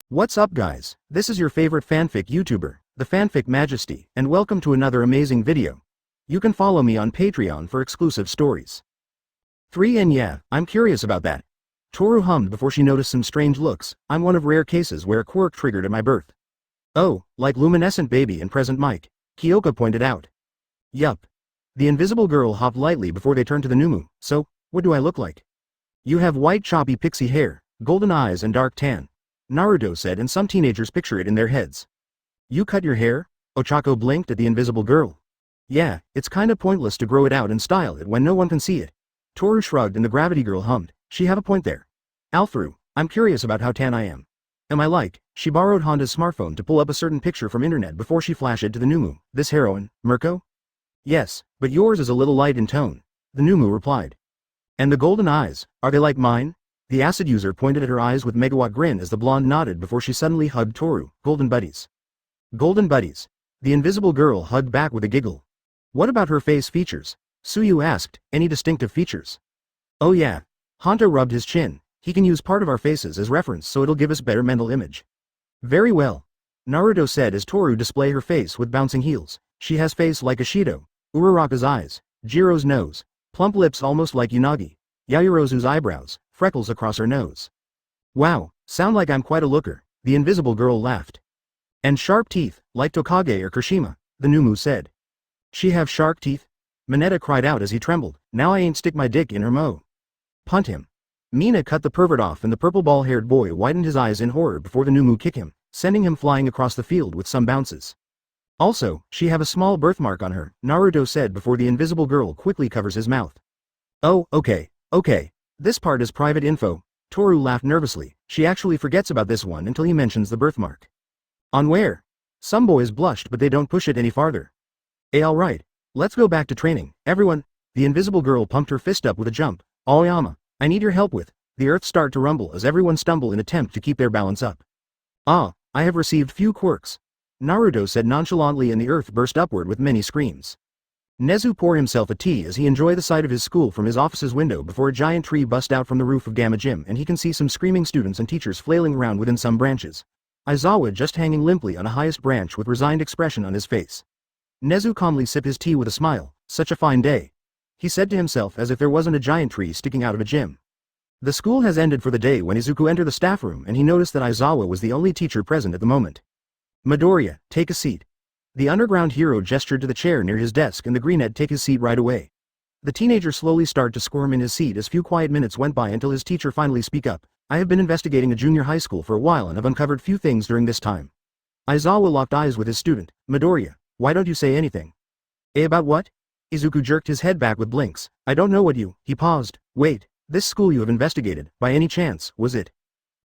What's up guys, this is your favorite fanfic YouTuber, the Fanfic Majesty, and welcome to another amazing video. You can follow me on Patreon for exclusive stories. 3 and yeah, I'm curious about that. Toru hummed before she noticed some strange looks. I'm one of rare cases where a quirk triggered at my birth. Oh, like luminescent baby and present Mike, Kyoka pointed out. Yup. The invisible girl hopped lightly before they turned to the Noumu. So, what do I look like? You have white choppy pixie hair, golden eyes and dark tan, Naruto said, and some teenagers picture it in their heads. You cut your hair? Ochako blinked at the invisible girl. Yeah, it's kinda pointless to grow it out and style it when no one can see it. Toru shrugged and the gravity girl hummed. She have a point there. Althru, I'm curious about how tan I am. Am I like, she borrowed Honda's smartphone to pull up a certain picture from internet before she flashed it to the Noumu. This heroine, Mirko? Yes, but yours is a little light in tone, the Noumu replied. And the golden eyes, are they like mine? The acid user pointed at her eyes with megawatt grin as the blonde nodded before she suddenly hugged Toru. Golden buddies. Golden buddies. The invisible girl hugged back with a giggle. What about her face features? Suyu asked, any distinctive features? Oh yeah. Honda rubbed his chin. He can use part of our faces as reference so it'll give us better mental image. Very well. Naruto said as Toru displayed her face with bouncing heels. She has face like a Shido, Uraraka's eyes, Jiro's nose, plump lips almost like Unagi, Yayorozu's eyebrows, freckles across her nose. Wow, sound like I'm quite a looker, the invisible girl laughed. And sharp teeth, like Tokage or Kirishima, the Noumu said. She have shark teeth? Mineta cried out as he trembled. Now I ain't stick my dick in her mo. Punt him. Mina cut the pervert off and the purple ball-haired boy widened his eyes in horror before the Noumu kicked him, sending him flying across the field with some bounces. Also, she have a small birthmark on her, Naruto said before the invisible girl quickly covers his mouth. Oh, okay. This part is private info, Toru laughed nervously. She actually forgets about this one until he mentions the birthmark. On where? Some boys blushed but they don't push it any farther. Alright, let's go back to training, everyone. The invisible girl pumped her fist up with a jump. Aoyama, I need your help with. The earth start to rumble as everyone stumble in attempt to keep their balance up. Ah, I have received few quirks, Naruto said nonchalantly, and the earth burst upward with many screams. Nezu poured himself a tea as he enjoyed the sight of his school from his office's window before a giant tree bust out from the roof of Gamma Gym and he can see some screaming students and teachers flailing around within some branches. Aizawa just hanging limply on a highest branch with resigned expression on his face. Nezu calmly sipped his tea with a smile. Such a fine day, he said to himself as if there wasn't a giant tree sticking out of a gym. The school has ended for the day when Izuku entered the staff room and he noticed that Aizawa was the only teacher present at the moment. Midoriya, take a seat. The underground hero gestured to the chair near his desk and the greenhead take his seat right away. The teenager slowly started to squirm in his seat as few quiet minutes went by until his teacher finally speak up. I have been investigating a junior high school for a while and have uncovered few things during this time. Aizawa locked eyes with his student. Midoriya, why don't you say anything? About what? Izuku jerked his head back with blinks. I don't know what you, he paused. Wait, this school you have investigated, by any chance, was it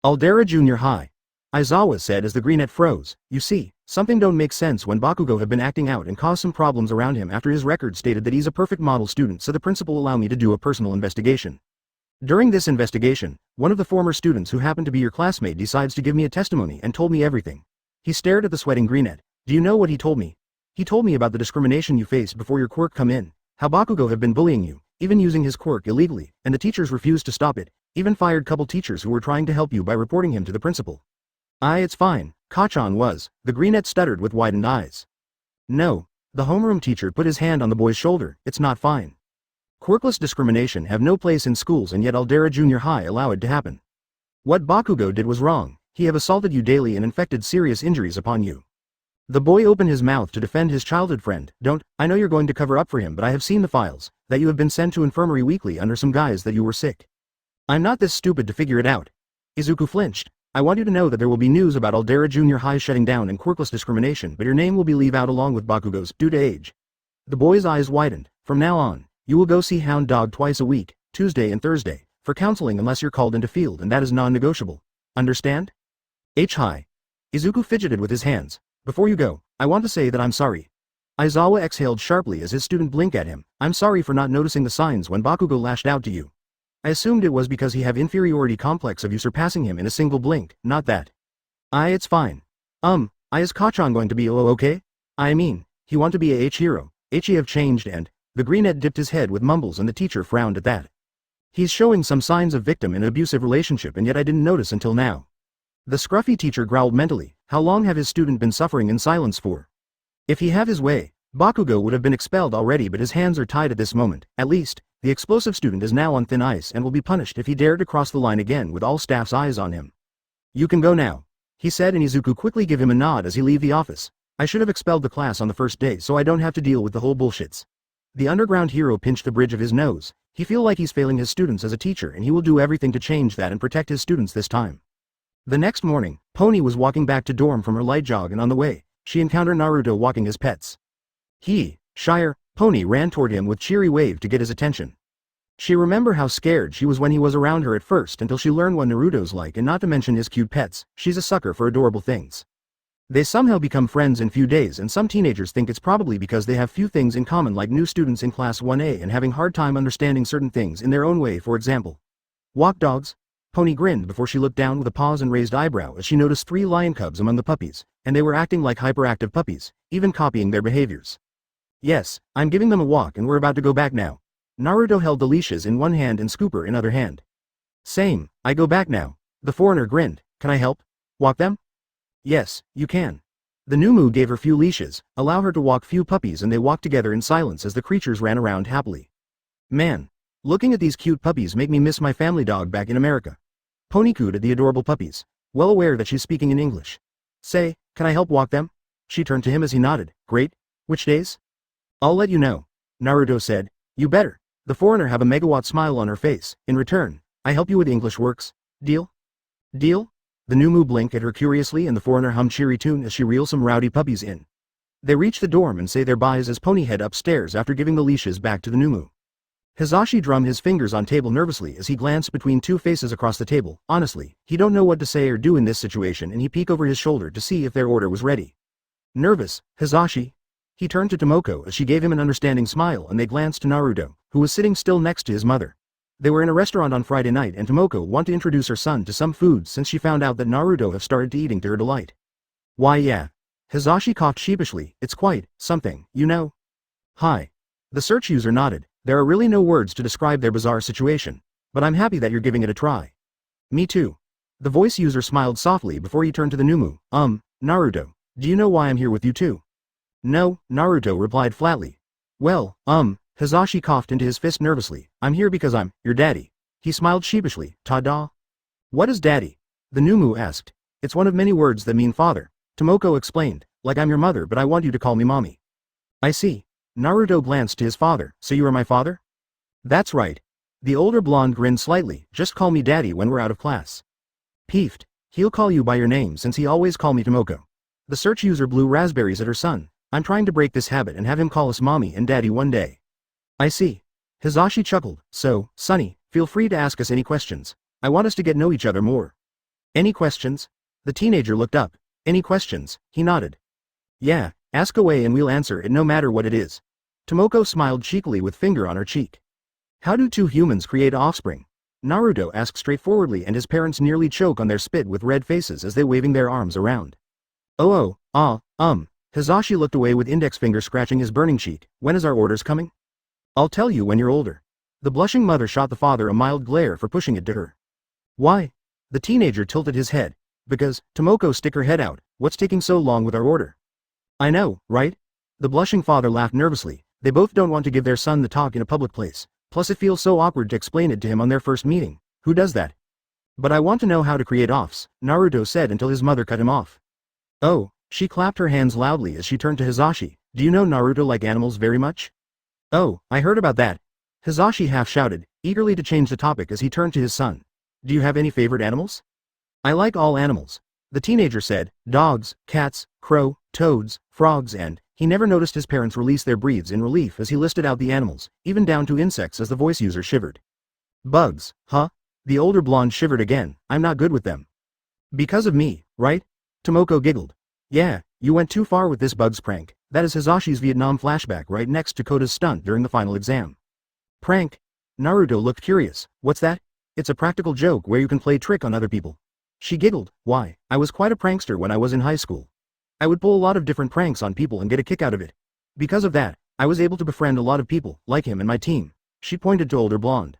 Aldera Junior High? Aizawa said as the greenhead froze. You see, something don't make sense when Bakugo have been acting out and caused some problems around him after his record stated that he's a perfect model student, so the principal allowed me to do a personal investigation. During this investigation, one of the former students who happened to be your classmate decides to give me a testimony and told me everything. He stared at the sweating greenhead. Do you know what he told me? He told me about the discrimination you faced before your quirk come in, how Bakugo have been bullying you, even using his quirk illegally, and the teachers refused to stop it, even fired couple teachers who were trying to help you by reporting him to the principal. It's fine, Kachan was, the greenhead stuttered with widened eyes. No, the homeroom teacher put his hand on the boy's shoulder, it's not fine. Quirkless discrimination have no place in schools and yet Aldera Junior High allow it to happen. What Bakugo did was wrong, he have assaulted you daily and inflicted serious injuries upon you. The boy opened his mouth to defend his childhood friend. I know you're going to cover up for him but I have seen the files, that you have been sent to infirmary weekly under some guise that you were sick. I'm not this stupid to figure it out. Izuku flinched. I want you to know that there will be news about Aldera Junior High shutting down and quirkless discrimination, but your name will be leave out along with Bakugo's due to age. The boy's eyes widened. From now on, you will go see Hound Dog twice a week, Tuesday and Thursday, for counseling unless you're called into field and that is non-negotiable. Understand? MHA. Izuku fidgeted with his hands. Before you go, I want to say that I'm sorry. Aizawa exhaled sharply as his student blinked at him. I'm sorry for not noticing the signs when Bakugo lashed out to you. I assumed it was because he have inferiority complex of you surpassing him in a single blink, not that. It's fine. Is Kachan going to be okay? I mean, he want to be a hero. He have changed and, the greenhead dipped his head with mumbles and the teacher frowned at that. He's showing some signs of victim in an abusive relationship and yet I didn't notice until now. The scruffy teacher growled mentally, how long have his student been suffering in silence for? If he have his way, Bakugo would have been expelled already, but his hands are tied at this moment. At least, the explosive student is now on thin ice and will be punished if he dared to cross the line again with all staff's eyes on him. You can go now, he said, and Izuku quickly gave him a nod as he leave the office. I should have expelled the class on the first day so I don't have to deal with the whole bullshits. The underground hero pinched the bridge of his nose. He feel like he's failing his students as a teacher, and he will do everything to change that and protect his students this time. The next morning, Pony was walking back to dorm from her light jog, and on the way, she encountered Naruto walking his pets. Pony ran toward him with cheery wave to get his attention. She remember how scared she was when he was around her at first until she learned what Naruto's like, and not to mention his cute pets. She's a sucker for adorable things. They somehow become friends in few days, and some teenagers think it's probably because they have few things in common, like new students in class 1A and having hard time understanding certain things in their own way. For example, walk dogs. Pony grinned before she looked down with a pause and raised eyebrow as she noticed 3 lion cubs among the puppies, and they were acting like hyperactive puppies, even copying their behaviors. Yes, I'm giving them a walk and we're about to go back now. Naruto held the leashes in one hand and Scooper in other hand. Same, I go back now. The foreigner grinned. Can I help? Walk them? Yes, you can. The Noumu gave her few leashes, allow her to walk few puppies, and they walked together in silence as the creatures ran around happily. Man, looking at these cute puppies make me miss my family dog back in America. Pony cooed at the adorable puppies, well aware that she's speaking in English. Say, can I help walk them? She turned to him as he nodded. Great. Which days? I'll let you know. Naruto said. You better. The foreigner have a megawatt smile on her face. In return, I help you with English works. Deal? Deal? The Noumu blinked at her curiously, and the foreigner hummed cheery tune as she reeled some rowdy puppies in. They reached the dorm and say their byes as Pony head upstairs after giving the leashes back to the Noumu. Hisashi drummed his fingers on table nervously as he glanced between 2 faces across the table. Honestly, he don't know what to say or do in this situation, and he peeked over his shoulder to see if their order was ready. Nervous, Hisashi? He turned to Tomoko as she gave him an understanding smile, and they glanced to Naruto, who was sitting still next to his mother. They were in a restaurant on Friday night, and Tomoko wanted to introduce her son to some foods since she found out that Naruto have started to eating to her delight. Why yeah. Hisashi coughed sheepishly. It's quite something, you know. Hi. The search user nodded. There are really no words to describe their bizarre situation, but I'm happy that you're giving it a try. Me too. The voice user smiled softly before he turned to the Noumu. Naruto, do you know why I'm here with you too? No, Naruto replied flatly. Well, Hisashi coughed into his fist nervously. I'm here because I'm your daddy. He smiled sheepishly. Ta-da. What is daddy? The Noumu asked. It's one of many words that mean father. Tomoko explained. Like I'm your mother, but I want you to call me mommy. I see. Naruto glanced to his father. So you are my father? That's right. The older blonde grinned slightly. Just call me daddy when we're out of class. Peeved. He'll call you by your name since he always call me Tomoko. The search user blew raspberries at her son. I'm trying to break this habit and have him call us mommy and daddy one day. I see. Hisashi chuckled. So, Sonny, feel free to ask us any questions. I want us to get to know each other more. Any questions? The teenager looked up. Any questions? He nodded. Yeah, ask away and we'll answer it no matter what it is. Tomoko smiled cheekily with finger on her cheek. How do 2 humans create offspring? Naruto asked straightforwardly, and his parents nearly choke on their spit with red faces as they waving their arms around. Hisashi looked away with index finger scratching his burning cheek. When is our orders coming? I'll tell you when you're older. The blushing mother shot the father a mild glare for pushing it to her. Why? The teenager tilted his head. Because, Tomoko stick her head out. What's taking so long with our order? I know, right? The blushing father laughed nervously. They both don't want to give their son the talk in a public place. Plus it feels so awkward to explain it to him on their first meeting. Who does that? But I want to know how to create offs, Naruto said until his mother cut him off. Oh, she clapped her hands loudly as she turned to Hisashi. Do you know Naruto like animals very much? Oh, I heard about that. Hisashi half shouted, eagerly to change the topic as he turned to his son. Do you have any favorite animals? I like all animals. The teenager said, dogs, cats, crow, toads, frogs, and he never noticed his parents release their breeds in relief as he listed out the animals, even down to insects as the voice user shivered. Bugs, huh? The older blonde shivered again. I'm not good with them. Because of me, right? Tomoko giggled. Yeah, you went too far with this bugs prank. That is Hisashi's Vietnam flashback right next to Kota's stunt during the final exam. Prank? Naruto looked curious. What's that? It's a practical joke where you can play trick on other people. She giggled. Why, I was quite a prankster when I was in high school. I would pull a lot of different pranks on people and get a kick out of it. Because of that, I was able to befriend a lot of people, like him and my team. She pointed to older blonde.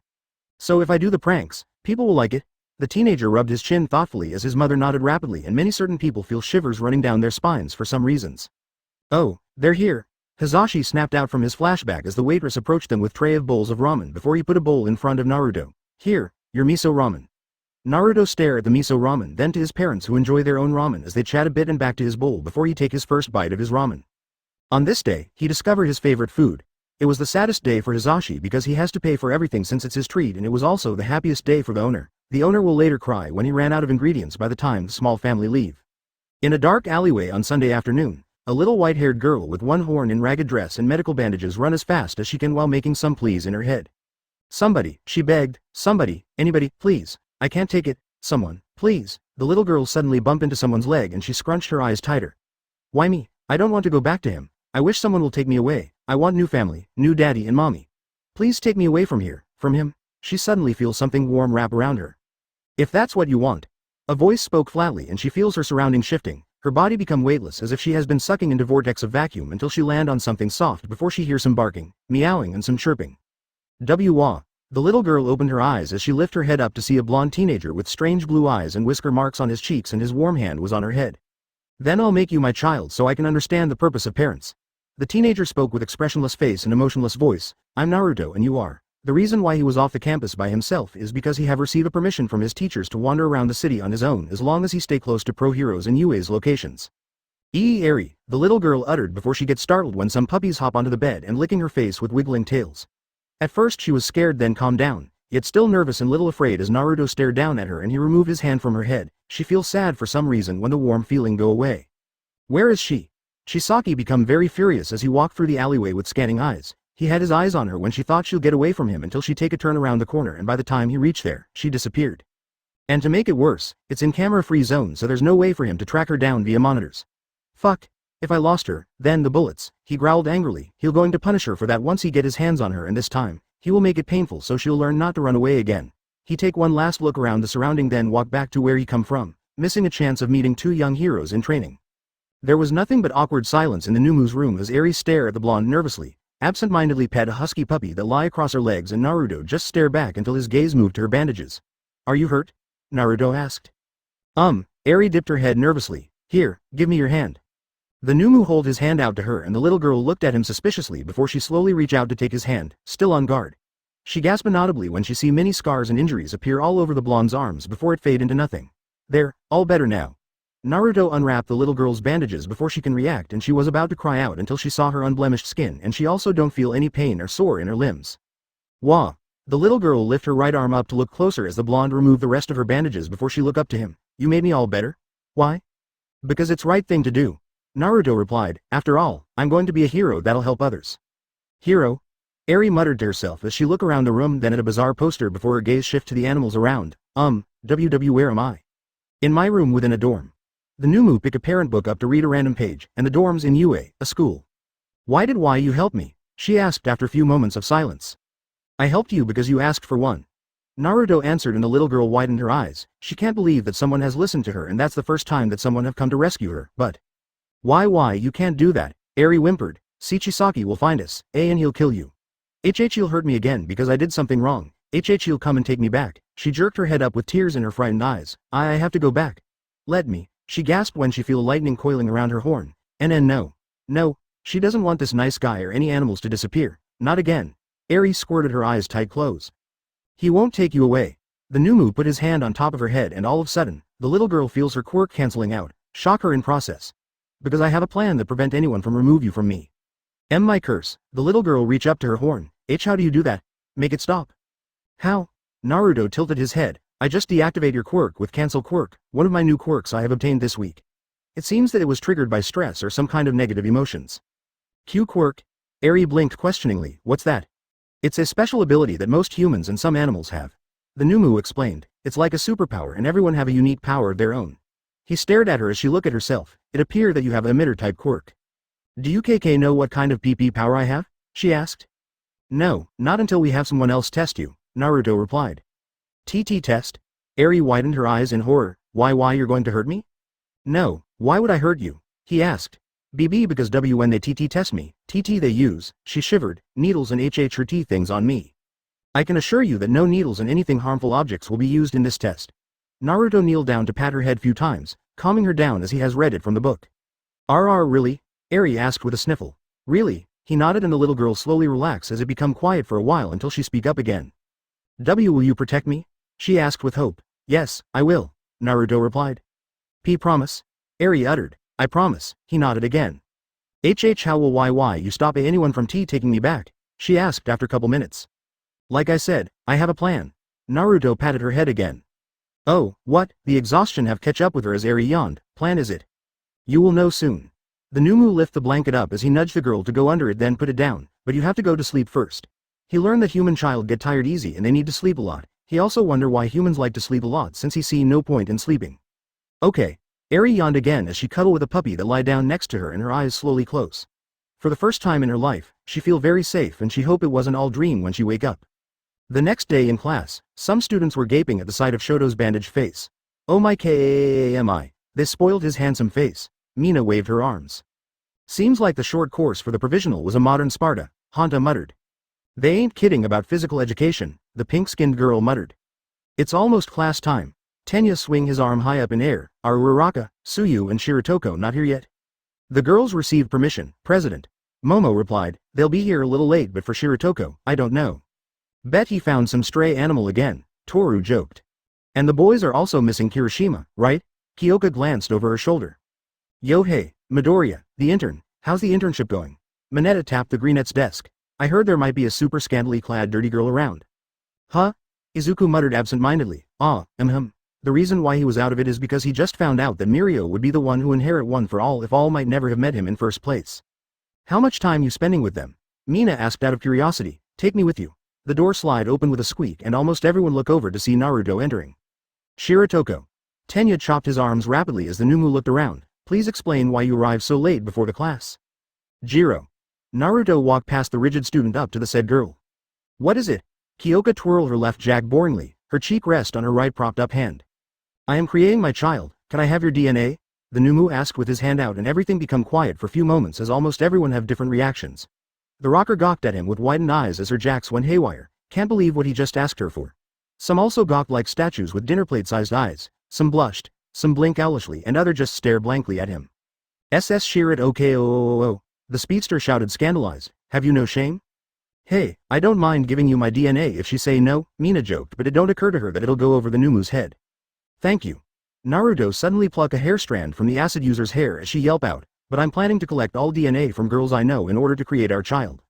So if I do the pranks, people will like it? The teenager rubbed his chin thoughtfully as his mother nodded rapidly, and many certain people feel shivers running down their spines for some reasons. Oh, they're here. Hisashi snapped out from his flashback as the waitress approached them with tray of bowls of ramen before he put a bowl in front of Naruto. Here, your miso ramen. Naruto stared at the miso ramen, then to his parents who enjoy their own ramen as they chat a bit, and back to his bowl before he take his first bite of his ramen. On this day, he discovered his favorite food. It was the saddest day for Hisashi because he has to pay for everything since it's his treat, and it was also the happiest day for the owner. The owner will later cry when he ran out of ingredients by the time the small family leave. In a dark alleyway on Sunday afternoon, a little white-haired girl with one horn in ragged dress and medical bandages run as fast as she can while making some pleas in her head. Somebody, she begged, somebody, anybody, please, I can't take it, someone, please. The little girl suddenly bumped into someone's leg and she scrunched her eyes tighter. Why me? I don't want to go back to him. I wish someone will take me away. I want new family, new daddy and mommy. Please take me away from here, from him. She suddenly feels something warm wrap around her. If that's what you want. A voice spoke flatly and she feels her surroundings shifting, her body become weightless as if she has been sucking into vortex of vacuum until she land on something soft before she hears some barking, meowing and some chirping. Wah. The little girl opened her eyes as she lifted her head up to see a blonde teenager with strange blue eyes and whisker marks on his cheeks, and his warm hand was on her head. Then I'll make you my child so I can understand the purpose of parents. The teenager spoke with expressionless face and emotionless voice. I'm Naruto and you are. The reason why he was off the campus by himself is because he have received a permission from his teachers to wander around the city on his own as long as he stay close to pro heroes and UA's locations. Eri, the little girl uttered before she gets startled when some puppies hop onto the bed and licking her face with wiggling tails. At first she was scared, then calmed down, yet still nervous and little afraid as Naruto stared down at her and he removed his hand from her head. She feels sad for some reason when the warm feeling go away. Where is she? Chisaki become very furious as he walked through the alleyway with scanning eyes. He had his eyes on her when she thought she'll get away from him until she take a turn around the corner, and by the time he reached there, she disappeared. And to make it worse, it's in camera-free zone, so there's no way for him to track her down via monitors. Fuck. If I lost her, then the bullets, he growled angrily. He'll going to punish her for that once he get his hands on her, and this time, he will make it painful so she'll learn not to run away again. He take one last look around the surrounding, then walk back to where he come from, missing a chance of meeting two young heroes in training. There was nothing but awkward silence in the Noumu's room as Eri stared at the blonde nervously, absent-mindedly pet a husky puppy that lie across her legs, and Naruto just stare back until his gaze moved to her bandages. Are you hurt? Naruto asked. Eri dipped her head nervously. Here, give me your hand. The Noumu hold his hand out to her and the little girl looked at him suspiciously before she slowly reached out to take his hand, still on guard. She gasped inaudibly when she see many scars and injuries appear all over the blonde's arms before it fade into nothing. There, all better now. Naruto unwrapped the little girl's bandages before she can react, and she was about to cry out until she saw her unblemished skin, and she also don't feel any pain or sore in her limbs. Wah. The little girl lift her right arm up to look closer as the blonde removed the rest of her bandages before she looked up to him. You made me all better? Why? Because it's right thing to do. Naruto replied, after all, I'm going to be a hero that'll help others. Hero? Eri muttered to herself as she looked around the room, then at a bizarre poster before her gaze shift to the animals around. Where am I? In my room within a dorm. The Noumu pick a parent book up to read a random page, and the dorms in UA, a school. Why did you help me? She asked after a few moments of silence. I helped you because you asked for one. Naruto answered, and the little girl widened her eyes. She can't believe that someone has listened to her, and that's the first time that someone have come to rescue her, but... Why you can't do that, Eri whimpered. See, Chisaki will find us, and he'll kill you. He'll hurt me again because I did something wrong. He'll come and take me back. She jerked her head up with tears in her frightened eyes. I have to go back. Let me. She gasped when she feel lightning coiling around her horn. No. No, she doesn't want this nice guy or any animals to disappear. Not again. Eri squirted her eyes tight closed. He won't take you away. The Noumu put his hand on top of her head, and all of a sudden, the little girl feels her quirk canceling out. Shock her in process. Because I have a plan that prevent anyone from remove you from me. My curse. The little girl reached up to her horn. How do you do that? Make it stop. How? Naruto tilted his head. I just deactivate your quirk with cancel quirk, one of my new quirks I have obtained this week. It seems that it was triggered by stress or some kind of negative emotions. Q quirk? Eri blinked questioningly. What's that? It's a special ability that most humans and some animals have. The Noumu explained. It's like a superpower, and everyone have a unique power of their own. He stared at her as she looked at herself. It appeared that you have an emitter type quirk. Do you know what kind of PP power I have? She asked. No, not until we have someone else test you, Naruto replied. TT test? Eri widened her eyes in horror. Why you're going to hurt me? No, why would I hurt you? He asked. Because when they TT test me, TT they use, she shivered, needles and HHRT things on me. I can assure you that no needles and anything harmful objects will be used in this test. Naruto kneeled down to pat her head few times, calming her down as he has read it from the book. Really? Eri asked with a sniffle. Really? He nodded and the little girl slowly relaxed as it became quiet for a while until she speak up again. Will you protect me? She asked with hope. Yes, I will, Naruto replied. Promise? Eri uttered. I promise, he nodded again. How will you stop anyone from taking me back? She asked after a couple minutes. Like I said, I have a plan. Naruto patted her head again. Oh, what? The exhaustion have catch up with her as Eri yawned. Plan is it? You will know soon. The Noumu lift the blanket up as he nudged the girl to go under it then put it down, but you have to go to sleep first. He learned that human child get tired easy and they need to sleep a lot. He also wonder why humans like to sleep a lot since he see no point in sleeping. Okay. Eri yawned again as she cuddled with a puppy that lie down next to her and her eyes slowly close. For the first time in her life, she feel very safe and she hope it wasn't all dream when she wake up. The next day in class, some students were gaping at the sight of Shoto's bandaged face. Oh my kami, this spoiled his handsome face. Mina waved her arms. Seems like the short course for the provisional was a modern Sparta, Hanta muttered. They ain't kidding about physical education, the pink-skinned girl muttered. It's almost class time. Tenya swing his arm high up in air. Are Uraraka, Tsuyu and Shiratoko not here yet? The girls received permission, President. Momo replied, they'll be here a little late but for Shiratoko, I don't know. Bet he found some stray animal again, Toru joked. And the boys are also missing Kirishima, right? Kyoka glanced over her shoulder. Yo hey, Midoriya, the intern, how's the internship going? Mineta tapped the greenette's desk. I heard there might be a super scantily clad dirty girl around. Huh? Izuku muttered absent-mindedly. The reason why he was out of it is because he just found out that Mirio would be the one who inherit One for All if all might never have met him in first place. How much time you spending with them? Mina asked out of curiosity. Take me with you. The door slide opened with a squeak and almost everyone looked over to see Naruto entering. Shiratoko. Tenya chopped his arms rapidly as the Noumu looked around. Please explain why you arrived so late before the class. Jiro. Naruto walked past the rigid student up to the said girl. What is it? Kyoka twirled her left jack boringly, her cheek rest on her right propped up hand. I am creating my child, can I have your DNA? The Noumu asked with his hand out and everything became quiet for a few moments as almost everyone have different reactions. The rocker gawked at him with widened eyes as her jacks went haywire, can't believe what he just asked her for. Some also gawked like statues with dinner plate-sized eyes, some blushed, some blinked owlishly and other just stared blankly at him. SS Shirat okay. The speedster shouted scandalized, have you no shame? Hey, I don't mind giving you my DNA if she say no, Mina joked but it don't occur to her that it'll go over the Numu's head. Thank you. Naruto suddenly plucked a hair strand from the acid user's hair as she yelped out, but I'm planning to collect all DNA from girls I know in order to create our child.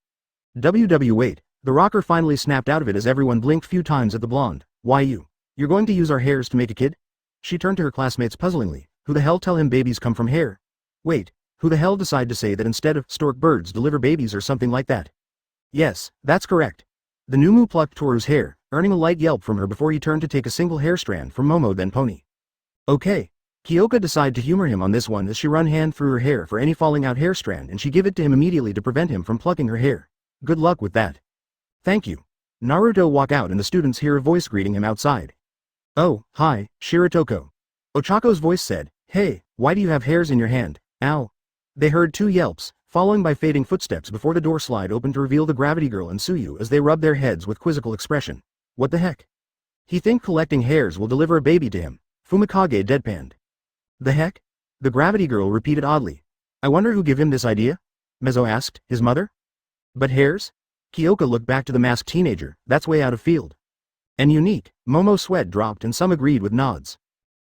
Wait, the rocker finally snapped out of it as everyone blinked few times at the blonde. Why you? You're going to use our hairs to make a kid? She turned to her classmates puzzlingly, who the hell tell him babies come from hair? Wait, who the hell decide to say that instead of stork birds deliver babies or something like that? Yes, that's correct. The Noumu plucked Toru's hair, earning a light yelp from her before he turned to take a single hair strand from Momo then Pony. Okay. Kyoka decided to humor him on this one as she run hand through her hair for any falling out hair strand and she give it to him immediately to prevent him from plucking her hair. Good luck with that. Thank you. Naruto walk out and the students hear a voice greeting him outside. Oh, hi, Shiratoko. Ochako's voice said, hey, why do you have hairs in your hand? Ow. They heard two yelps, following by fading footsteps before the door slide opened to reveal the Gravity Girl and Tsuyu as they rubbed their heads with quizzical expression. What the heck? He think collecting hairs will deliver a baby to him. Fumikage deadpanned. The heck? The Gravity Girl repeated oddly. I wonder who gave him this idea? Mezzo asked, his mother? But hairs? Kyoka looked back to the masked teenager, that's way out of field. And unique, Momo's sweat dropped and some agreed with nods.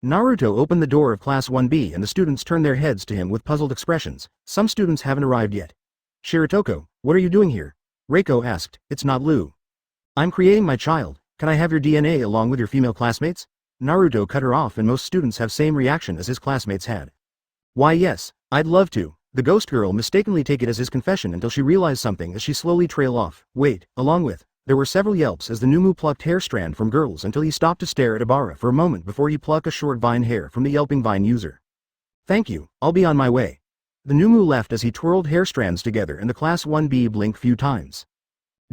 Naruto opened the door of Class 1B and the students turned their heads to him with puzzled expressions. Some students haven't arrived yet. Shiratoko, what are you doing here? Reiko asked, it's not Lou. I'm creating my child, can I have your DNA along with your female classmates? Naruto cut her off and most students have same reaction as his classmates had. Why yes, I'd love to. The ghost girl mistakenly take it as his confession until she realized something as she slowly trail off. Wait, along with. There were several yelps as the Noumu plucked hair strand from girls until he stopped to stare at Ibara for a moment before he plucked a short vine hair from the yelping vine user. Thank you, I'll be on my way. The Noumu left as he twirled hair strands together and the Class 1B blinked few times.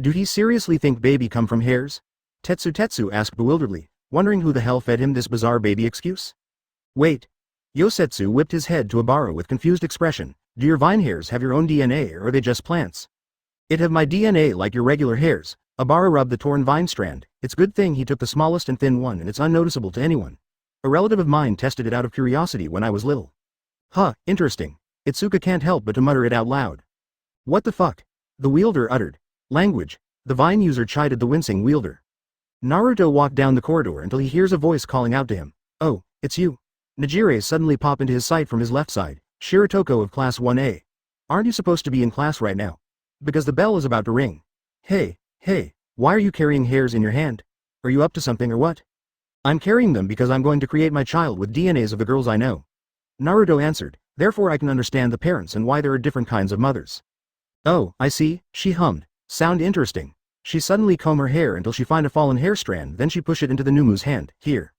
Do he seriously think baby come from hairs? Tetsu asked bewilderedly, wondering who the hell fed him this bizarre baby excuse. Wait. Yosetsu whipped his head to Ibara with confused expression. Do your vine hairs have your own DNA or are they just plants? It have my DNA like your regular hairs. Ibara rubbed the torn vine strand. It's good thing he took the smallest and thin one and it's unnoticeable to anyone. A relative of mine tested it out of curiosity when I was little. Huh, interesting. Itsuka can't help but to mutter it out loud. What the fuck? The wielder uttered. Language. The vine user chided the wincing wielder. Naruto walked down the corridor until he hears a voice calling out to him. Oh, it's you. Nijire suddenly popped into his sight from his left side. Shiratoko of Class 1A. Aren't you supposed to be in class right now? Because the bell is about to ring. Hey, why are you carrying hairs in your hand? Are you up to something or what? I'm carrying them because I'm going to create my child with DNAs of the girls I know. Naruto answered, therefore I can understand the parents and why there are different kinds of mothers. Oh, I see, she hummed. Sound interesting. She suddenly comb her hair until she find a fallen hair strand, then she push it into the Noumu's hand. Here.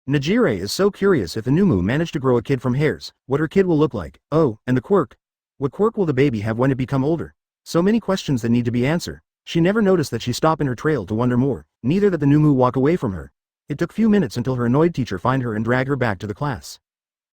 Nijire is so curious if the Noumu managed to grow a kid from hairs, what her kid will look like. Oh, and the quirk. What quirk will the baby have when it become older? So many questions that need to be answered. She never noticed that she stopped in her trail to wonder more, neither that the Noumu walk away from her. It took few minutes until her annoyed teacher find her and drag her back to the class.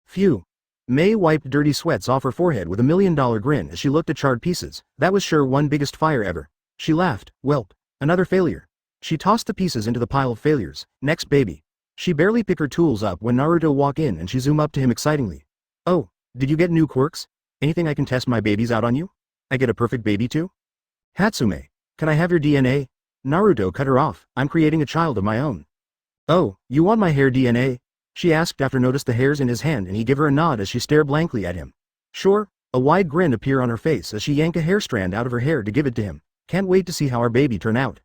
Phew. May wiped dirty sweats off her forehead with $1 million grin as she looked at charred pieces. That was sure one biggest fire ever. She laughed. Welp. Another failure. She tossed the pieces into the pile of failures. Next baby. She barely pick her tools up when Naruto walk in and she zoom up to him excitingly. Oh, did you get new quirks? Anything I can test my babies out on you? I get a perfect baby too? Hatsume, can I have your DNA? Naruto cut her off. I'm creating a child of my own. Oh, you want my hair DNA? She asked after noticed the hairs in his hand and he gave her a nod as she stared blankly at him. Sure. A wide grin appeared on her face as she yanked a hair strand out of her hair to give it to him. Can't wait to see how our baby turn out.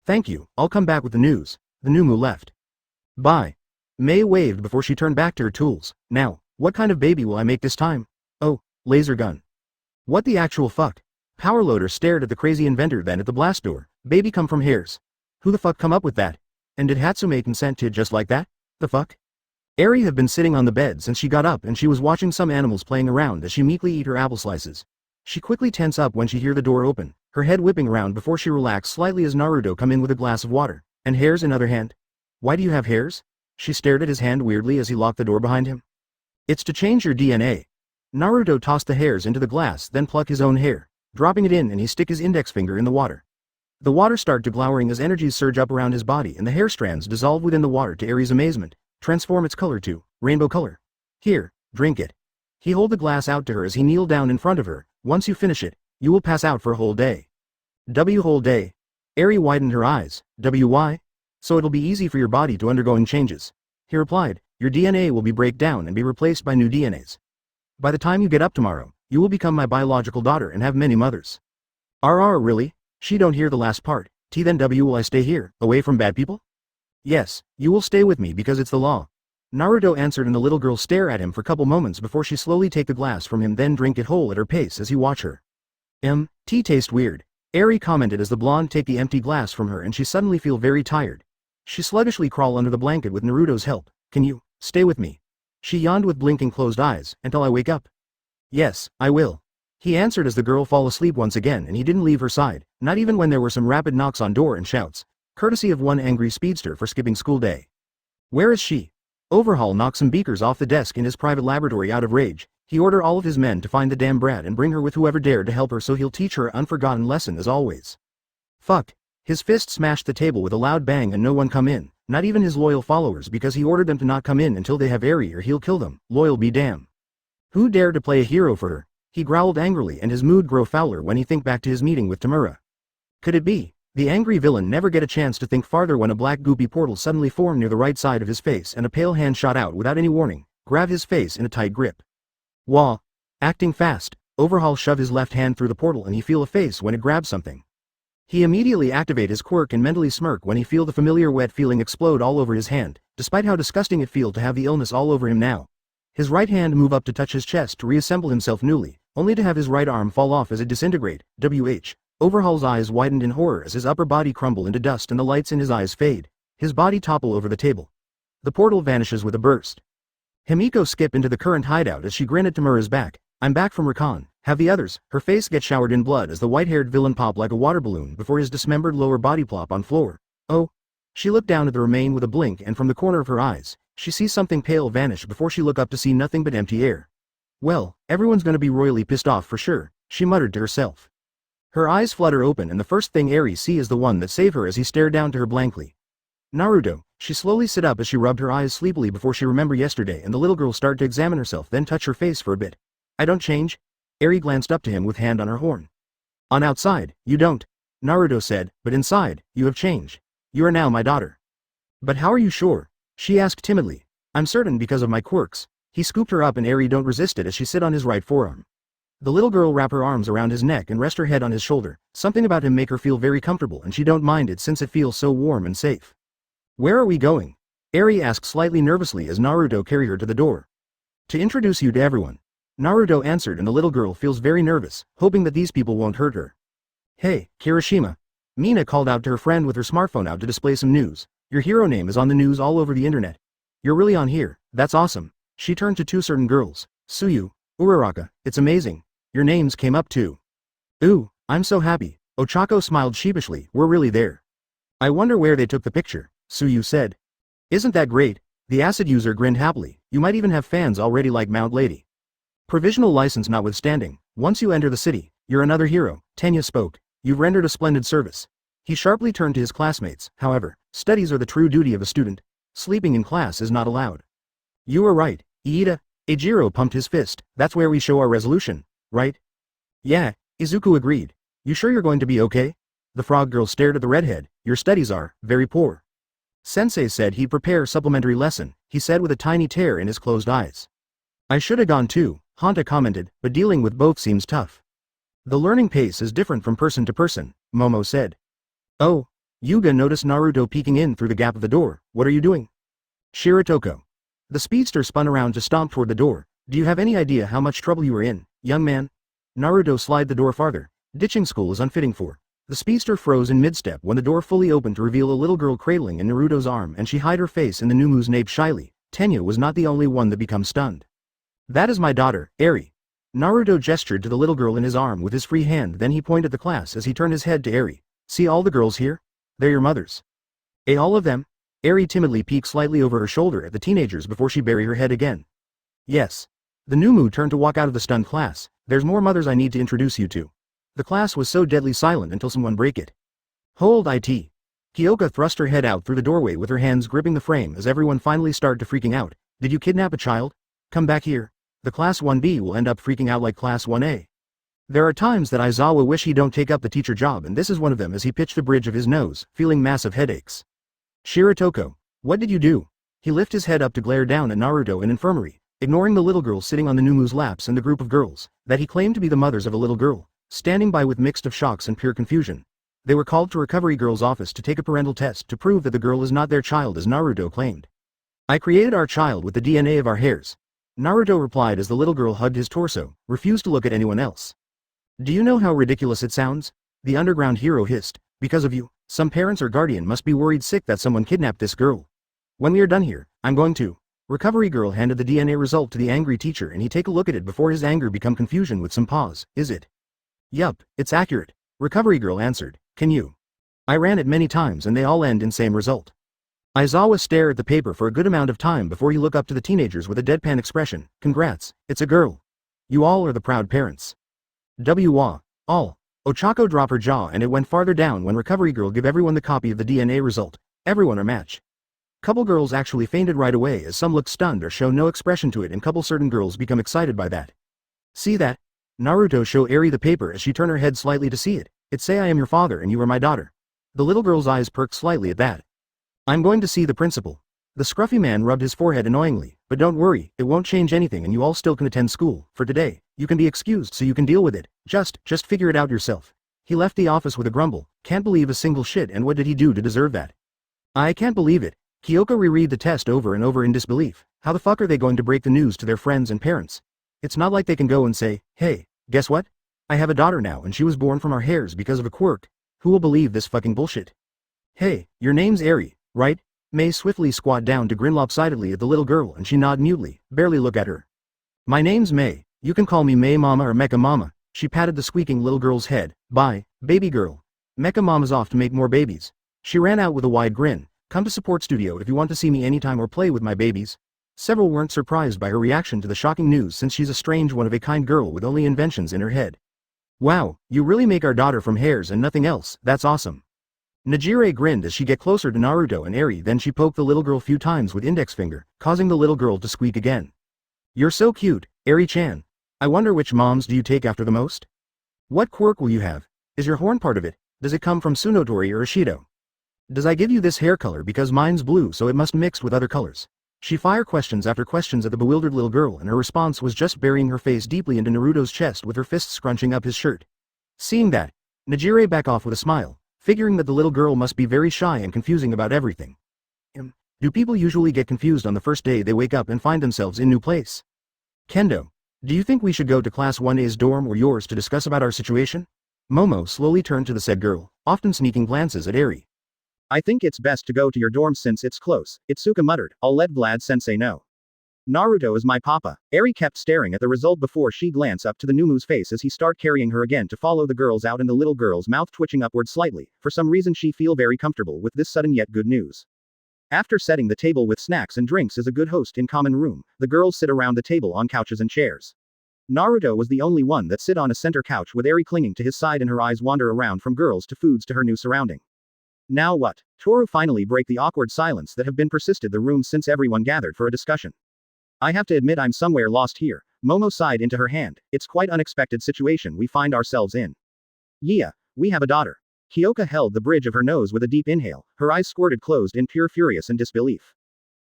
Thank you, I'll come back with the news. The Noumu left. Bye. May waved before she turned back to her tools. Now, what kind of baby will I make this time? Oh, laser gun. What the actual fuck? Powerloader stared at the crazy inventor then at the blast door. Baby come from hairs. Who the fuck come up with that? And did Hatsume consent to it just like that? The fuck? Eri had been sitting on the bed since she got up and she was watching some animals playing around as she meekly eat her apple slices. She quickly tense up when she hear the door open, her head whipping around before she relax slightly as Naruto come in with a glass of water. And hairs in other hand? Why do you have hairs? She stared at his hand weirdly as he locked the door behind him. It's to change your DNA. Naruto tossed the hairs into the glass then pluck his own hair, dropping it in and he stick his index finger in the water. The water start to glowering as energies surge up around his body and the hair strands dissolve within the water to Eri's amazement, transform its color to rainbow color. Here, drink it. He hold the glass out to her as he kneeled down in front of her. Once you finish it, you will pass out for a whole day. Whole day. Eri widened her eyes. Why? So it'll be easy for your body to undergoing changes. He replied, your DNA will be break down and be replaced by new DNAs. By the time you get up tomorrow, you will become my biological daughter and have many mothers. Really? She don't hear the last part. Then will I stay here, away from bad people? Yes, you will stay with me because it's the law. Naruto answered and the little girl stare at him for couple moments before she slowly take the glass from him then drink it whole at her pace as he watch her. Tea taste weird. Eri commented as the blonde take the empty glass from her and she suddenly feel very tired. She sluggishly crawl under the blanket with Naruto's help. Can you stay with me? She yawned with blinking closed eyes, until I wake up. Yes, I will. He answered as the girl fall asleep once again and he didn't leave her side, not even when there were some rapid knocks on door and shouts, courtesy of one angry speedster for skipping school day. Where is she? Overhaul knocked some beakers off the desk in his private laboratory out of rage. He ordered all of his men to find the damn brat and bring her with whoever dared to help her so he'll teach her an unforgotten lesson as always. Fuck. His fist smashed the table with a loud bang and no one come in, not even his loyal followers because he ordered them to not come in until they have Eri or he'll kill them, loyal be damn. Who dared to play a hero for her? He growled angrily and his mood grow fouler when he think back to his meeting with Tamura. Could it be? The angry villain never get a chance to think farther when a black goopy portal suddenly formed near the right side of his face and a pale hand shot out without any warning, grab his face in a tight grip. Wah. Acting fast, Overhaul shove his left hand through the portal and he feel a face when it grabs something. He immediately activate his quirk and mentally smirk when he feel the familiar wet feeling explode all over his hand, despite how disgusting it feel to have the illness all over him now. His right hand move up to touch his chest to reassemble himself newly, only to have his right arm fall off as it disintegrate. Overhaul's eyes widened in horror as his upper body crumble into dust and the lights in his eyes fade. His body topple over the table. The portal vanishes with a burst. Himiko skip into the current hideout as she grin at Tamura's back. I'm back from recon. Have the others. Her face get showered in blood as the white-haired villain pop like a water balloon before his dismembered lower body plop on floor. Oh. She looked down at the remain with a blink and from the corner of her eyes, she sees something pale vanish before she look up to see nothing but empty air. Well, everyone's gonna be royally pissed off for sure, she muttered to herself. Her eyes flutter open and the first thing Eri see is the one that saved her as he stared down to her blankly. Naruto, She slowly sit up as she rubbed her eyes sleepily before she remembered yesterday, and the little girl started to examine herself, then touch her face for a bit. I don't change? Eri glanced up to him with hand on her horn. On outside, you don't, Naruto said, but inside, you have changed. You are now my daughter. But how are you sure? She asked timidly. I'm certain because of my quirks. He scooped her up and Eri don't resist it as she sit on his right forearm. The little girl wrap her arms around his neck and rest her head on his shoulder. Something about him make her feel very comfortable and she don't mind it since it feels so warm and safe. Where are we going? Eri asked slightly nervously as Naruto carried her to the door. To introduce you to everyone. Naruto answered and the little girl feels very nervous, hoping that these people won't hurt her. Hey, Kirishima. Mina called out to her friend with her smartphone out to display some news. Your hero name is on the news all over the internet. You're really on here, that's awesome. She turned to two certain girls. Suyu, Uraraka, it's amazing. Your names came up too. Ooh, I'm so happy. Ochako smiled sheepishly, we're really there. I wonder where they took the picture, Suyu said. Isn't that great? The acid user grinned happily. You might even have fans already like Mount Lady. Provisional license notwithstanding, once you enter the city, you're another hero, Tenya spoke. You've rendered a splendid service. He sharply turned to his classmates, however, studies are the true duty of a student. Sleeping in class is not allowed. You are right, Iida. Ejiro pumped his fist. That's where we show our resolution, right? Yeah, Izuku agreed. You sure you're going to be okay? The frog girl stared at the redhead. Your studies are very poor. Sensei said he'd prepare supplementary lesson, he said with a tiny tear in his closed eyes. I should have gone too, Hanta commented, but dealing with both seems tough. The learning pace is different from person to person, Momo said. Oh, Yuga noticed Naruto peeking in through the gap of the door. What are you doing? Shiratoko. The speedster spun around to stomp toward the door. Do you have any idea how much trouble you are in, young man? Naruto slid the door farther. Ditching school is unfitting for. The speedster froze in mid-step when the door fully opened to reveal a little girl cradling in Naruto's arm and she hid her face in the Noumu's nape shyly. Tenya was not the only one that became stunned. That is my daughter, Eri. Naruto gestured to the little girl in his arm with his free hand, then he pointed the class as he turned his head to Eri. See all the girls here? They're your mothers. All of them? Eri timidly peeked slightly over her shoulder at the teenagers before she buried her head again. Yes. The Noumu turned to walk out of the stunned class. There's more mothers I need to introduce you to. The class was so deadly silent until someone break it. Hold it. Kyoka thrust her head out through the doorway with her hands gripping the frame as everyone finally started to freaking out. Did you kidnap a child? Come back here. The class 1B will end up freaking out like class 1A. There are times that Aizawa wish he don't take up the teacher job, and this is one of them as he pitched the bridge of his nose, feeling massive headaches. Shiratoko. What did you do? He lifted his head up to glare down at Naruto in infirmary, ignoring the little girl sitting on the Noumu's laps and the group of girls, that he claimed to be the mothers of a little girl, standing by with mixed of shocks and pure confusion. They were called to Recovery Girl's office to take a parental test to prove that the girl is not their child as Naruto claimed. I created our child with the DNA of our hairs. Naruto replied as the little girl hugged his torso, refused to look at anyone else. Do you know how ridiculous it sounds? The underground hero hissed. Because of you, some parents or guardian must be worried sick that someone kidnapped this girl. When we are done here, I'm going to. Recovery Girl handed the DNA result to the angry teacher and he take a look at it before his anger become confusion with some pause. Is it? Yup, it's accurate. Recovery Girl answered. Can you? I ran it many times and they all end in same result. Aizawa stared at the paper for a good amount of time before he looked up to the teenagers with a deadpan expression. Congrats, it's a girl. You all are the proud parents. All. Ochako dropped her jaw and it went farther down when Recovery Girl gave everyone the copy of the DNA result. Everyone are match. Couple girls actually fainted right away as some looked stunned or show no expression to it and couple certain girls become excited by that. See that? Naruto show Eri the paper as she turned her head slightly to see it. It say I am your father and you are my daughter. The little girl's eyes perked slightly at that. I'm going to see the principal. The scruffy man rubbed his forehead annoyingly, but don't worry, it won't change anything and you all still can attend school. For today, you can be excused so you can deal with it. Just figure it out yourself. He left the office with a grumble. Can't believe a single shit, and what did he do to deserve that? I can't believe it. Kyoka reread the test over and over in disbelief. How the fuck are they going to break the news to their friends and parents? It's not like they can go and say, hey, guess what? I have a daughter now and she was born from our hairs because of a quirk. Who will believe this fucking bullshit? Hey, your name's Eri, right? May swiftly squat down to grin lopsidedly at the little girl and she nod mutely, barely look at her. My name's May. You can call me May Mama or Mecha Mama. She patted the squeaking little girl's head. Bye, baby girl. Mecha Mama's off to make more babies. She ran out with a wide grin. Come to support studio if you want to see me anytime or play with my babies. Several weren't surprised by her reaction to the shocking news since she's a strange one of a kind girl with only inventions in her head. Wow, you really make our daughter from hairs and nothing else, that's awesome. Najire grinned as she get closer to Naruto and Eri, then she poked the little girl few times with index finger, causing the little girl to squeak again. You're so cute, Eri-chan. I wonder which moms do you take after the most? What quirk will you have? Is your horn part of it? Does it come from Tsunotori or Ishido? Does I give you this hair color because mine's blue so it must mix with other colors? She fired questions after questions at the bewildered little girl, and her response was just burying her face deeply into Naruto's chest with her fists scrunching up his shirt. Seeing that, Najire backed off with a smile, figuring that the little girl must be very shy and confusing about everything. Do people usually get confused on the first day they wake up and find themselves in new place? Kendo, do you think we should go to Class 1A's dorm or yours to discuss about our situation? Momo slowly turned to the said girl, often sneaking glances at Eri. I think it's best to go to your dorm since it's close, Itsuka muttered. I'll let Vlad-sensei know. Naruto is my papa. Eri kept staring at the result before she glanced up to the Numu's face as he started carrying her again to follow the girls out, and the little girl's mouth twitching upward slightly. For some reason she feel very comfortable with this sudden yet good news. After setting the table with snacks and drinks as a good host in common room, the girls sit around the table on couches and chairs. Naruto was the only one that sit on a center couch with Eri clinging to his side, and her eyes wander around from girls to foods to her new surrounding. Now what? Toru finally break the awkward silence that have been persisted the room since everyone gathered for a discussion. I have to admit I'm somewhere lost here. Momo sighed into her hand. It's quite unexpected situation we find ourselves in. Yeah, we have a daughter. Kyoka held the bridge of her nose with a deep inhale, her eyes squirted closed in pure furious and disbelief.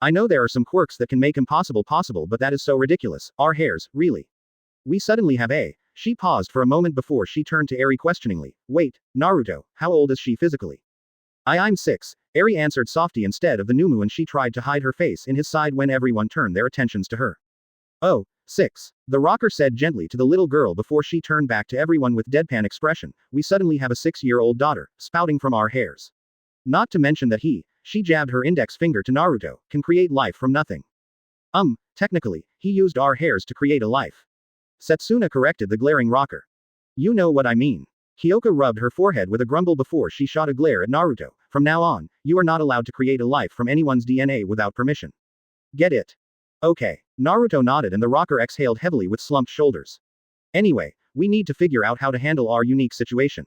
I know there are some quirks that can make impossible possible, but that is so ridiculous. Our hairs, really. We suddenly have a. She paused for a moment before she turned to Eri questioningly. Wait, Naruto, how old is she physically? I'm 6, Eri answered softly instead of the Noumu, and she tried to hide her face in his side when everyone turned their attentions to her. Oh, 6. The rocker said gently to the little girl before she turned back to everyone with deadpan expression. We suddenly have a 6-year-old daughter, spouting from our hairs. Not to mention that she jabbed her index finger to Naruto, can create life from nothing. Technically, he used our hairs to create a life. Setsuna corrected the glaring rocker. You know what I mean. Kyoka rubbed her forehead with a grumble before she shot a glare at Naruto. From now on, you are not allowed to create a life from anyone's DNA without permission. Get it? Okay. Naruto nodded and the rocker exhaled heavily with slumped shoulders. Anyway, we need to figure out how to handle our unique situation.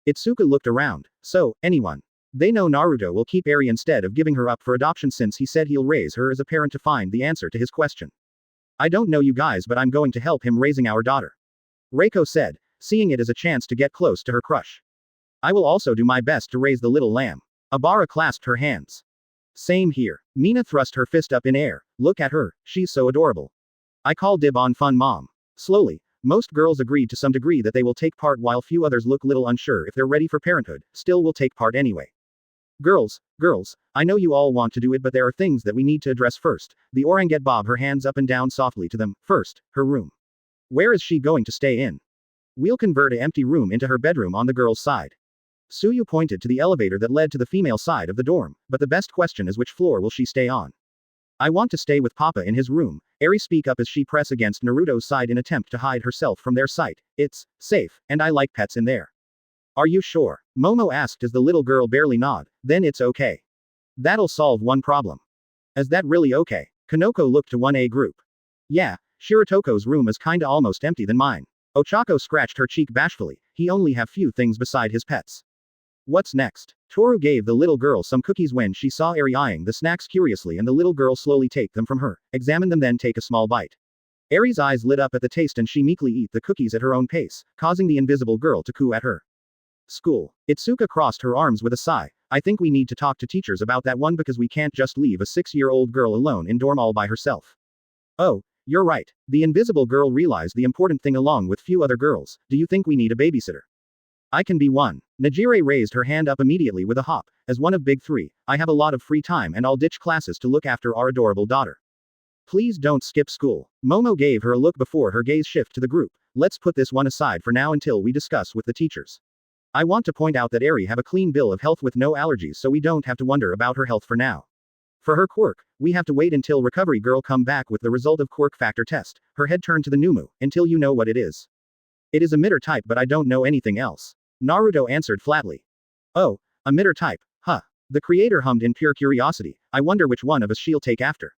Itsuka looked around. So, anyone? They know Naruto will keep Eri instead of giving her up for adoption since he said he'll raise her as a parent to find the answer to his question. I don't know you guys, but I'm going to help him raising our daughter. Reiko said, seeing it as a chance to get close to her crush. I will also do my best to raise the little lamb. Abara clasped her hands. Same here. Mina thrust her fist up in air. Look at her, she's so adorable. I call dib on fun mom. Slowly, most girls agreed to some degree that they will take part, while few others look little unsure if they're ready for parenthood, still will take part anyway. Girls, I know you all want to do it, but there are things that we need to address first. The orangutan bobbed her hands up and down softly to them. First, her room. Where is she going to stay in? We'll convert an empty room into her bedroom on the girl's side. Suyu pointed to the elevator that led to the female side of the dorm, but the best question is which floor will she stay on? I want to stay with Papa in his room, Eri speak up as she press against Naruto's side in attempt to hide herself from their sight. It's safe, and I like pets in there. Are you sure? Momo asked as the little girl barely nodded. Then it's okay. That'll solve one problem. Is that really okay? Kanoko looked to 1A group. Yeah, Shiratoko's room is kinda almost empty than mine. Ochako scratched her cheek bashfully. He only have few things beside his pets. What's next? Toru gave the little girl some cookies when she saw Eri eyeing the snacks curiously, and the little girl slowly take them from her, examine them, then take a small bite. Eri's eyes lit up at the taste and she meekly eat the cookies at her own pace, causing the invisible girl to coo at her. School. Itsuka crossed her arms with a sigh. I think we need to talk to teachers about that one, because we can't just leave a 6-year-old girl alone in dorm all by herself. Oh, you're right. The invisible girl realized the important thing along with few other girls. Do you think we need a babysitter? I can be one. Najire raised her hand up immediately with a hop. As one of big three, I have a lot of free time and I'll ditch classes to look after our adorable daughter. Please don't skip school. Momo gave her a look before her gaze shift to the group. Let's put this one aside for now until we discuss with the teachers. I want to point out that Eri have a clean bill of health with no allergies, so we don't have to wonder about her health for now. For her quirk, we have to wait until recovery girl come back with the result of quirk factor test. Her head turned to the Noumu, until you know what it is. It is a emitter type, but I don't know anything else. Naruto answered flatly. Oh, a emitter type, huh. The creator hummed in pure curiosity. I wonder which one of us she'll take after.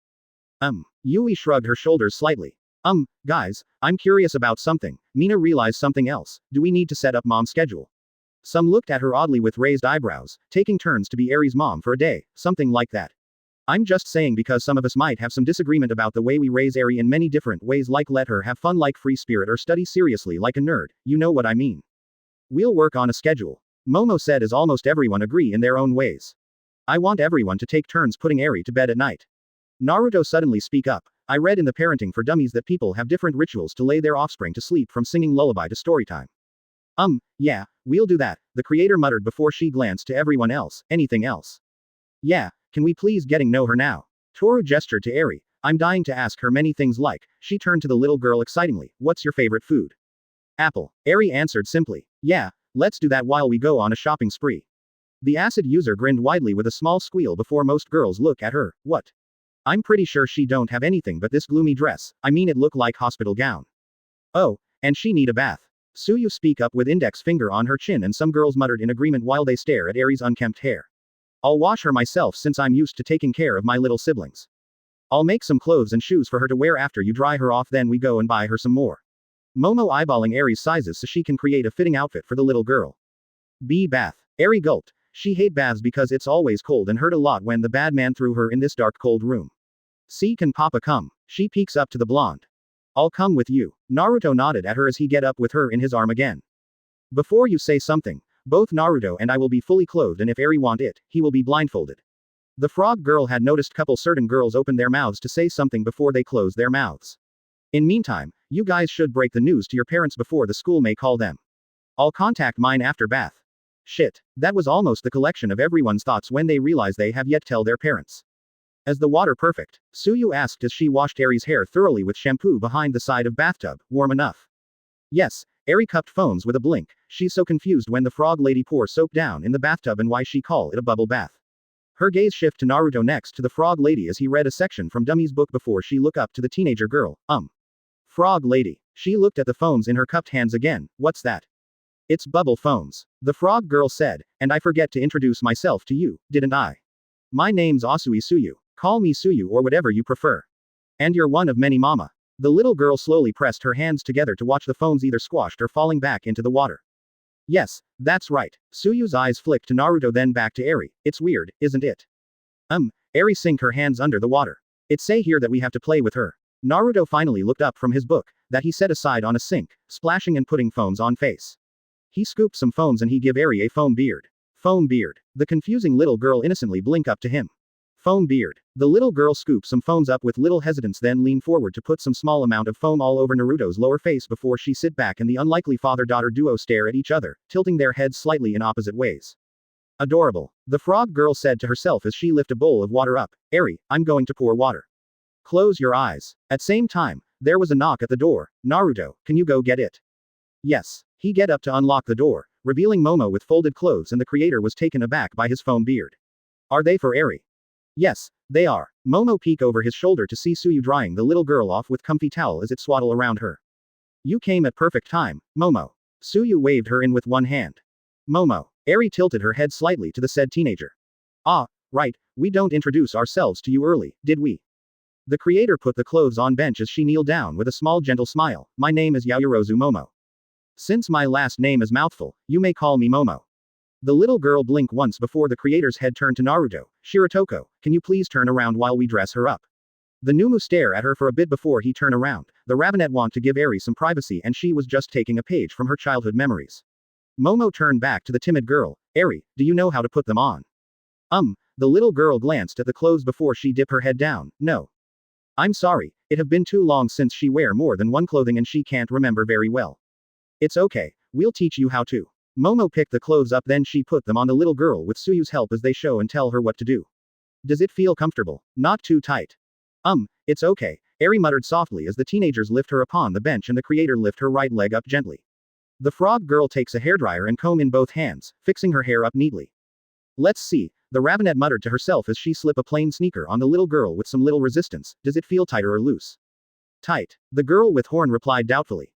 Yui shrugged her shoulders slightly. Guys, I'm curious about something. Mina realized something else. Do we need to set up mom's schedule? Some looked at her oddly with raised eyebrows, taking turns to be Eri's mom for a day, something like that. I'm just saying because some of us might have some disagreement about the way we raise Eri in many different ways, like let her have fun like free spirit or study seriously like a nerd, you know what I mean. We'll work on a schedule. Momo said as almost everyone agree in their own ways. I want everyone to take turns putting Eri to bed at night. Naruto suddenly speak up. I read in the Parenting for Dummies that people have different rituals to lay their offspring to sleep, from singing lullaby to storytime. Yeah, we'll do that, the creator muttered before she glanced to everyone else. Anything else? Yeah, can we please getting know her now? Toru gestured to Eri. I'm dying to ask her many things like. She turned to the little girl excitingly. What's your favorite food? Apple. Eri answered simply. Yeah, let's do that while we go on a shopping spree. The acid user grinned widely with a small squeal before most girls look at her. What? I'm pretty sure she don't have anything but this gloomy dress. I mean, it look like hospital gown. Oh, and she need a bath. Suyu speak up with index finger on her chin, and some girls muttered in agreement while they stare at Eri's unkempt hair. I'll wash her myself since I'm used to taking care of my little siblings. I'll make some clothes and shoes for her to wear after you dry her off, then we go and buy her some more. Momo eyeballing Eri's sizes so she can create a fitting outfit for the little girl. B bath. Eri gulped. She hate baths because it's always cold and hurt a lot when the bad man threw her in this dark cold room. See, can Papa come? She peeks up to the blonde. I'll come with you. Naruto nodded at her as he get up with her in his arm again. Before you say something, both Naruto and I will be fully clothed, and if Eri want it, he will be blindfolded. The frog girl had noticed certain girls open their mouths to say something before they close their mouths. In meantime, you guys should break the news to your parents before the school may call them. I'll contact mine after bath. Shit, that was almost the collection of everyone's thoughts when they realized they have yet tell their parents. Is the water perfect? Suyu asked as she washed Eri's hair thoroughly with shampoo behind the side of bathtub. Warm enough? Yes, Eri cupped phones with a blink. She's so confused when the frog lady pours soap down in the bathtub and why she call it a bubble bath. Her gaze shift to Naruto next to the frog lady as he read a section from Dummy's book before she look up to the teenager girl. Frog lady. She looked at the phones in her cupped hands again. What's that? It's bubble phones. The frog girl said, and I forget to introduce myself to you, didn't I? My name's Asui Suyu. Call me Suyu or whatever you prefer. And you're one of many, mama. The little girl slowly pressed her hands together to watch the phones either squashed or falling back into the water. Yes, that's right. Suyu's eyes flicked to Naruto then back to Eri. It's weird, isn't it? Eri sink her hands under the water. It say here that we have to play with her. Naruto finally looked up from his book, that he set aside on a sink, splashing and putting foams on face. He scooped some foams and he give Eri a foam beard. Foam beard. The confusing little girl innocently blink up to him. Foam beard. The little girl scooped some foams up with little hesitance then leaned forward to put some small amount of foam all over Naruto's lower face before she sit back and the unlikely father-daughter duo stare at each other, tilting their heads slightly in opposite ways. Adorable. The frog girl said to herself as she lifted a bowl of water up. Eri, I'm going to pour water. Close your eyes. At same time, there was a knock at the door. Naruto, can you go get it? Yes. He get up to unlock the door, revealing Momo with folded clothes, and the creator was taken aback by his foam beard. Are they for Eri? Yes, they are. Momo peek over his shoulder to see Suyu drying the little girl off with comfy towel as it swaddle around her. You came at perfect time, Momo. Suyu waved her in with one hand. Momo. Eri tilted her head slightly to the said teenager. Ah, right, we don't introduce ourselves to you early, did we? The creator put the clothes on bench as she kneeled down with a small gentle smile. My name is Yaoyorozu Momo. Since my last name is mouthful, you may call me Momo. The little girl blinked once before the creator's head turned to Naruto. Shiratoko, can you please turn around while we dress her up? The Noumu stare at her for a bit before he turn around. The rabbinette want to give Eri some privacy and she was just taking a page from her childhood memories. Momo turned back to the timid girl. Eri, do you know how to put them on? The little girl glanced at the clothes before she dipped her head down. No. I'm sorry, it have been too long since she wear more than one clothing and she can't remember very well. It's okay, we'll teach you how to. Momo picked the clothes up then she put them on the little girl with Suyu's help as they show and tell her what to do. Does it feel comfortable? Not too tight. It's okay, Eri muttered softly as the teenagers lift her upon the bench and the creator lift her right leg up gently. The frog girl takes a hairdryer and comb in both hands, fixing her hair up neatly. Let's see, the rabbinette muttered to herself as she slip a plain sneaker on the little girl with some little resistance. Does it feel tighter or loose? Tight. The girl with horn replied doubtfully.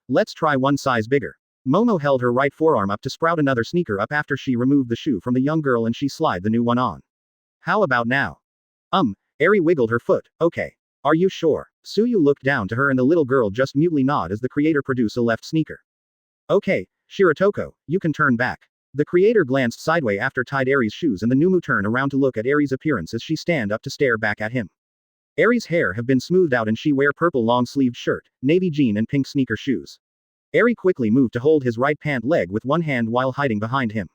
Let's try one size bigger. Momo held her right forearm up to sprout another sneaker up after she removed the shoe from the young girl and she slid the new one on. How about now? Eri wiggled her foot. Okay. Are you sure? Suyu looked down to her and the little girl just mutely nod as the creator produced a left sneaker. Okay, Shiratoko, you can turn back. The creator glanced sideways after tied Eri's shoes and the Noumu turned around to look at Eri's appearance as she stand up to stare back at him. Eri's hair have been smoothed out and she wear purple long-sleeved shirt, navy jean and pink sneaker shoes. Eri quickly moved to hold his right pant leg with one hand while hiding behind him.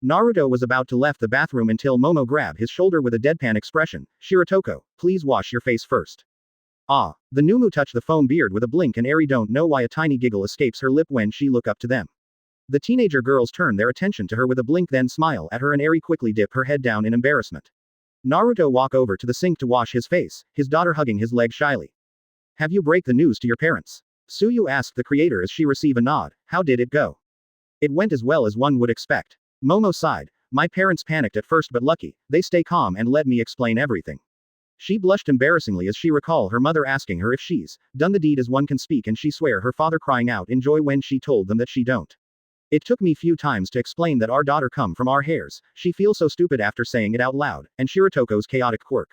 Naruto was about to left the bathroom until Momo grabbed his shoulder with a deadpan expression. Shiratoko, please wash your face first. Ah, the Noumu touched the foam beard with a blink and Eri don't know why a tiny giggle escapes her lip when she look up to them. The teenager girls turn their attention to her with a blink then smile at her and Eri quickly dip her head down in embarrassment. Naruto walk over to the sink to wash his face, his daughter hugging his leg shyly. Have you break the news to your parents? Suyu asked the creator as she received a nod. How did it go? It went as well as one would expect. Momo sighed. My parents panicked at first but lucky, they stay calm and let me explain everything. She blushed embarrassingly as she recalled her mother asking her if she's done the deed as one can speak and she swear her father crying out in joy when she told them that she don't. It took me few times to explain that our daughter come from our hairs, she feels so stupid after saying it out loud, and Shiratoko's chaotic quirk.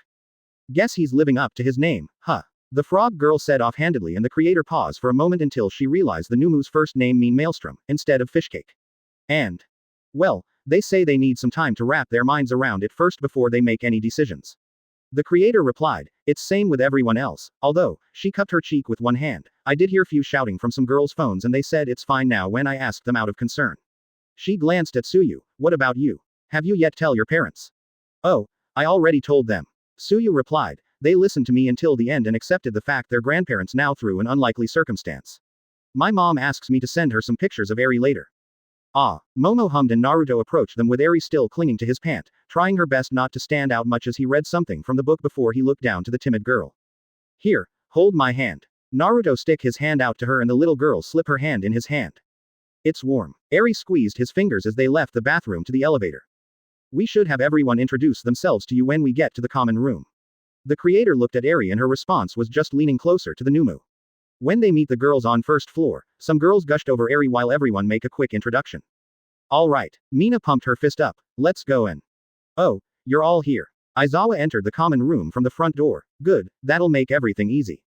Guess he's living up to his name, huh? The frog girl said offhandedly and the creator paused for a moment until she realized the Numu's first name mean maelstrom, instead of fishcake. And, well, they say they need some time to wrap their minds around it first before they make any decisions. The creator replied, it's same with everyone else, although, she cupped her cheek with one hand, I did hear few shouting from some girls' phones and they said it's fine now when I asked them out of concern. She glanced at Suyu, what about you? Have you yet tell your parents? Oh, I already told them. Suyu replied, they listened to me until the end and accepted the fact their grandparents now through an unlikely circumstance. My mom asks me to send her some pictures of Eri later. Ah, Momo hummed and Naruto approached them with Eri still clinging to his pant, trying her best not to stand out much as he read something from the book before he looked down to the timid girl. Here, hold my hand. Naruto stick his hand out to her and the little girl slip her hand in his hand. It's warm. Eri squeezed his fingers as they left the bathroom to the elevator. We should have everyone introduce themselves to you when we get to the common room. The creator looked at Eri and her response was just leaning closer to the Noumu. When they meet the girls on first floor, some girls gushed over Eri while everyone make a quick introduction. Alright, Mina pumped her fist up, let's go in. Oh, you're all here. Aizawa entered the common room from the front door, good, that'll make everything easy.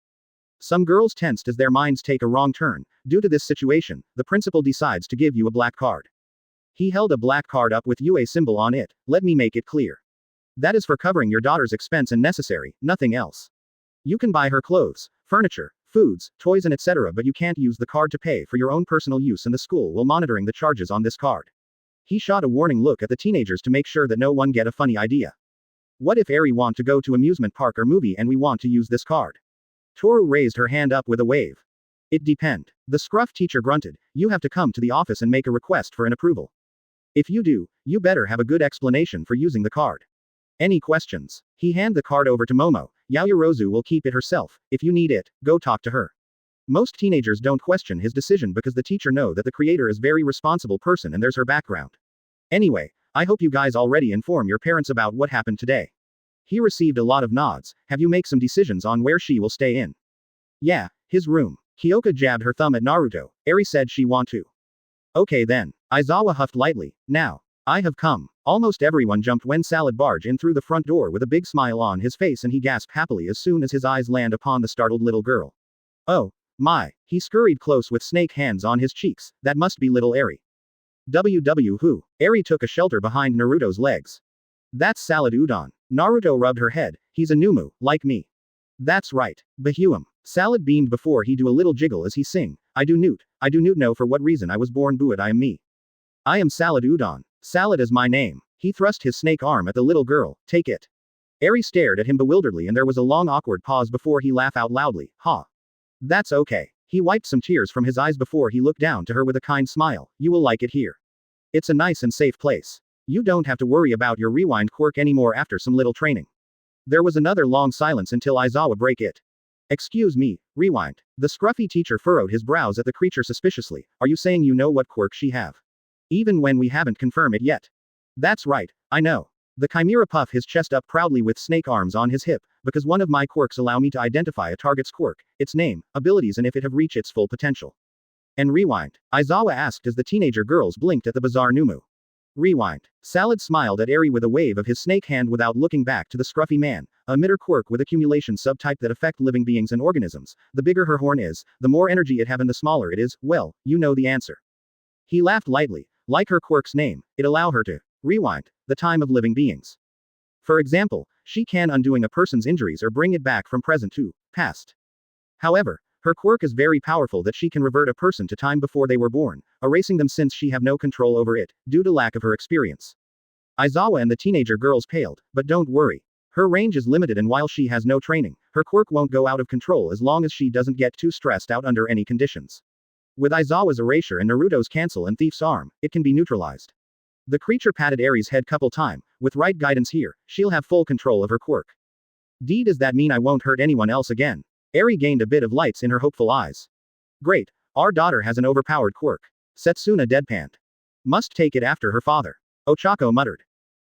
Some girls tensed as their minds take a wrong turn. Due to this situation, the principal decides to give you a black card. He held a black card up with UA symbol on it, let me make it clear. That is for covering your daughter's expense and necessary, nothing else. You can buy her clothes, furniture, foods, toys and etc. but you can't use the card to pay for your own personal use and the school will monitoring the charges on this card. He shot a warning look at the teenagers to make sure that no one get a funny idea. What if Eri want to go to amusement park or movie and we want to use this card? Toru raised her hand up with a wave. It depend. The scruff teacher grunted, you have to come to the office and make a request for an approval. If you do, you better have a good explanation for using the card. Any questions? He handed the card over to Momo. Yaoyorozu will keep it herself, if you need it, go talk to her. Most teenagers don't question his decision because the teacher know that the creator is very responsible person and there's her background. Anyway, I hope you guys already inform your parents about what happened today. He received a lot of nods. Have you make some decisions on where she will stay in? Yeah, his room. Kyoka jabbed her thumb at Naruto. Eri said she want to. Okay then. Aizawa huffed lightly. Now, I have come. Almost everyone jumped when Salad barged in through the front door with a big smile on his face and he gasped happily as soon as his eyes land upon the startled little girl. Oh, my. He scurried close with snake hands on his cheeks. That must be little Eri. Who? Eri took a shelter behind Naruto's legs. That's Salad Udon. Naruto rubbed her head. He's a Noumu, like me. That's right. Bahuum. Salad beamed before he do a little jiggle as he sing. I do newt know for what reason I was born buet I am me. I am Salad Udon. Salad is my name. He thrust his snake arm at the little girl. Take it. Eri stared at him bewilderedly and there was a long awkward pause before he laughed out loudly. Ha. That's okay. He wiped some tears from his eyes before he looked down to her with a kind smile. You will like it here. It's a nice and safe place. You don't have to worry about your rewind quirk anymore after some little training. There was another long silence until Aizawa break it. Excuse me, rewind. The scruffy teacher furrowed his brows at the creature suspiciously. Are you saying you know what quirk she have? Even when we haven't confirmed it yet. That's right, I know. The chimera puffed his chest up proudly with snake arms on his hip, because one of my quirks allow me to identify a target's quirk, its name, abilities and if it have reached its full potential. And rewind? Aizawa asked as the teenager girls blinked at the bizarre Noumu. Rewind. Salad smiled at Eri with a wave of his snake hand without looking back to the scruffy man, a emitter quirk with accumulation subtype that affect living beings and organisms. The bigger her horn is, the more energy it have and the smaller it is, well, you know the answer. He laughed lightly. Like her quirk's name, it allow her to rewind the time of living beings. For example, she can undoing a person's injuries or bring it back from present to past. However, her quirk is very powerful that she can revert a person to time before they were born, erasing them since she have no control over it, due to lack of her experience. Aizawa and the teenager girls paled, but don't worry. Her range is limited and while she has no training, her quirk won't go out of control as long as she doesn't get too stressed out under any conditions. With Aizawa's erasure and Naruto's cancel and thief's arm, it can be neutralized. The creature patted Eri's head couple time, with right guidance here, she'll have full control of her quirk. Does that mean I won't hurt anyone else again? Eri gained a bit of lights in her hopeful eyes. Great, our daughter has an overpowered quirk. Setsuna deadpanned. Must take it after her father. Ochako muttered.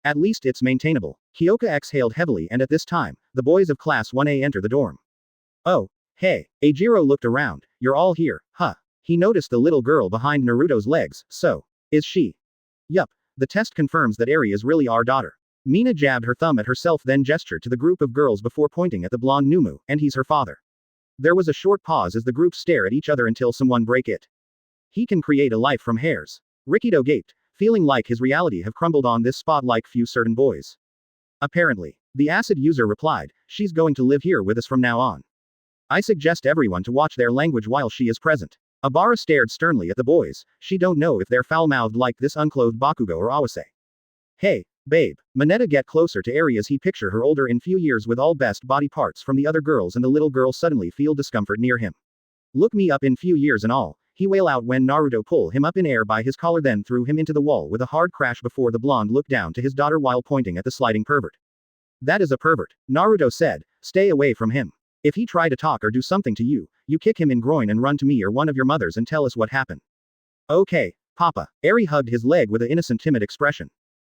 At least it's maintainable. Kyoka exhaled heavily and at this time, the boys of Class 1A enter the dorm. Oh, hey, Eijiro looked around, you're all here, huh? He noticed the little girl behind Naruto's legs, so, is she? Yup, the test confirms that Eri is really our daughter. Mina jabbed her thumb at herself then gestured to the group of girls before pointing at the blonde Noumu, and he's her father. There was a short pause as the group stare at each other until someone break it. He can create a life from hairs. Rikido gaped, feeling like his reality have crumbled on this spot like few certain boys. Apparently. The acid user replied, she's going to live here with us from now on. I suggest everyone to watch their language while she is present. Abara stared sternly at the boys, she don't know if they're foul-mouthed like this unclothed Bakugo or Awase. Hey, babe, Mineta get closer to Eri as he picture her older in few years with all best body parts from the other girls and the little girl suddenly feel discomfort near him. Look me up in few years and all. He wail out when Naruto pull him up in air by his collar then threw him into the wall with a hard crash before the blonde looked down to his daughter while pointing at the sliding pervert. That is a pervert, Naruto said, stay away from him. If he try to talk or do something to you, you kick him in groin and run to me or one of your mothers and tell us what happened. Okay, Papa. Eri hugged his leg with an innocent timid expression.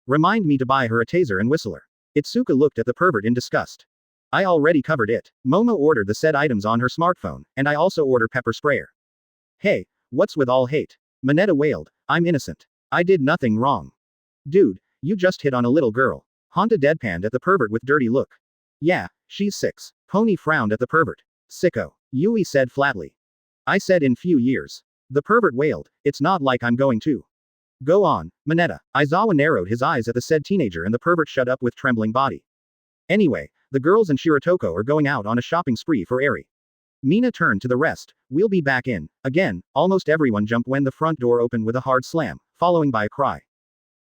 Remind me to buy her a taser and whistler. Itsuka looked at the pervert in disgust. I already covered it. Momo ordered the said items on her smartphone, and I also order pepper sprayer. Hey, what's with all hate? Mineta wailed, I'm innocent. I did nothing wrong. Dude, you just hit on a little girl. Honda deadpanned at the pervert with dirty look. Yeah, she's 6. Pony frowned at the pervert. Sicko. Yui said flatly. I said in few years. The pervert wailed, it's not like I'm going to. Go on, Mineta. Aizawa narrowed his eyes at the said teenager and the pervert shut up with trembling body. Anyway, the girls and Shirotoko are going out on a shopping spree for Eri. Mina turned to the rest, we'll be back in. Again, almost everyone jumped when the front door opened with a hard slam, following by a cry.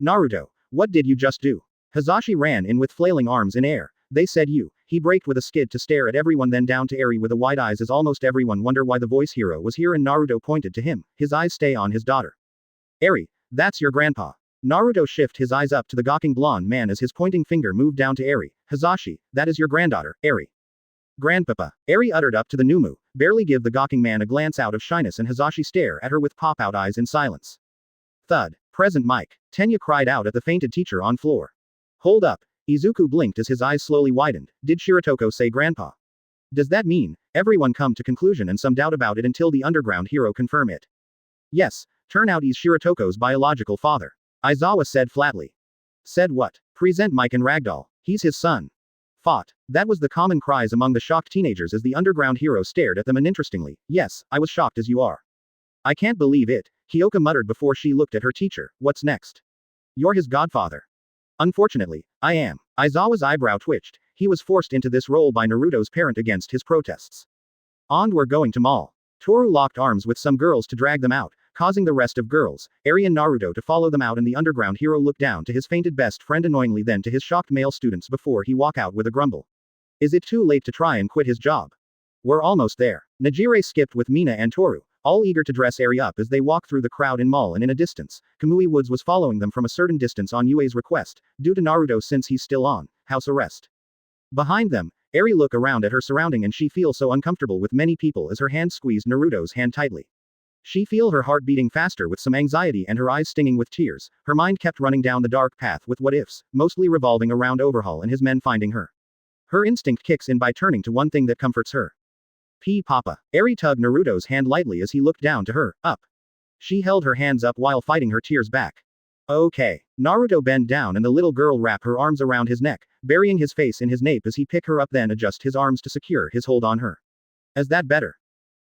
Naruto, what did you just do? Hazashi ran in with flailing arms in air. They said you. He braked with a skid to stare at everyone then down to Eri with the wide eyes as almost everyone wonder why the voice hero was here and Naruto pointed to him, his eyes stay on his daughter. Eri, that's your grandpa. Naruto shift his eyes up to the gawking blonde man as his pointing finger moved down to Eri. Hazashi, that is your granddaughter, Eri. Grandpapa. Eri uttered up to the Noumu, barely give the gawking man a glance out of shyness and Hazashi stare at her with pop-out eyes in silence. Thud. Present Mike. Tenya cried out at the fainted teacher on floor. Hold up. Izuku blinked as his eyes slowly widened. Did Shirotoko say grandpa? Does that mean, everyone come to conclusion and some doubt about it until the underground hero confirm it? Yes, turn out he's Shirotoko's biological father. Aizawa said flatly. Said what? Present Mike and Ragdoll. He's his son. Fought. That was the common cries among the shocked teenagers as the underground hero stared at them uninterestingly. Yes, I was shocked as you are. I can't believe it, Kyoka muttered before she looked at her teacher. What's next? You're his godfather. Unfortunately, I am. Aizawa's eyebrow twitched. He was forced into this role by Naruto's parent against his protests. On we're going to mall. Toru locked arms with some girls to drag them out, causing the rest of girls, Eri and Naruto to follow them out and the underground hero looked down to his fainted best friend annoyingly then to his shocked male students before he walk out with a grumble. Is it too late to try and quit his job? We're almost there. Najire skipped with Mina and Toru, all eager to dress Eri up as they walk through the crowd in mall and in a distance, Kamui Woods was following them from a certain distance on Yue's request, due to Naruto since he's still on house arrest. Behind them, Eri look around at her surrounding and she feels so uncomfortable with many people as her hand squeezed Naruto's hand tightly. She feel her heart beating faster with some anxiety and her eyes stinging with tears, her mind kept running down the dark path with what ifs, mostly revolving around Overhaul and his men finding her. Her instinct kicks in by turning to one thing that comforts her. Papa. Eri tugged Naruto's hand lightly as he looked down to her, up. She held her hands up while fighting her tears back. Okay. Naruto bend down and the little girl wrap her arms around his neck, burying his face in his nape as he pick her up then adjust his arms to secure his hold on her. Is that better?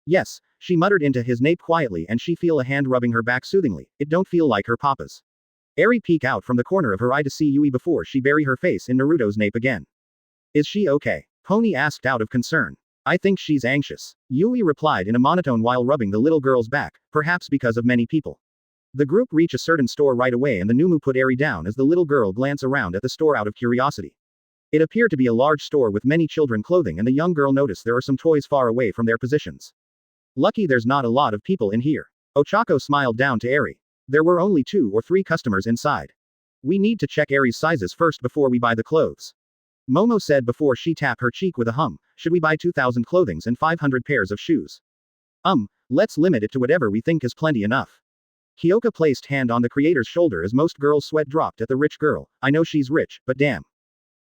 Yes, She muttered into his nape quietly and she feel a hand rubbing her back soothingly. It don't feel like her papa's. Eri peek out from the corner of her eye to see Yui before she bury her face in Naruto's nape again. Is she okay? Pony asked out of concern. I think she's anxious. Yui replied in a monotone while rubbing the little girl's back, perhaps because of many people. The group reach a certain store right away and the Noumu put Eri down as the little girl glance around at the store out of curiosity. It appeared to be a large store with many children clothing and the young girl noticed there are some toys far away from their positions. Lucky there's not a lot of people in here. Ochako smiled down to Eri. There were only 2 or 3 customers inside. We need to check Eri's sizes first before we buy the clothes. Momo said before she tapped her cheek with a hum, should we buy 2,000 clothings and 500 pairs of shoes? Let's limit it to whatever we think is plenty enough. Kyoka placed hand on the creator's shoulder as most girls' sweat dropped at the rich girl. I know she's rich, but damn.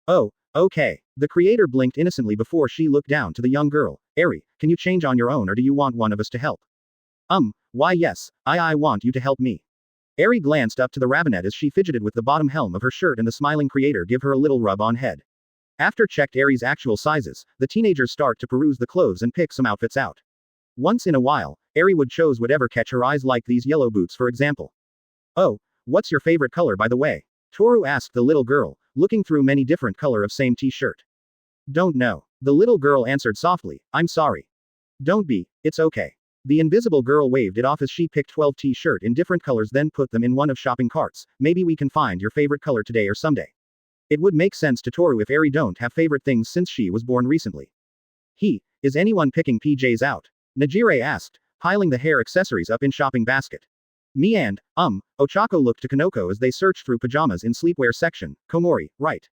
Oh, okay. The creator blinked innocently before she looked down to the young girl. Eri, can you change on your own or do you want one of us to help? Why yes, I want you to help me. Eri glanced up to the rabbinette as she fidgeted with the bottom helm of her shirt and the smiling creator give her a little rub on head. After checked Eri's actual sizes, the teenagers start to peruse the clothes and pick some outfits out. Once in a while, Eri would chose whatever catch her eyes like these yellow boots for example. Oh, what's your favorite color by the way? Toru asked the little girl, looking through many different color of same t-shirt. Don't know. The little girl answered softly, I'm sorry. Don't be, it's okay. The invisible girl waved it off as she picked 12 t-shirt in different colors then put them in one of shopping carts. Maybe we can find your favorite color today or someday. It would make sense to Toru if Eri don't have favorite things since she was born recently. Is anyone picking PJs out? Najire asked, piling the hair accessories up in shopping basket. Me and, Ochako looked to Kanoko as they searched through pajamas in sleepwear section. Komori, right.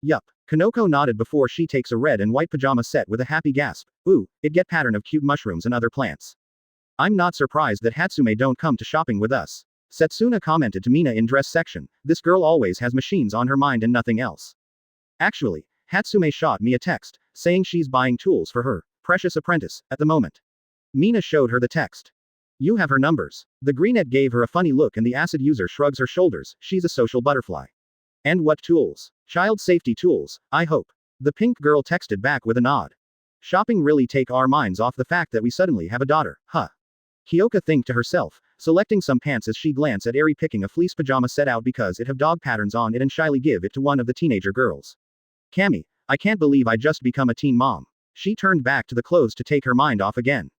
Yup. Kanoko nodded before she takes a red and white pajama set with a happy gasp. Ooh, it get pattern of cute mushrooms and other plants. I'm not surprised that Hatsume don't come to shopping with us. Setsuna commented to Mina in dress section, this girl always has machines on her mind and nothing else. Actually, Hatsume shot me a text, saying she's buying tools for her precious apprentice, at the moment. Mina showed her the text. You have her numbers. The greenette gave her a funny look and the acid user shrugs her shoulders, she's a social butterfly. And what tools? Child safety tools, I hope. The pink girl texted back with a nod. Shopping really take our minds off the fact that we suddenly have a daughter, huh? Kyoka think to herself, selecting some pants as she glanced at Eri picking a fleece pajama set out because it have dog patterns on it and shyly give it to one of the teenager girls. Cammy, I can't believe I just become a teen mom. She turned back to the clothes to take her mind off again.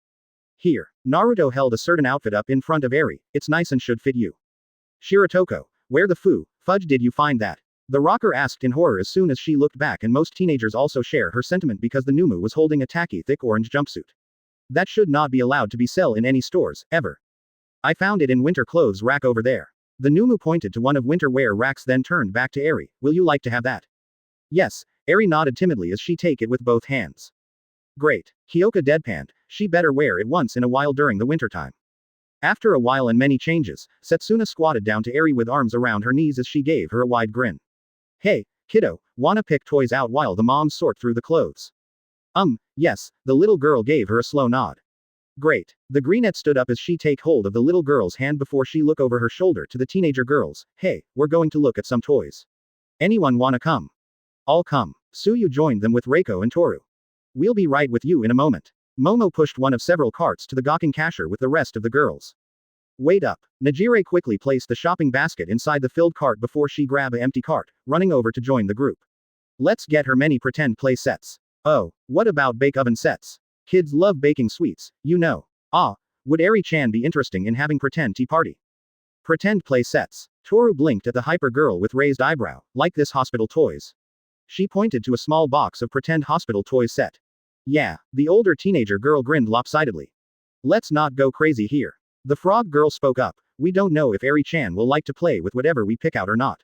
Here, Naruto held a certain outfit up in front of Eri, it's nice and should fit you. Shiratoko, where the fudge did you find that? The rocker asked in horror as soon as she looked back and most teenagers also share her sentiment because the Noumu was holding a tacky thick orange jumpsuit. That should not be allowed to be sell in any stores, ever. I found it in winter clothes rack over there. The Noumu pointed to one of winter wear racks then turned back to Eri, will you like to have that? Yes, Eri nodded timidly as she take it with both hands. Great. Kyoka deadpanned, she better wear it once in a while during the wintertime. After a while and many changes, Setsuna squatted down to Eri with arms around her knees as she gave her a wide grin. Hey, kiddo, wanna pick toys out while the moms sort through the clothes? Yes, the little girl gave her a slow nod. Great. The greenette stood up as she take hold of the little girl's hand before she look over her shoulder to the teenager girls. Hey, we're going to look at some toys. Anyone wanna come? All come. Suyu joined them with Reiko and Toru. We'll be right with you in a moment. Momo pushed one of several carts to the gawking cashier with the rest of the girls. Wait up. Najire quickly placed the shopping basket inside the filled cart before she grabbed an empty cart, running over to join the group. Let's get her many pretend play sets. Oh, what about bake oven sets? Kids love baking sweets, you know. Would Eri-chan be interesting in having pretend tea party? Pretend play sets. Toru blinked at the hyper girl with raised eyebrow, like this hospital toys. She pointed to a small box of pretend hospital toys set. Yeah, the older teenager girl grinned lopsidedly. Let's not go crazy here. The frog girl spoke up, we don't know if Eri-chan will like to play with whatever we pick out or not.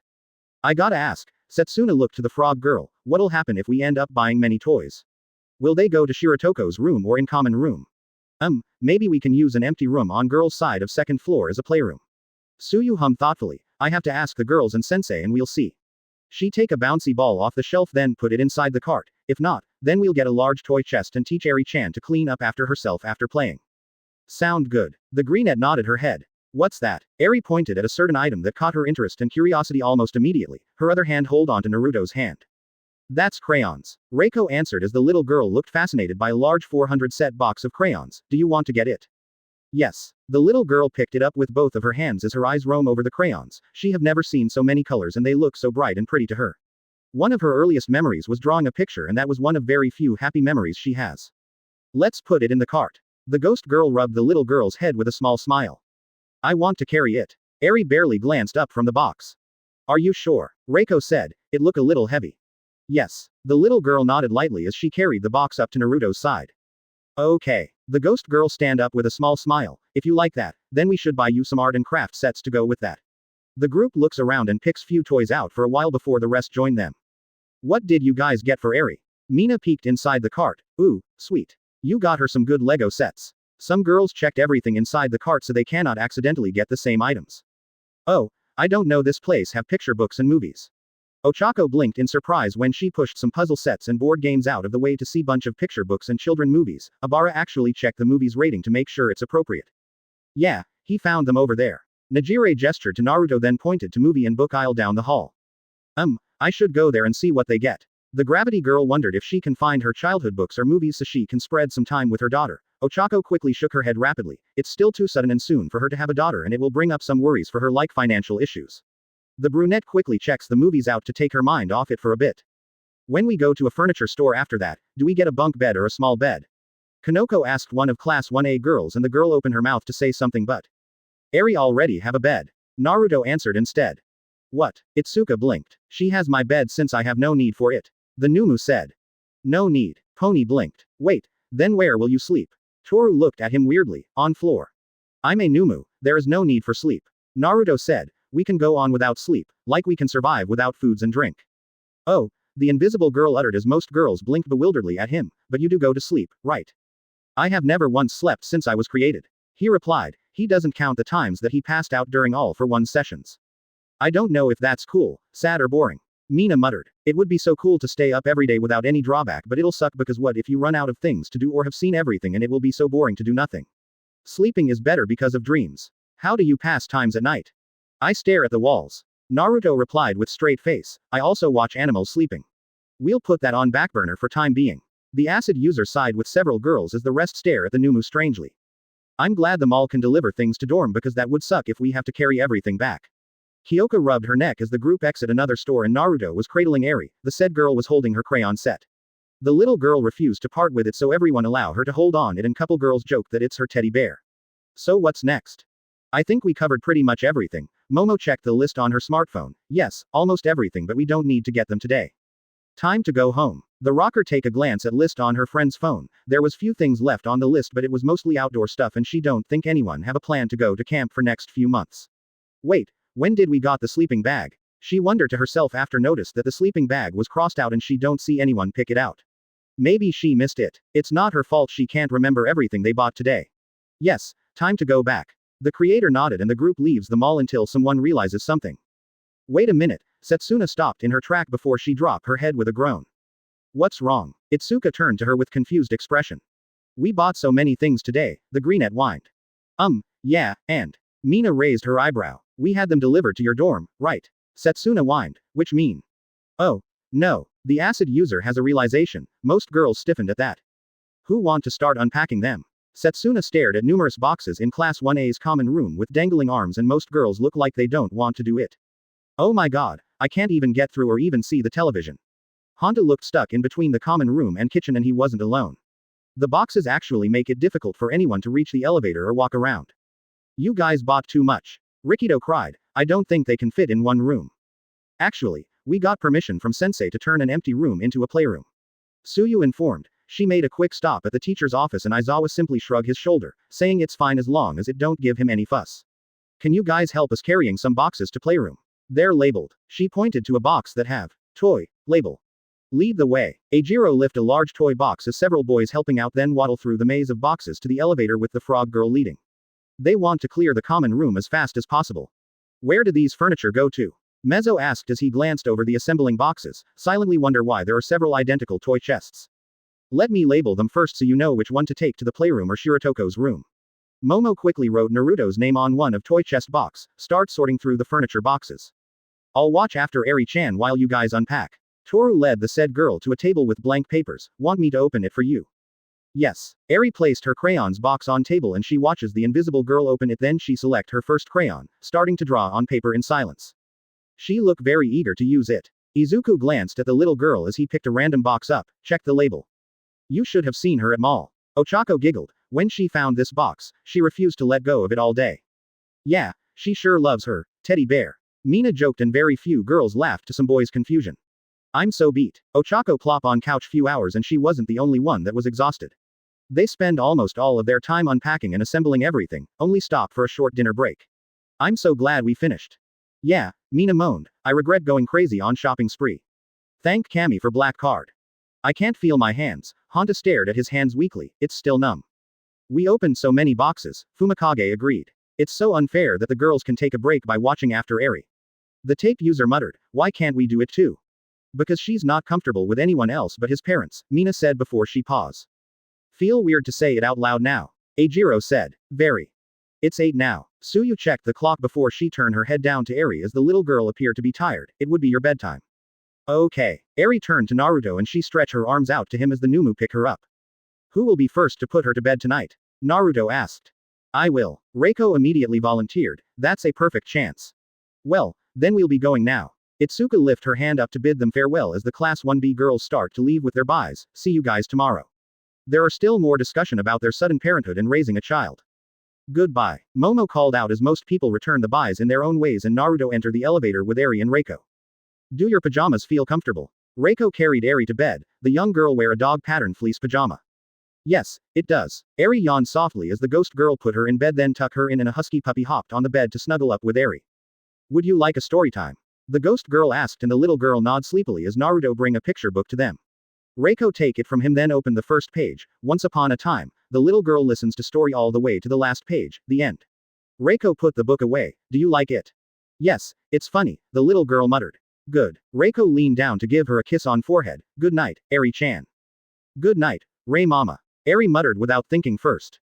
I gotta ask, Setsuna looked to the frog girl, what'll happen if we end up buying many toys? Will they go to Shiratoko's room or in common room? Maybe we can use an empty room on girl's side of second floor as a playroom. Suyu hummed thoughtfully, I have to ask the girls and sensei and we'll see. She take a bouncy ball off the shelf then put it inside the cart, if not, then we'll get a large toy chest and teach Eri-chan to clean up after herself after playing. Sound good. The greenette nodded her head. What's that? Eri pointed at a certain item that caught her interest and curiosity almost immediately, her other hand hold on to Naruto's hand. That's crayons. Reiko answered as the little girl looked fascinated by a large 400 set box of crayons. Do you want to get it? Yes. The little girl picked it up with both of her hands as her eyes roam over the crayons. She have never seen so many colors and they look so bright and pretty to her. One of her earliest memories was drawing a picture and that was one of very few happy memories she has. Let's put it in the cart. The ghost girl rubbed the little girl's head with a small smile. I want to carry it. Eri barely glanced up from the box. Are you sure? Reiko said. It looked a little heavy. Yes. The little girl nodded lightly as she carried the box up to Naruto's side. Okay. The ghost girl stand up with a small smile. If you like that, then we should buy you some art and craft sets to go with that. The group looks around and picks few toys out for a while before the rest join them. What did you guys get for Eri? Mina peeked inside the cart. Ooh, sweet. You got her some good Lego sets. Some girls checked everything inside the cart so they cannot accidentally get the same items. Oh, I don't know, this place have picture books and movies. Ochako blinked in surprise when she pushed some puzzle sets and board games out of the way to see bunch of picture books and children movies. Abara actually checked the movie's rating to make sure it's appropriate. Yeah, he found them over there. Najire gestured to Naruto then pointed to movie and book aisle down the hall. I should go there and see what they get. The gravity girl wondered if she can find her childhood books or movies so she can spread some time with her daughter. Ochako quickly shook her head rapidly. It's still too sudden and soon for her to have a daughter and it will bring up some worries for her like financial issues. The brunette quickly checks the movies out to take her mind off it for a bit. When we go to a furniture store after that, do we get a bunk bed or a small bed? Kanoko asked one of class 1A girls and the girl opened her mouth to say something but. Eri already have a bed. Naruto answered instead. What? Itsuka blinked. She has my bed since I have no need for it. The Noumu said. No need. Pony blinked. Wait, then where will you sleep? Toru looked at him weirdly. On floor. I'm a Noumu, there is no need for sleep. Naruto said. We can go on without sleep, like we can survive without foods and drink. Oh, the invisible girl uttered as most girls blinked bewilderedly at him, but you do go to sleep, right? I have never once slept since I was created. He replied, he doesn't count the times that he passed out during all for one sessions. I don't know if that's cool, sad or boring. Mina muttered. It would be so cool to stay up every day without any drawback, but it'll suck because what if you run out of things to do or have seen everything and it will be so boring to do nothing. Sleeping is better because of dreams. How do you pass times at night? I stare at the walls. Naruto replied with straight face. I also watch animals sleeping. We'll put that on backburner for time being. The acid user sighed with several girls as the rest stare at the Noumu strangely. I'm glad the mall can deliver things to dorm because that would suck if we have to carry everything back. Kyoka rubbed her neck as the group exited another store and Naruto was cradling Eri. The said girl was holding her crayon set. The little girl refused to part with it so everyone allow her to hold on it and couple girls joked that it's her teddy bear. So what's next? I think we covered pretty much everything. Momo checked the list on her smartphone. Yes, almost everything but we don't need to get them today. Time to go home. The rocker take a glance at list on her friend's phone. There was few things left on the list but it was mostly outdoor stuff and she don't think anyone have a plan to go to camp for next few months. Wait, when did we got the sleeping bag? She wondered to herself after noticed that the sleeping bag was crossed out and she don't see anyone pick it out. Maybe she missed it. It's not her fault she can't remember everything they bought today. Yes, time to go back. The creator nodded and the group leaves the mall until someone realizes something. Wait a minute, Setsuna stopped in her track before she dropped her head with a groan. What's wrong? Itsuka turned to her with confused expression. We bought so many things today, the greenette whined. Yeah, and. Mina raised her eyebrow. We had them delivered to your dorm, right? Setsuna whined, which mean? Oh, no, the acid user has a realization, most girls stiffened at that. Who want to start unpacking them? Setsuna stared at numerous boxes in Class 1A's common room with dangling arms and most girls look like they don't want to do it. Oh my god, I can't even get through or even see the television. Honda looked stuck in between the common room and kitchen and he wasn't alone. The boxes actually make it difficult for anyone to reach the elevator or walk around. You guys bought too much. Rikido cried, I don't think they can fit in one room. Actually, we got permission from sensei to turn an empty room into a playroom. Suyu informed. She made a quick stop at the teacher's office and Aizawa simply shrugged his shoulder, saying it's fine as long as it don't give him any fuss. Can you guys help us carrying some boxes to playroom? They're labeled. She pointed to a box that have toy label. Lead the way. Eijiro lift a large toy box as several boys helping out then waddle through the maze of boxes to the elevator with the frog girl leading. They want to clear the common room as fast as possible. Where did these furniture go to? Mezzo asked as he glanced over the assembling boxes, silently wonder why there are several identical toy chests. Let me label them first so you know which one to take to the playroom or Shiratoko's room. Momo quickly wrote Naruto's name on one of toy chest box, start sorting through the furniture boxes. I'll watch after Eri-chan while you guys unpack. Toru led the said girl to a table with blank papers. Want me to open it for you? Yes. Eri placed her crayons box on table and she watches the invisible girl open it, then she select her first crayon, starting to draw on paper in silence. She looked very eager to use it. Izuku glanced at the little girl as he picked a random box up, checked the label. You should have seen her at mall. Ochako giggled. When she found this box, she refused to let go of it all day. Yeah, she sure loves her teddy bear. Mina joked and very few girls laughed to some boys' confusion. I'm so beat. Ochako plop on couch few hours and she wasn't the only one that was exhausted. They spend almost all of their time unpacking and assembling everything, only stop for a short dinner break. I'm so glad we finished. Yeah, Mina moaned, I regret going crazy on shopping spree. Thank Kami for black card. I can't feel my hands. Honda stared at his hands weakly, it's still numb. We opened so many boxes, Fumikage agreed. It's so unfair that the girls can take a break by watching after Eri. The tape user muttered, why can't we do it too? Because she's not comfortable with anyone else but his parents, Mina said before she paused. Feel weird to say it out loud now. Eijiro said. Very. It's 8 now. Suyu checked the clock before she turned her head down to Eri as the little girl appeared to be tired. It would be your bedtime. Okay. Eri turned to Naruto and she stretched her arms out to him as the Noumu picked her up. Who will be first to put her to bed tonight? Naruto asked. I will. Reiko immediately volunteered. That's a perfect chance. Well, then we'll be going now. Itsuka lifted her hand up to bid them farewell as the Class 1B girls start to leave with their byes. See you guys tomorrow. There are still more discussion about their sudden parenthood and raising a child. Goodbye. Momo called out as most people return the byes in their own ways and Naruto entered the elevator with Eri and Reiko. Do your pajamas feel comfortable? Reiko carried Eri to bed. The young girl wear a dog pattern fleece pajama. Yes, it does. Eri yawned softly as the ghost girl put her in bed then tucked her in and a husky puppy hopped on the bed to snuggle up with Eri. Would you like a story time? The ghost girl asked and the little girl nodded sleepily as Naruto bring a picture book to them. Reiko take it from him then opened the first page. Once upon a time, the little girl listens to story all the way to the last page, the end. Reiko put the book away. Do you like it? Yes, it's funny, the little girl muttered. Good. Reiko leaned down to give her a kiss on forehead. Good night, Eri-chan. Good night, Rei Mama. Eri muttered without thinking first.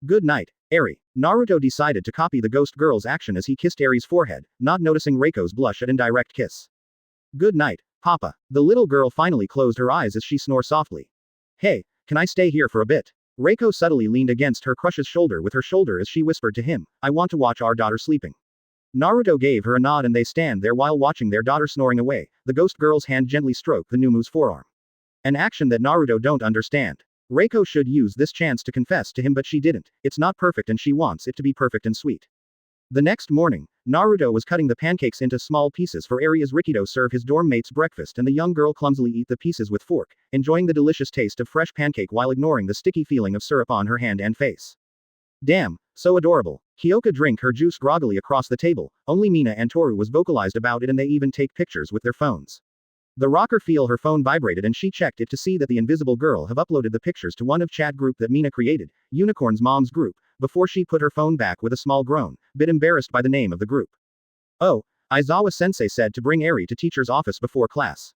Good night, Eri. Naruto decided to copy the ghost girl's action as he kissed Eri's forehead, not noticing Reiko's blush at indirect kiss. Good night, Papa. The little girl finally closed her eyes as she snored softly. Hey, can I stay here for a bit? Reiko subtly leaned against her crush's shoulder with her shoulder as she whispered to him, I want to watch our daughter sleeping. Naruto gave her a nod and they stand there while watching their daughter snoring away. The ghost girl's hand gently stroked the Noumu's forearm. An action that Naruto don't understand. Reiko should use this chance to confess to him but she didn't. It's not perfect and she wants it to be perfect and sweet. The next morning, Naruto was cutting the pancakes into small pieces for Eri as Rikido served his dorm mates breakfast and the young girl clumsily eat the pieces with fork, enjoying the delicious taste of fresh pancake while ignoring the sticky feeling of syrup on her hand and face. Damn, so adorable. Kyoka drank her juice groggily across the table, only Mina and Toru was vocalized about it and they even take pictures with their phones. The rocker feel her phone vibrated and she checked it to see that the invisible girl have uploaded the pictures to one of chat group that Mina created, Unicorn's mom's group, before she put her phone back with a small groan, bit embarrassed by the name of the group. Oh, Aizawa-sensei said to bring Eri to teacher's office before class.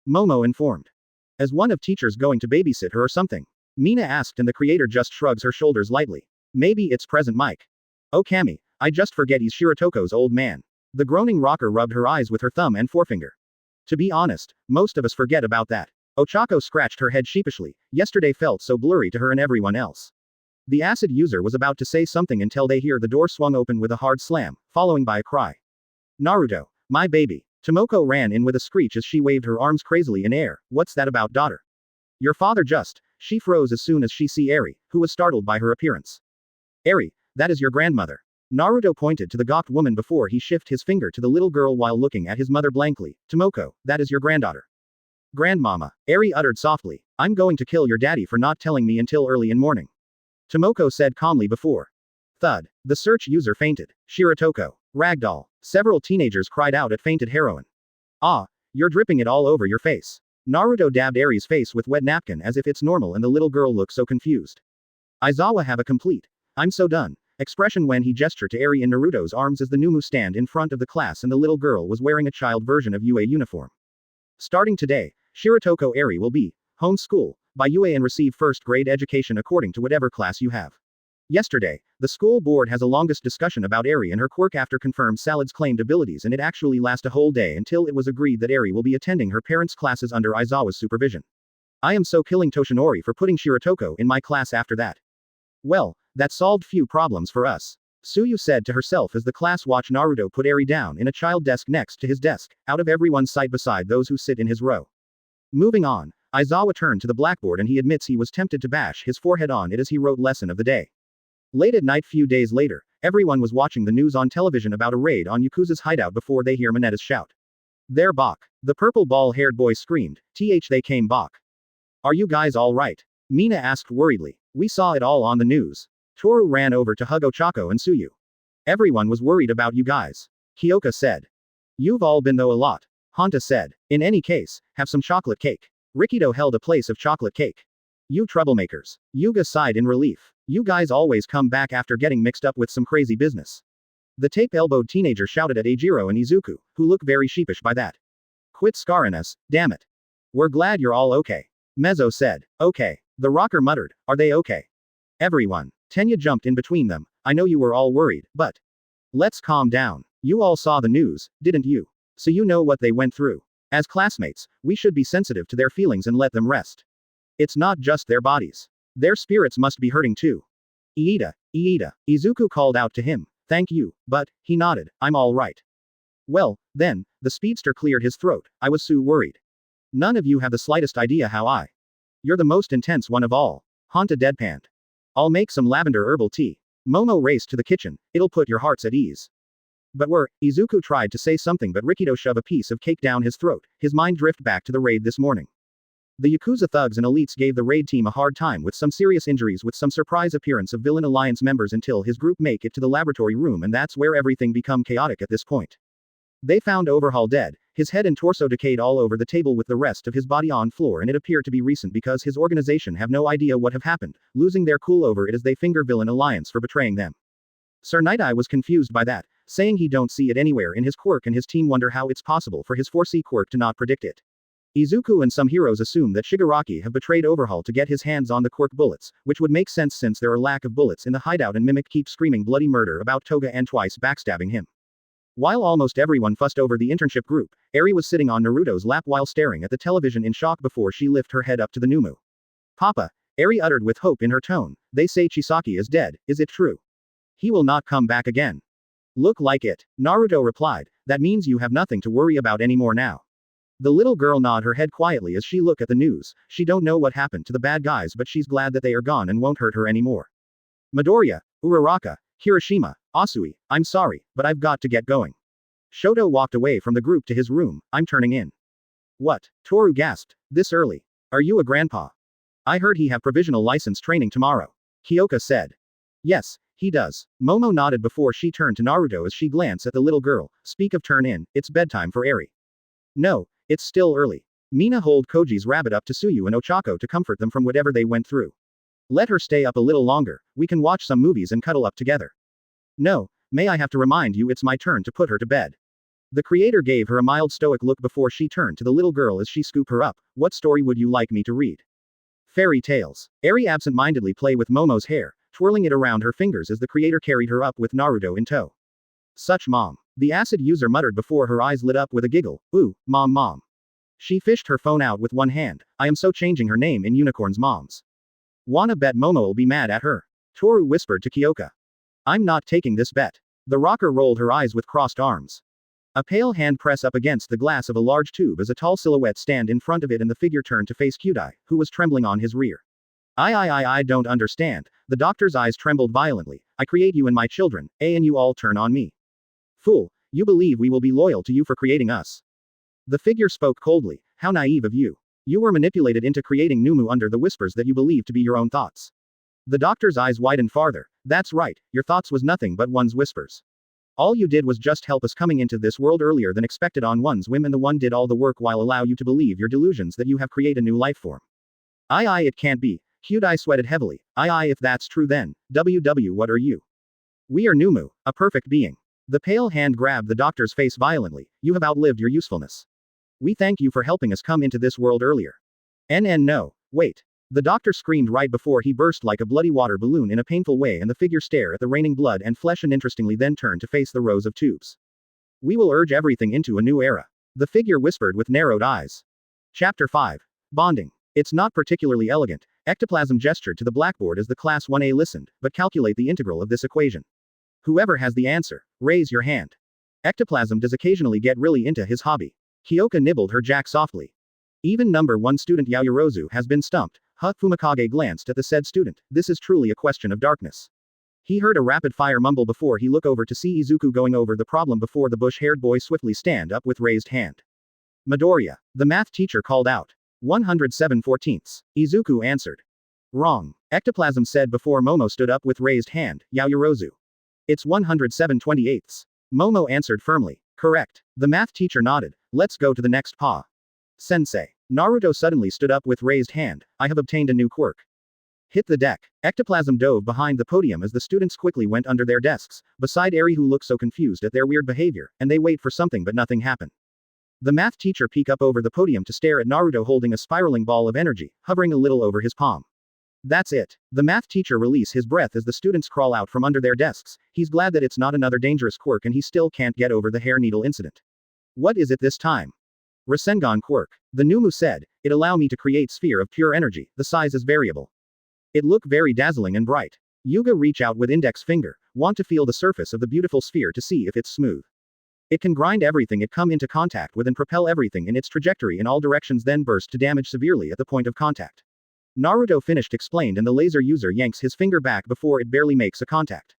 Momo informed. As one of teachers going to babysit her or something? Mina asked and the creator just shrugs her shoulders lightly. Maybe it's present Mike. Oh Kami, I just forget he's Shiratoko's old man. The groaning rocker rubbed her eyes with her thumb and forefinger. To be honest, most of us forget about that. Ochako scratched her head sheepishly. Yesterday felt so blurry to her and everyone else. The acid user was about to say something until they hear the door swung open with a hard slam, following by a cry. Naruto, my baby. Tomoko ran in with a screech as she waved her arms crazily in air. What's that about, daughter? Your father just. She froze as soon as she see Eri, who was startled by her appearance. Eri, that is your grandmother. Naruto pointed to the gawked woman before he shifted his finger to the little girl while looking at his mother blankly. Tomoko, that is your granddaughter. Grandmama, Eri uttered softly. I'm going to kill your daddy for not telling me until early in morning. Tomoko said calmly before. Thud. The search user fainted. Shiratoko. Ragdoll. Several teenagers cried out at fainted heroine. Ah, you're dripping it all over your face. Naruto dabbed Eri's face with wet napkin as if it's normal and the little girl looked so confused. Aizawa have a complete. I'm so done. Expression when he gestured to Eri in Naruto's arms as the Noumu stand in front of the class and the little girl was wearing a child version of UA uniform. Starting today, Shiratoko Eri will be home school by UA and receive first grade education according to whatever class you have. Yesterday, the school board has a longest discussion about Eri and her quirk after confirmed Salad's claimed abilities, and it actually lasts a whole day until it was agreed that Eri will be attending her parents' classes under Aizawa's supervision. I am so killing Toshinori for putting Shiratoko in my class after that. Well, that solved few problems for us. Tsuyu said to herself as the class watched Naruto put Eri down in a child desk next to his desk, out of everyone's sight beside those who sit in his row. Moving on, Aizawa turned to the blackboard and he admits he was tempted to bash his forehead on it as he wrote lesson of the day. Late at night few days later, everyone was watching the news on television about a raid on Yakuza's hideout before they hear Minetta's shout. "They're Bach." The purple ball-haired boy screamed, they came Bach. "Are you guys all right?" Mina asked worriedly. "We saw it all on the news." Toru ran over to hug Ochako and Tsuyu. "Everyone was worried about you guys," Kyoka said. "You've all been though a lot," Honta said. "In any case, have some chocolate cake." Rikido held a place of chocolate cake. "You troublemakers." Yuga sighed in relief. "You guys always come back after getting mixed up with some crazy business." The tape-elbowed teenager shouted at Eijiro and Izuku, who look very sheepish by that. "Quit scarring us, damn it. We're glad you're all okay," Mezzo said. "Okay." The rocker muttered, "Are they okay?" "Everyone." Tenya jumped in between them. "I know you were all worried, but let's calm down. You all saw the news, didn't you? So you know what they went through. As classmates, we should be sensitive to their feelings and let them rest. It's not just their bodies. Their spirits must be hurting too." Iida, Izuku called out to him. "Thank you, but," he nodded, "I'm all right." "Well, then," the speedster cleared his throat, "I was so worried. None of you have the slightest idea how I. You're the most intense one of all." Honta deadpanned. "I'll make some lavender herbal tea." Momo raced to the kitchen. "It'll put your hearts at ease." "But Izuku tried to say something but Rikido shoved a piece of cake down his throat, his mind drift back to the raid this morning. The Yakuza thugs and elites gave the raid team a hard time with some serious injuries with some surprise appearance of villain alliance members until his group make it to the laboratory room, and that's where everything become chaotic at this point. They found Overhaul dead, his head and torso decayed all over the table with the rest of his body on floor, and it appeared to be recent because his organization have no idea what have happened, losing their cool over it as they finger villain alliance for betraying them. Sir Night-Eye was confused by that, saying he don't see it anywhere in his quirk, and his team wonder how it's possible for his 4C quirk to not predict it. Izuku and some heroes assume that Shigaraki have betrayed Overhaul to get his hands on the quirk bullets, which would make sense since there are lack of bullets in the hideout and Mimic keeps screaming bloody murder about Toga and twice backstabbing him. While almost everyone fussed over the internship group, Eri was sitting on Naruto's lap while staring at the television in shock before she lifted her head up to the Noumu. "Papa," Eri uttered with hope in her tone, "they say Chisaki is dead, is it true? He will not come back again." "Look like it," Naruto replied. "That means you have nothing to worry about anymore now." The little girl nodded her head quietly as she looked at the news. She don't know what happened to the bad guys, but she's glad that they are gone and won't hurt her anymore. "Midoriya, Uraraka, Hiroshima, Asui, I'm sorry, but I've got to get going." Shoto walked away from the group to his room. "I'm turning in." "What?" Toru gasped. "This early? Are you a grandpa?" "I heard he have provisional license training tomorrow," Kyoka said. "Yes, he does." Momo nodded before she turned to Naruto as she glanced at the little girl. "Speak of turn in, it's bedtime for Eri." "No, it's still early." Mina hold Koji's rabbit up to Tsuyu and Ochako to comfort them from whatever they went through. "Let her stay up a little longer, we can watch some movies and cuddle up together." "No, may I have to remind you it's my turn to put her to bed." The creator gave her a mild stoic look before she turned to the little girl as she scooped her up. "What story would you like me to read?" "Fairy tales." Eri absent-mindedly played with Momo's hair, twirling it around her fingers as the creator carried her up with Naruto in tow. "Such mom." The acid user muttered before her eyes lit up with a giggle. "Ooh, mom. She fished her phone out with one hand. I am so changing her name in Unicorn's moms. Wanna bet Momo'll be mad at her?" Toru whispered to Kyoka. "I'm not taking this bet." The rocker rolled her eyes with crossed arms. A pale hand pressed up against the glass of a large tube as a tall silhouette stand in front of it, and the figure turned to face Kyudai, who was trembling on his rear. I don't understand." The doctor's eyes trembled violently. "I create you and my children, and you all turn on me. Fool, you believe we will be loyal to you for creating us?" The figure spoke coldly. "How naive of you. You were manipulated into creating Noumu under the whispers that you believe to be your own thoughts." The doctor's eyes widened farther. "That's right, your thoughts was nothing but one's whispers. All you did was just help us coming into this world earlier than expected on one's whim, and the one did all the work while allow you to believe your delusions that you have created a new life form." It can't be." Kyudai sweated heavily. If that's true then, what are you?" "We are Noumu, a perfect being." The pale hand grabbed the doctor's face violently. "You have outlived your usefulness. We thank you for helping us come into this world earlier." No. Wait. The doctor screamed right before he burst like a bloody water balloon in a painful way, and the figure stared at the raining blood and flesh and interestingly then turned to face the rows of tubes. We will urge everything into a new era. The figure whispered with narrowed eyes. Chapter 5. Bonding. It's not particularly elegant. Ectoplasm gestured to the blackboard as the Class 1A listened, but calculate the integral of this equation. Whoever has the answer, raise your hand. Ectoplasm does occasionally get really into his hobby. Kyoka nibbled her jack softly. Even number 1 student Yaoyorozu has been stumped. Fumikage glanced at the said student. This is truly a question of darkness. He heard a rapid-fire mumble before he looked over to see Izuku going over the problem before the bush-haired boy swiftly stand up with raised hand. Midoriya. The math teacher called out. 107/14. Izuku answered. Wrong. Ectoplasm said before Momo stood up with raised hand. Yaoyorozu. It's 107/28. Momo answered firmly. Correct. The math teacher nodded. Let's go to the next pa. Sensei. Naruto suddenly stood up with raised hand. I have obtained a new quirk. Hit the deck. Ectoplasm dove behind the podium as the students quickly went under their desks, beside Eri who looked so confused at their weird behavior, and they wait for something but nothing happened. The math teacher peeked up over the podium to stare at Naruto holding a spiraling ball of energy, hovering a little over his palm. That's it. The math teacher released his breath as the students crawl out from under their desks. He's glad that it's not another dangerous quirk and he still can't get over the hair needle incident. What is it this time? Rasengan quirk. The Noumu said, it allow me to create sphere of pure energy, the size is variable. It look very dazzling and bright. Yuga reach out with index finger, want to feel the surface of the beautiful sphere to see if it's smooth. It can grind everything it come into contact with and propel everything in its trajectory in all directions then burst to damage severely at the point of contact. Naruto finished explained and the laser user yanks his finger back before it barely makes a contact.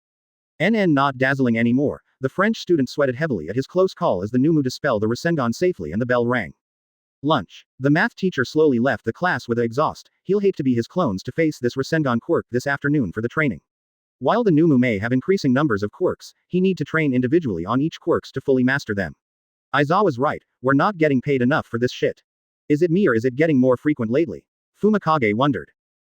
Not dazzling anymore, the French student sweated heavily at his close call as the Noumu dispelled the Rasengan safely and the bell rang. Lunch. The math teacher slowly left the class with a exhaust. He'll hate to be his clones to face this Rasengan quirk this afternoon for the training. While the Noumu may have increasing numbers of quirks, he need to train individually on each quirks to fully master them. Aizawa's right, we're not getting paid enough for this shit. Is it me or is it getting more frequent lately? Fumikage wondered.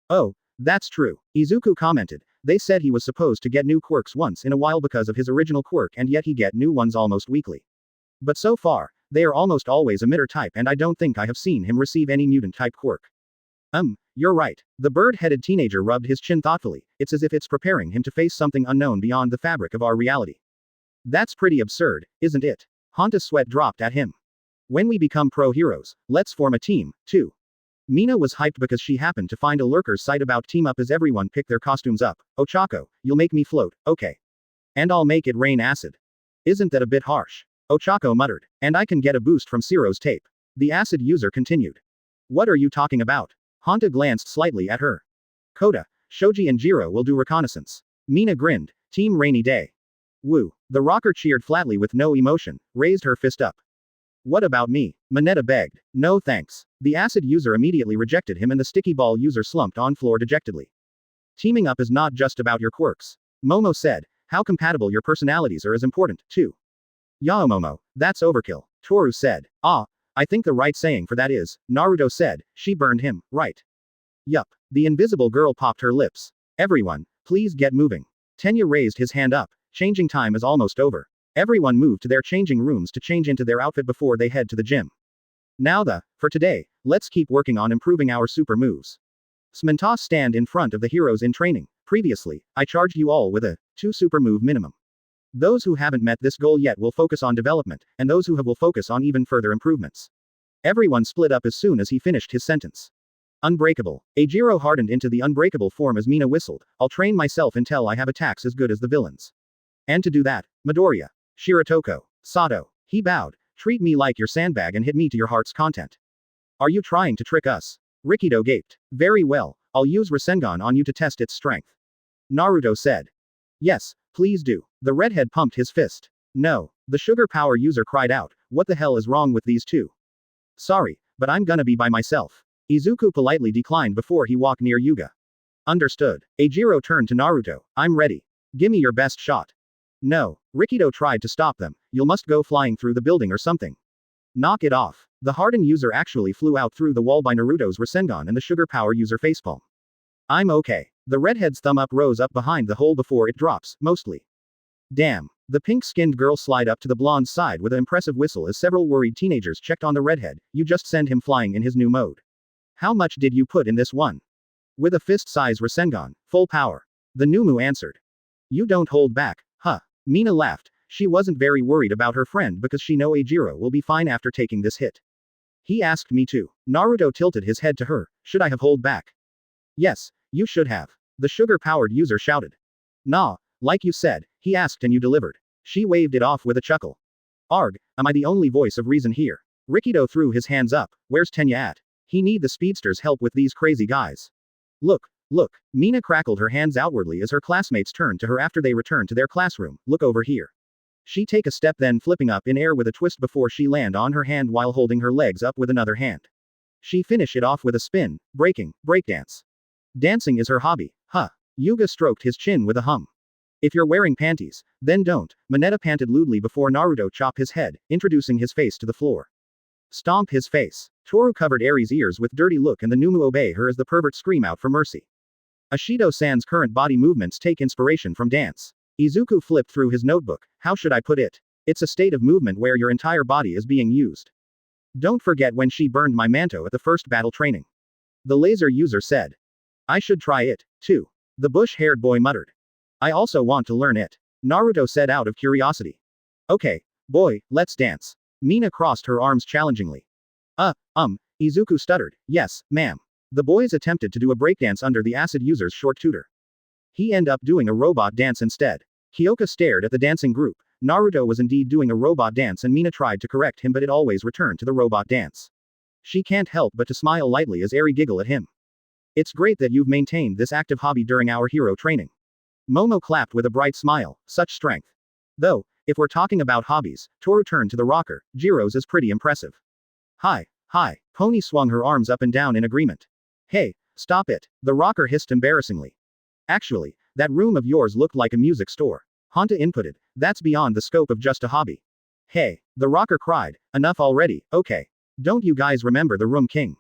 Oh, that's true. Izuku commented. They said he was supposed to get new quirks once in a while because of his original quirk and yet he get new ones almost weekly. But so far, they are almost always emitter type and I don't think I have seen him receive any mutant type quirk. You're right. The bird-headed teenager rubbed his chin thoughtfully. It's as if it's preparing him to face something unknown beyond the fabric of our reality. That's pretty absurd, isn't it? Honta's sweat dropped at him. When we become pro-heroes, let's form a team, too. Mina was hyped because she happened to find a lurker's site about team up as everyone picked their costumes up. Ochako, you'll make me float, okay. And I'll make it rain acid. Isn't that a bit harsh? Ochako muttered. And I can get a boost from Ciro's tape. The acid user continued. What are you talking about? Honta glanced slightly at her. Kota, Shoji and Jiro will do reconnaissance. Mina grinned. Team rainy day. Woo. The rocker cheered flatly with no emotion, raised her fist up. What about me? Mineta begged. No thanks. The acid user immediately rejected him and the sticky ball user slumped on floor dejectedly. Teaming up is not just about your quirks. Momo said. How compatible your personalities are is important, too. Yao Momo, that's overkill. Toru said. I think the right saying for that is, Naruto said, she burned him, right? Yup. The invisible girl popped her lips. Everyone, please get moving. Tenya raised his hand up. Changing time is almost over. Everyone moved to their changing rooms to change into their outfit before they head to the gym. Now for today, let's keep working on improving our super moves. Smentos stand in front of the heroes in training. Previously, I charged you all with a 2 super move minimum. Those who haven't met this goal yet will focus on development, and those who have will focus on even further improvements. Everyone split up as soon as he finished his sentence. Unbreakable. Eijiro hardened into the unbreakable form as Mina whistled. I'll train myself until I have attacks as good as the villains. And to do that, Midoriya. Shiratoko. Sato. He bowed. Treat me like your sandbag and hit me to your heart's content. Are you trying to trick us? Rikido gaped. Very well, I'll use Rasengan on you to test its strength. Naruto said. Yes, please do. The redhead pumped his fist. No. The sugar power user cried out. What the hell is wrong with these two? Sorry, but I'm gonna be by myself. Izuku politely declined before he walked near Yuga. Understood. Eijiro turned to Naruto. I'm ready. Gimme your best shot. No. Rikido tried to stop them. You must go flying through the building or something. Knock it off. The hardened user actually flew out through the wall by Naruto's Rasengan and the sugar power user facepalm. I'm okay. The redhead's thumb up rose up behind the hole before it drops, mostly. Damn. The pink-skinned girl slid up to the blonde's side with an impressive whistle as several worried teenagers checked on the redhead. You just send him flying in his new mode. How much did you put in this one? With a fist-size Rasengan, full power. The Noumu answered. You don't hold back, huh? Mina laughed. She wasn't very worried about her friend because she know Eijiro will be fine after taking this hit. He asked me too. Naruto tilted his head to her. Should I have hold back? Yes, you should have. The sugar-powered user shouted. Nah, like you said, he asked and you delivered. She waved it off with a chuckle. Arg, am I the only voice of reason here? Rikido threw his hands up. Where's Tenya at? He need the speedster's help with these crazy guys. Look, look. Mina crackled her hands outwardly as her classmates turned to her after they returned to their classroom. Look over here. She take a step then flipping up in air with a twist before she land on her hand while holding her legs up with another hand. She finish it off with a spin, breakdance. Dancing is her hobby, huh? Yuga stroked his chin with a hum. If you're wearing panties, then don't, Mineta panted lewdly before Naruto chopped his head, introducing his face to the floor. Stomp his face. Toru covered Eri's ears with dirty look and the Noumu obey her as the pervert scream out for mercy. Ashido-san's current body movements take inspiration from dance. Izuku flipped through his notebook. How should I put it? It's a state of movement where your entire body is being used. Don't forget when she burned my manto at the first battle training. The laser user said. I should try it, too. The bush-haired boy muttered. I also want to learn it. Naruto said out of curiosity. Okay, boy, let's dance. Mina crossed her arms challengingly. Izuku stuttered. Yes, ma'am. The boys attempted to do a breakdance under the acid user's short tutor. He ended up doing a robot dance instead. Kyoka stared at the dancing group. Naruto was indeed doing a robot dance and Mina tried to correct him but it always returned to the robot dance. She can't help but to smile lightly as Eri giggled at him. It's great that you've maintained this active hobby during our hero training. Momo clapped with a bright smile, such strength. Though, if we're talking about hobbies, Toru turned to the rocker. Jiro's is pretty impressive. Hi. Pony swung her arms up and down in agreement. Hey, stop it, the rocker hissed embarrassingly. Actually, that room of yours looked like a music store. Honta inputted, that's beyond the scope of just a hobby. Hey, the rocker cried, enough already, okay. Don't you guys remember the room king?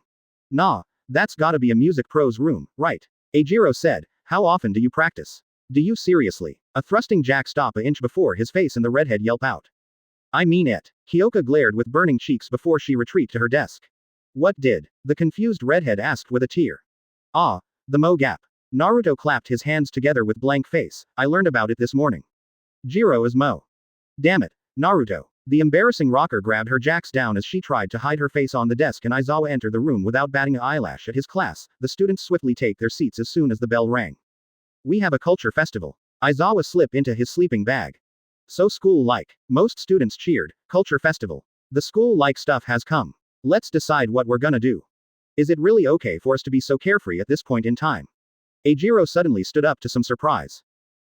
Nah, that's gotta be a music pro's room, right? Eijiro said, how often do you practice? Do you seriously? A thrusting jack stop an inch before his face and the redhead yelp out. I mean it. Kyoka glared with burning cheeks before she retreated to her desk. What did? The confused redhead asked with a tear. Ah, the Mo gap. Naruto clapped his hands together with blank face. I learned about it this morning. Jiro is Mo. Damn it, Naruto. The embarrassing rocker grabbed her jacks down as she tried to hide her face on the desk and Aizawa entered the room without batting an eyelash at his class. The students swiftly take their seats as soon as the bell rang. We have a culture festival. Aizawa slipped into his sleeping bag. So school-like. Most students cheered. Culture festival. The school-like stuff has come. Let's decide what we're gonna do. Is it really okay for us to be so carefree at this point in time? Eijiro suddenly stood up to some surprise.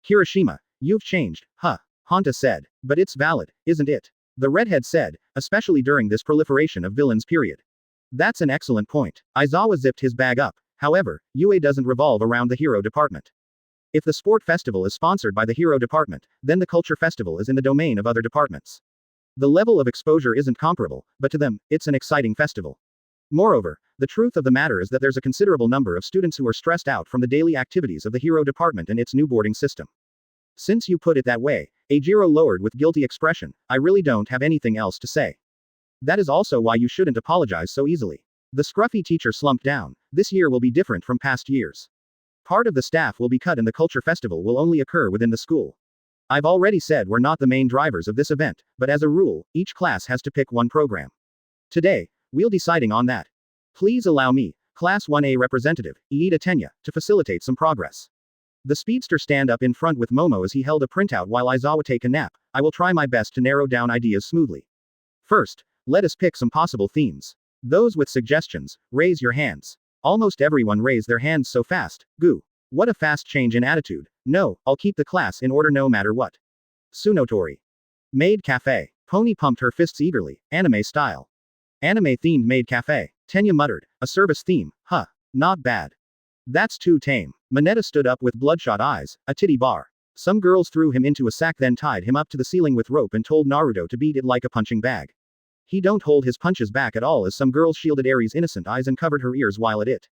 Kirishima, you've changed, huh? Honta said. But it's valid, isn't it? The redhead said, especially during this proliferation of villains period. That's an excellent point. Aizawa zipped his bag up. However, UA doesn't revolve around the hero department. If the sport festival is sponsored by the hero department, then the culture festival is in the domain of other departments. The level of exposure isn't comparable, but to them, it's an exciting festival. Moreover, the truth of the matter is that there's a considerable number of students who are stressed out from the daily activities of the hero department and its new boarding system. Since you put it that way, Eijiro lowered with guilty expression, I really don't have anything else to say. That is also why you shouldn't apologize so easily. The scruffy teacher slumped down. This year will be different from past years. Part of the staff will be cut and the culture festival will only occur within the school. I've already said we're not the main drivers of this event, but as a rule, each class has to pick one program. Today, we'll deciding on that. Please allow me, Class 1A representative, Iida Tenya, to facilitate some progress. The speedster stand up in front with Momo as he held a printout while Aizawa take a nap. I will try my best to narrow down ideas smoothly. First, let us pick some possible themes. Those with suggestions, raise your hands. Almost everyone raised their hands so fast. Goo. What a fast change in attitude. No, I'll keep the class in order no matter what. Tsunotori. Maid Cafe. Pony pumped her fists eagerly, anime style. Anime-themed maid cafe. Tenya muttered, a service theme, huh, not bad. That's too tame. Mineta stood up with bloodshot eyes, a titty bar. Some girls threw him into a sack then tied him up to the ceiling with rope and told Naruto to beat it like a punching bag. He don't hold his punches back at all as some girls shielded Eri's innocent eyes and covered her ears while at it.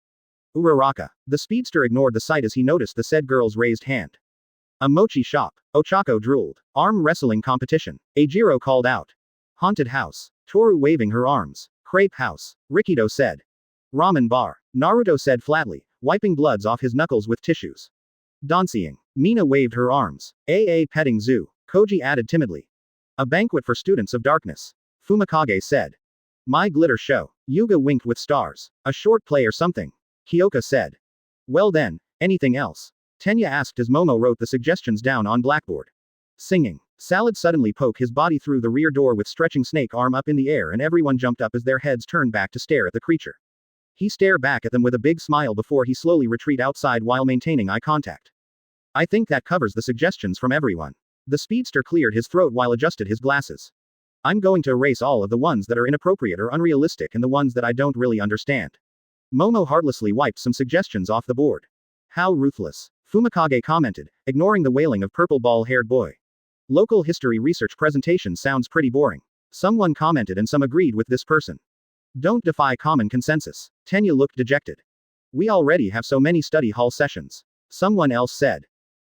Uraraka. The speedster ignored the sight as he noticed the said girl's raised hand. A mochi shop. Ochako drooled. Arm wrestling competition. Eijiro called out. Haunted house. Toru waving her arms. Crepe house. Rikido said. Ramen bar. Naruto said flatly, wiping bloods off his knuckles with tissues. Dancing. Mina waved her arms. Petting zoo. Koji added timidly. A banquet for students of darkness. Fumikage said. My glitter show. Yuga winked with stars. A short play or something. Kyoka said. Well then, anything else? Tenya asked as Momo wrote the suggestions down on blackboard. Singing. Salad suddenly poked his body through the rear door with stretching snake arm up in the air and everyone jumped up as their heads turned back to stare at the creature. He stared back at them with a big smile before he slowly retreat outside while maintaining eye contact. I think that covers the suggestions from everyone. The speedster cleared his throat while adjusted his glasses. I'm going to erase all of the ones that are inappropriate or unrealistic and the ones that I don't really understand. Momo heartlessly wiped some suggestions off the board. How ruthless. Fumikage commented, ignoring the wailing of purple ball-haired boy. Local history research presentation sounds pretty boring. Someone commented and some agreed with this person. Don't defy common consensus. Tenya looked dejected. We already have so many study hall sessions. Someone else said.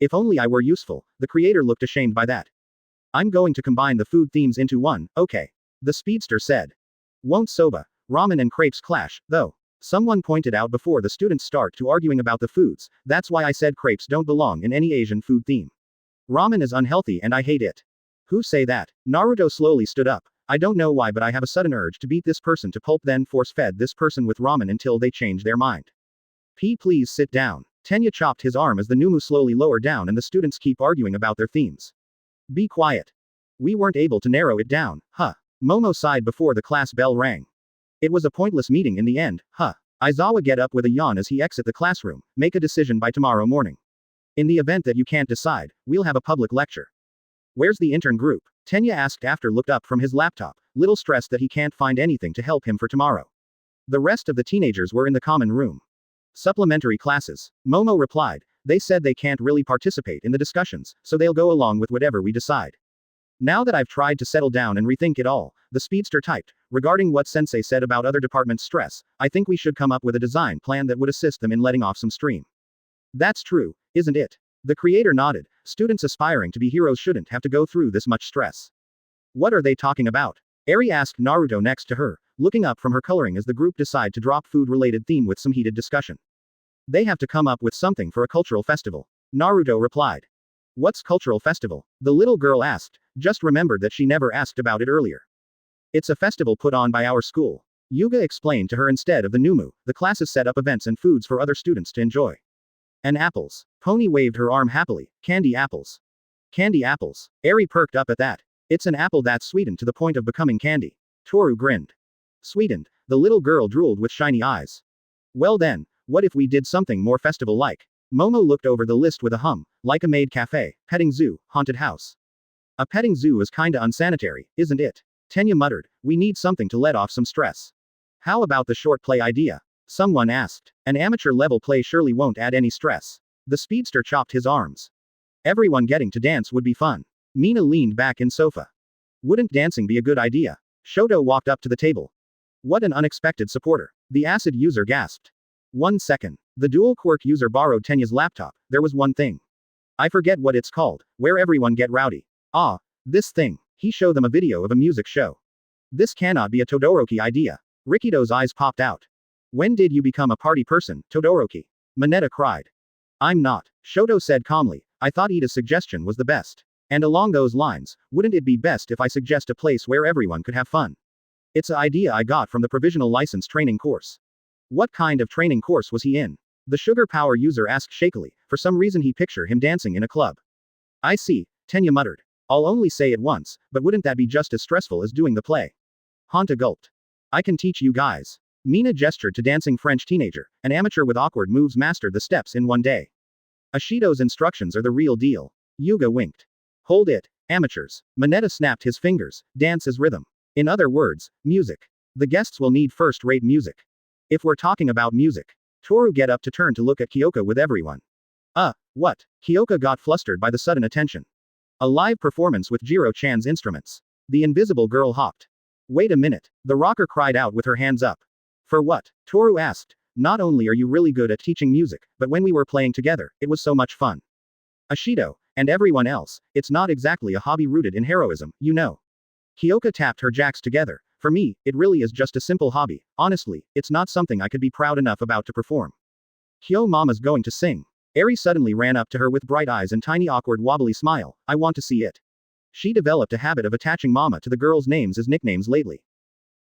If only I were useful. The creator looked ashamed by that. I'm going to combine the food themes into one, okay. The speedster said. Won't soba, ramen and crepes clash, though? Someone pointed out before the students start to arguing about the foods, that's why I said crepes don't belong in any Asian food theme. Ramen is unhealthy and I hate it. Who say that? Naruto slowly stood up. I don't know why but I have a sudden urge to beat this person to pulp then force-fed this person with ramen until they change their mind. Please sit down. Tenya chopped his arm as the Noumu slowly lowered down and the students keep arguing about their themes. Be quiet. We weren't able to narrow it down, huh? Momo sighed before the class bell rang. It was a pointless meeting in the end, huh? Aizawa get up with a yawn as he exit the classroom, make a decision by tomorrow morning. In the event that you can't decide, we'll have a public lecture. Where's the intern group? Tenya asked after looked up from his laptop, little stressed that he can't find anything to help him for tomorrow. The rest of the teenagers were in the common room. Supplementary classes. Momo replied, they said they can't really participate in the discussions, so they'll go along with whatever we decide. Now that I've tried to settle down and rethink it all, the speedster typed, regarding what sensei said about other departments' stress, I think we should come up with a design plan that would assist them in letting off some steam. That's true, isn't it? The creator nodded, students aspiring to be heroes shouldn't have to go through this much stress. What are they talking about? Eri asked Naruto next to her, looking up from her coloring as the group decide to drop food-related theme with some heated discussion. They have to come up with something for a cultural festival. Naruto replied. What's cultural festival? The little girl asked, just remembered that she never asked about it earlier. It's a festival put on by our school. Yuga explained to her instead of the Noumu, the classes set up events and foods for other students to enjoy. And apples. Pony waved her arm happily, candy apples. Candy apples. Eri perked up at that. It's an apple that's sweetened to the point of becoming candy. Toru grinned. Sweetened. The little girl drooled with shiny eyes. Well then, what if we did something more festival-like? Momo looked over the list with a hum, like a maid cafe, petting zoo, haunted house. A petting zoo is kinda unsanitary, isn't it? Tenya muttered, we need something to let off some stress. How about the short play idea? Someone asked. An amateur-level play surely won't add any stress. The speedster chopped his arms. Everyone getting to dance would be fun. Mina leaned back in sofa. Wouldn't dancing be a good idea? Shoto walked up to the table. What an unexpected supporter. The acid user gasped. 1 second. The dual quirk user borrowed Tenya's laptop. There was one thing. I forget what it's called, where everyone get rowdy. Ah, this thing. He showed them a video of a music show. This cannot be a Todoroki idea. Rikido's eyes popped out. When did you become a party person, Todoroki? Mineta cried. I'm not. Shoto said calmly, I thought Ida's suggestion was the best. And along those lines, wouldn't it be best if I suggest a place where everyone could have fun? It's an idea I got from the provisional license training course. What kind of training course was he in? The sugar power user asked shakily, for some reason he pictured him dancing in a club. I see, Tenya muttered. I'll only say it once, but wouldn't that be just as stressful as doing the play? Hanta gulped. I can teach you guys. Mina gestured to dancing French teenager, an amateur with awkward moves mastered the steps in one day. Ashido's instructions are the real deal. Yuga winked. Hold it, amateurs. Mineta snapped his fingers, dance is rhythm. In other words, music. The guests will need first-rate music. If we're talking about music. Toru get up to turn to look at Kyoka with everyone. What? Kyoka got flustered by the sudden attention. A live performance with Jiro-chan's instruments. The invisible girl hopped. Wait a minute. The rocker cried out with her hands up. For what? Toru asked. Not only are you really good at teaching music, but when we were playing together, it was so much fun. Ashido, and everyone else, it's not exactly a hobby rooted in heroism, you know. Kyoka tapped her jacks together. For me, it really is just a simple hobby. Honestly, it's not something I could be proud enough about to perform. Kyo mama's going to sing. Eri suddenly ran up to her with bright eyes and tiny awkward wobbly smile. I want to see it. She developed a habit of attaching mama to the girls' names as nicknames lately.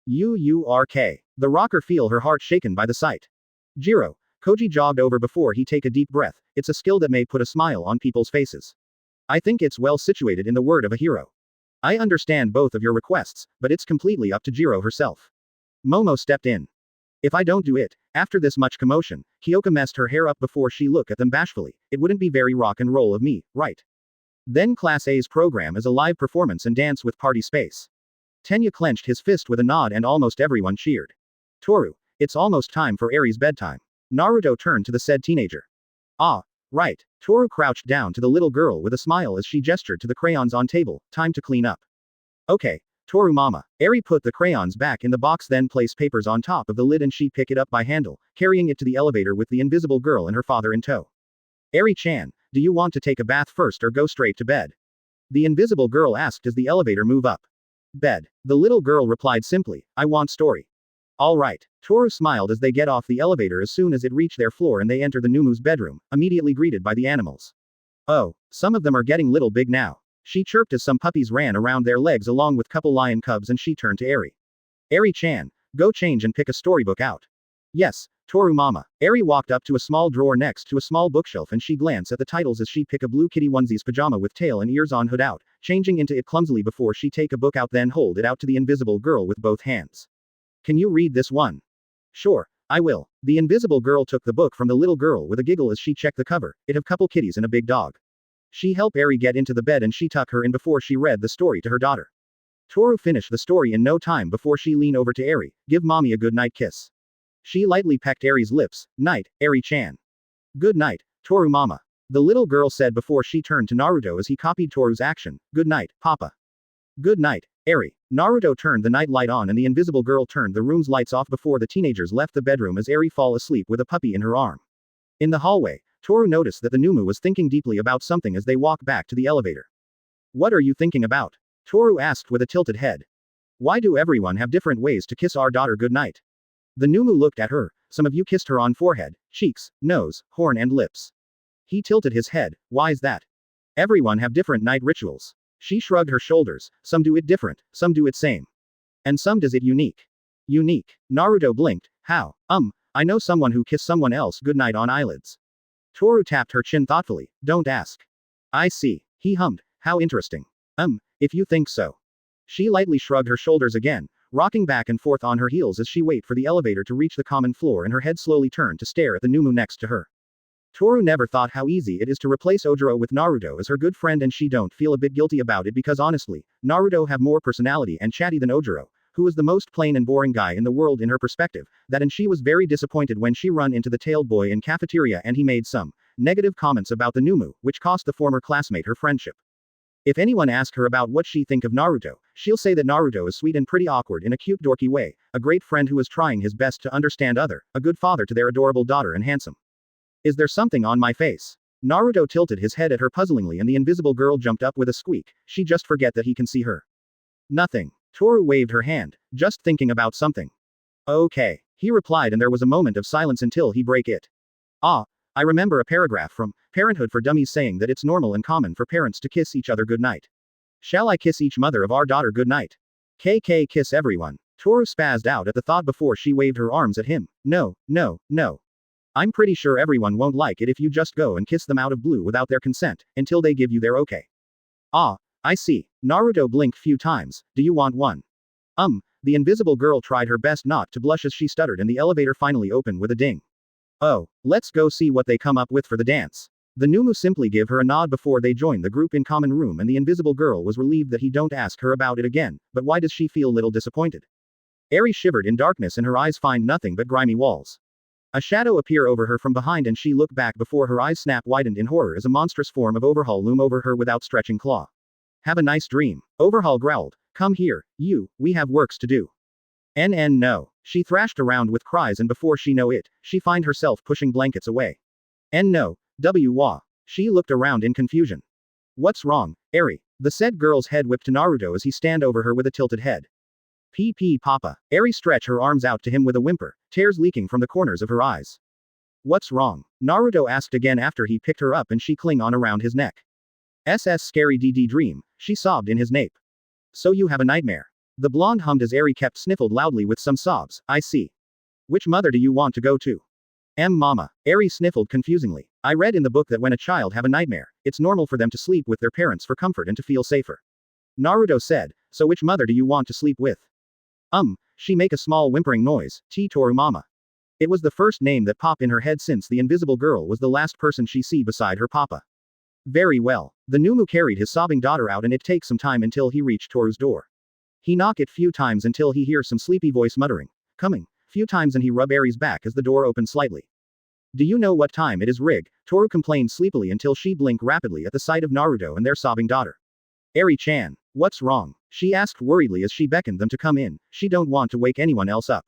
UURK. The rocker feel her heart shaken by the sight. Jiro. Koji jogged over before he take a deep breath. It's a skill that may put a smile on people's faces. I think it's well situated in the word of a hero. I understand both of your requests, but it's completely up to Jiro herself. Momo stepped in. If I don't do it, after this much commotion, Kyoka messed her hair up before she looked at them bashfully. It wouldn't be very rock and roll of me, right? Then Class A's program is a live performance and dance with party space. Tenya clenched his fist with a nod and almost everyone cheered. Toru, it's almost time for Eri's bedtime. Naruto turned to the said teenager. Ah, right. Toru crouched down to the little girl with a smile as she gestured to the crayons on table. Time to clean up. Okay, Toru mama. Eri put the crayons back in the box, then placed papers on top of the lid and she picked it up by handle, carrying it to the elevator with the invisible girl and her father in tow. Eri-chan, do you want to take a bath first or go straight to bed? The invisible girl asked as the elevator moved up. Bed. The little girl replied simply, I want story. All right. Toru smiled as they get off the elevator as soon as it reached their floor and they enter the Numu's bedroom, immediately greeted by the animals. Oh, some of them are getting little big now. She chirped as some puppies ran around their legs along with couple lion cubs and she turned to Eri. Eri-chan, go change and pick a storybook out. Yes, Toru mama. Eri walked up to a small drawer next to a small bookshelf and she glanced at the titles as she picked a blue kitty onesie's pajama with tail and ears on hood out, changing into it clumsily before she take a book out then hold it out to the invisible girl with both hands. Can you read this one? Sure, I will. The invisible girl took the book from the little girl with a giggle as she checked the cover. It have couple kitties and a big dog. She helped Eri get into the bed and she tucked her in before she read the story to her daughter. Toru finished the story in no time before she leaned over to Eri. Give mommy a good night kiss. She lightly pecked Eri's lips. Night, Eri-chan. Good night, Toru mama. The little girl said before she turned to Naruto as he copied Toru's action. Good night, papa. Good night, Eri. Naruto turned the night light on and the invisible girl turned the room's lights off before the teenagers left the bedroom as Eri fall asleep with a puppy in her arm. In the hallway, Toru noticed that the Noumu was thinking deeply about something as they walked back to the elevator. What are you thinking about? Toru asked with a tilted head. Why do everyone have different ways to kiss our daughter good night? The Noumu looked at her. Some of you kissed her on forehead, cheeks, nose, horn and lips. He tilted his head. Why's that? Everyone have different night rituals. She shrugged her shoulders. Some do it different, some do it same. And some does it unique. Unique. Naruto blinked. How? I know someone who kissed someone else goodnight on eyelids. Toru tapped her chin thoughtfully. Don't ask. I see. He hummed. How interesting. If you think so. She lightly shrugged her shoulders again, rocking back and forth on her heels as she waited for the elevator to reach the common floor and her head slowly turned to stare at the Noumu next to her. Toru never thought how easy it is to replace Ojiro with Naruto as her good friend and she don't feel a bit guilty about it because honestly, Naruto have more personality and chatty than Ojiro, who was the most plain and boring guy in the world in her perspective, that and she was very disappointed when she run into the tailed boy in cafeteria and he made some negative comments about the Noumu, which cost the former classmate her friendship. If anyone asks her about what she think of Naruto, she'll say that Naruto is sweet and pretty awkward in a cute dorky way, a great friend who is trying his best to understand other, a good father to their adorable daughter and handsome. Is there something on my face? Naruto tilted his head at her puzzlingly and the invisible girl jumped up with a squeak. She just forget that he can see her. Nothing. Toru waved her hand. Just thinking about something. Okay. He replied and there was a moment of silence until he break it. Ah. I remember a paragraph from Parenthood for Dummies saying that it's normal and common for parents to kiss each other goodnight. Shall I kiss each mother of our daughter goodnight? KK kiss everyone. Toru spazzed out at the thought before she waved her arms at him. No, no, no. I'm pretty sure everyone won't like it if you just go and kiss them out of blue without their consent, until they give you their okay. Ah, I see. Naruto blinked few times. Do you want one? The invisible girl tried her best not to blush as she stuttered and the elevator finally opened with a ding. Oh, let's go see what they come up with for the dance. The Noumu simply give her a nod before they joined the group in common room and the invisible girl was relieved that he don't ask her about it again, but why does she feel little disappointed? Eri shivered in darkness and her eyes find nothing but grimy walls. A shadow appear over her from behind and she looked back before her eyes snap widened in horror as a monstrous form of Overhaul loom over her with outstretching claw. Have a nice dream. Overhaul growled. Come here, you, we have works to do. No. She thrashed around with cries and before she know it, she find herself pushing blankets away. No. Wah. She looked around in confusion. What's wrong, Eri? The said girl's head whipped to Naruto as he stand over her with a tilted head. PP papa. Eri stretched her arms out to him with a whimper, tears leaking from the corners of her eyes. What's wrong? Naruto asked again after he picked her up and she clung on around his neck. Scary DD dream, she sobbed in his nape. So you have a nightmare. The blonde hummed as Eri kept sniffled loudly with some sobs, I see. Which mother do you want to go to? Mama. Eri sniffled confusingly. I read in the book that when a child have a nightmare, it's normal for them to sleep with their parents for comfort and to feel safer. Naruto said, so which mother do you want to sleep with? She make a small whimpering noise, Toru mama. It was the first name that popped in her head since the invisible girl was the last person she see beside her papa. Very well. The Noumu carried his sobbing daughter out and it takes some time until he reached Toru's door. He knock it few times until he hears some sleepy voice muttering, coming, few times and he rub Eri's back as the door opened slightly. Do you know what time it is, Rig? Toru complained sleepily until she blinked rapidly at the sight of Naruto and their sobbing daughter. Eri-chan, what's wrong? She asked worriedly as she beckoned them to come in, she don't want to wake anyone else up.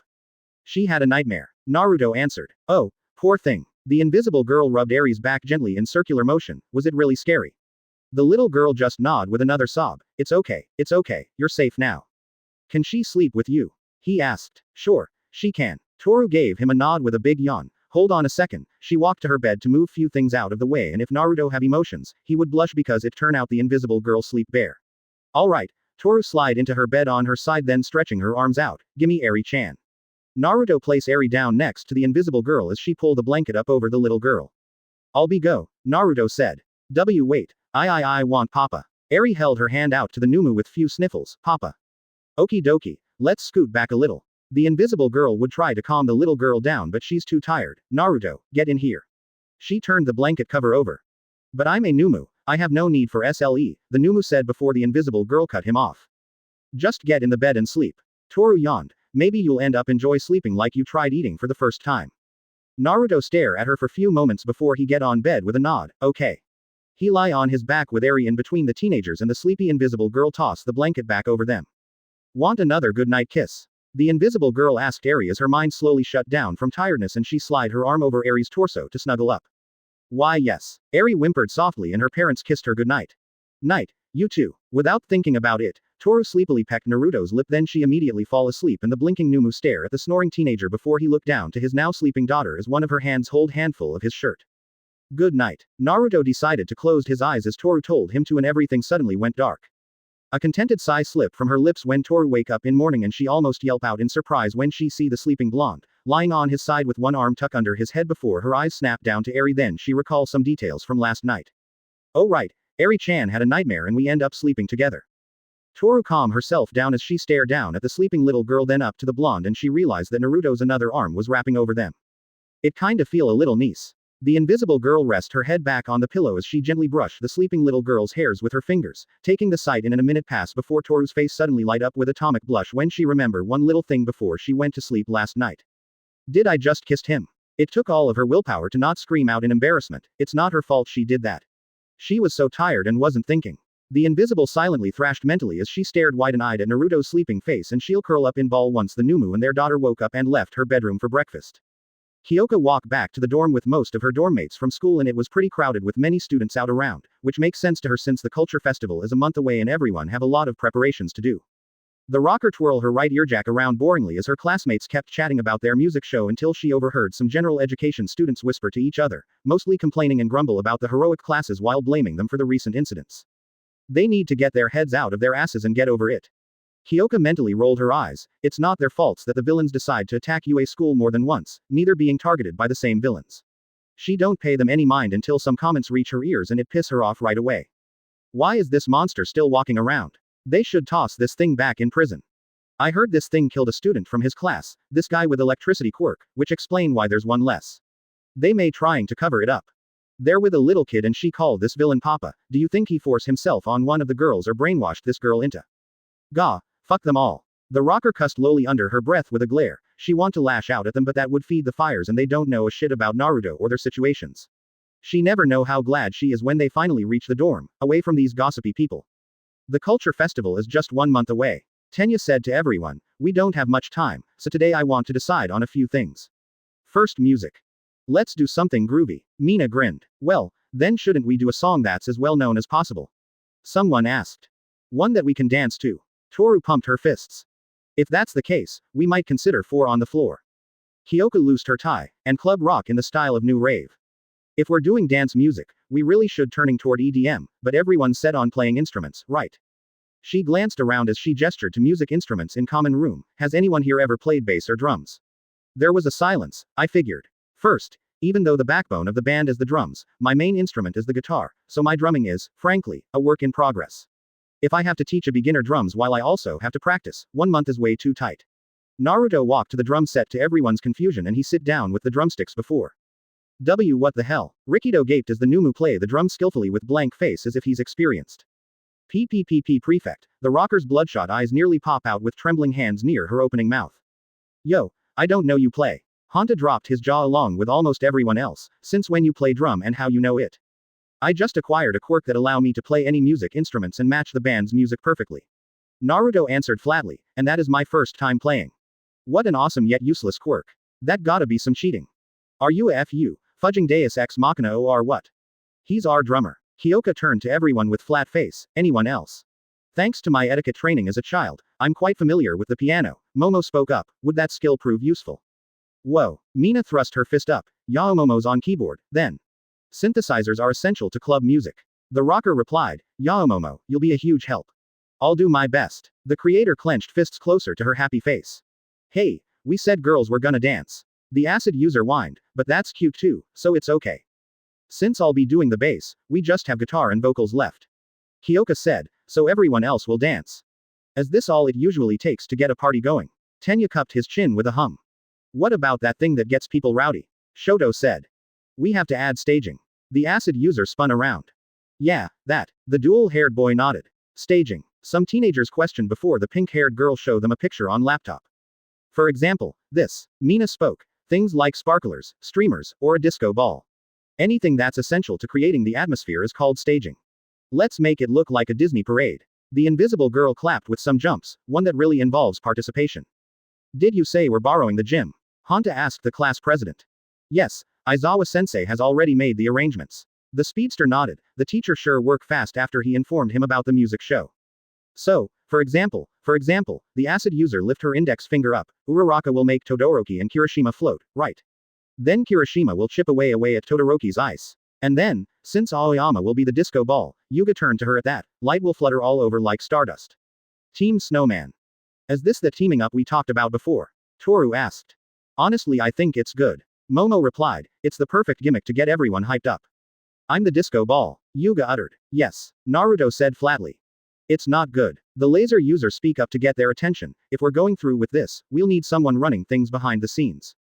She had a nightmare. Naruto answered. Oh, poor thing. The invisible girl rubbed Eri's back gently in circular motion, was it really scary? The little girl just nodded with another sob, it's okay, you're safe now. Can she sleep with you? He asked. Sure, she can. Toru gave him a nod with a big yawn. Hold on a second, she walked to her bed to move few things out of the way and if Naruto have emotions, he would blush because it turned out the invisible girl sleep bare. Alright, Toru slide into her bed on her side then stretching her arms out, gimme Eri-chan. Naruto place Eri down next to the invisible girl as she pulled the blanket up over the little girl. I'll be go, Naruto said. Wait, I want papa. Eri held her hand out to the Noumu with few sniffles, papa. Okie dokie, let's scoot back a little. The invisible girl would try to calm the little girl down but she's too tired. Naruto, get in here. She turned the blanket cover over. But I'm a Noumu, I have no need for SLE, the Noumu said before the invisible girl cut him off. Just get in the bed and sleep. Toru yawned. Maybe you'll end up enjoy sleeping like you tried eating for the first time. Naruto stare at her for few moments before he get on bed with a nod, okay. He lie on his back with Eri in between the teenagers and the sleepy invisible girl toss the blanket back over them. Want another goodnight kiss? The invisible girl asked Eri as her mind slowly shut down from tiredness and she slid her arm over Eri's torso to snuggle up. Why yes. Eri whimpered softly and her parents kissed her goodnight. Night, you too. Without thinking about it, Toru sleepily pecked Naruto's lip then she immediately fall asleep and the blinking Noumu stare at the snoring teenager before he looked down to his now sleeping daughter as one of her hands hold handful of his shirt. Good night. Naruto decided to close his eyes as Toru told him to and everything suddenly went dark. A contented sigh slipped from her lips when Toru wake up in morning and she almost yelp out in surprise when she see the sleeping blonde, lying on his side with one arm tucked under his head before her eyes snapped down to Eri then she recalls some details from last night. Oh right, Eri-chan had a nightmare and we end up sleeping together. Toru calmed herself down as she stared down at the sleeping little girl then up to the blonde and she realized that Naruto's another arm was wrapping over them. It kinda feel a little nice. The invisible girl rest her head back on the pillow as she gently brushed the sleeping little girl's hairs with her fingers, taking the sight in and a minute passed before Toru's face suddenly light up with atomic blush when she remembered one little thing before she went to sleep last night. Did I just kissed him? It took all of her willpower to not scream out in embarrassment, it's not her fault she did that. She was so tired and wasn't thinking. The invisible silently thrashed mentally as she stared wide-eyed at Naruto's sleeping face and she'll curl up in ball once the Noumu and their daughter woke up and left her bedroom for breakfast. Kyoka walked back to the dorm with most of her dorm mates from school and it was pretty crowded with many students out around, which makes sense to her since the culture festival is a month away and everyone have a lot of preparations to do. The rocker twirled her right earjack around boringly as her classmates kept chatting about their music show until she overheard some general education students whisper to each other, mostly complaining and grumble about the heroic classes while blaming them for the recent incidents. They need to get their heads out of their asses and get over it. Kyoka mentally rolled her eyes, it's not their faults that the villains decide to attack UA school more than once, neither being targeted by the same villains. She don't pay them any mind until some comments reach her ears and it piss her off right away. Why is this monster still walking around? They should toss this thing back in prison. I heard this thing killed a student from his class, this guy with electricity quirk, which explain why there's one less. They may trying to cover it up. They're with a little kid and she called this villain Papa, do you think he forced himself on one of the girls or brainwashed this girl into? Gah, fuck them all. The rocker cussed lowly under her breath with a glare, she want to lash out at them but that would feed the fires and they don't know a shit about Naruto or their situations. She never know how glad she is when they finally reach the dorm, away from these gossipy people. The culture festival is just 1 month away. Tenya said to everyone, we don't have much time, so today I want to decide on a few things. First music. Let's do something groovy. Mina grinned. Well, then shouldn't we do a song that's as well known as possible? Someone asked. One that we can dance to. Toru pumped her fists. If that's the case, we might consider Four on the Floor. Kyoka loosed her tie, and club rock in the style of new rave. If we're doing dance music, we really should turning toward EDM, but everyone's set on playing instruments, right? She glanced around as she gestured to music instruments in common room. Has anyone here ever played bass or drums? There was a silence. I figured. First, even though the backbone of the band is the drums, my main instrument is the guitar, so my drumming is, frankly, a work in progress. If I have to teach a beginner drums while I also have to practice, 1 month is way too tight. Naruto walked to the drum set to everyone's confusion and he sit down with the drumsticks before. What the hell? Rikido gaped as the Noumu play the drum skillfully with blank face as if he's experienced. PPPP prefect, the rocker's bloodshot eyes nearly pop out with trembling hands near her opening mouth. Yo, I don't know you play. Honta dropped his jaw along with almost everyone else. Since when you play drum and how you know it? I just acquired a quirk that allow me to play any music instruments and match the band's music perfectly. Naruto answered flatly, and that is my first time playing. What an awesome yet useless quirk. That gotta be some cheating. Are you a FU, fudging Deus Ex Machina or what? He's our drummer. Kyoka turned to everyone with flat face. Anyone else? Thanks to my etiquette training as a child, I'm quite familiar with the piano. Momo spoke up. Would that skill prove useful? Whoa. Mina thrust her fist up. Yao Momo's on keyboard, then. Synthesizers are essential to club music. The rocker replied, Yao Momo, you'll be a huge help. I'll do my best. The creator clenched fists closer to her happy face. Hey, we said girls were gonna dance. The acid user whined, but that's cute too, so it's okay. Since I'll be doing the bass, we just have guitar and vocals left. Kyoka said, so everyone else will dance. Is this all it usually takes to get a party going? Tenya cupped his chin with a hum. What about that thing that gets people rowdy? Shoto said. We have to add staging. The acid user spun around. Yeah, that. The dual-haired boy nodded. Staging. Some teenagers questioned before the pink-haired girl showed them a picture on laptop. For example, this. Mina spoke. Things like sparklers, streamers, or a disco ball. Anything that's essential to creating the atmosphere is called staging. Let's make it look like a Disney parade. The invisible girl clapped with some jumps, one that really involves participation. Did you say we're borrowing the gym? Honta asked the class president. Yes, Aizawa-sensei has already made the arrangements. The speedster nodded. The teacher sure worked fast after he informed him about the music show. So, for example, the acid user lift her index finger up. Uraraka will make Todoroki and Kirishima float, right? Then Kirishima will chip away at Todoroki's ice. And then, since Aoyama will be the disco ball, Yuga turned to her at that. Light will flutter all over like stardust. Team Snowman. Is this the teaming up we talked about before? Toru asked. Honestly, I think it's good. Momo replied, it's the perfect gimmick to get everyone hyped up. I'm the disco ball. Yuga uttered. Yes. Naruto said flatly. It's not good. The laser users speak up to get their attention. If we're going through with this, we'll need someone running things behind the scenes.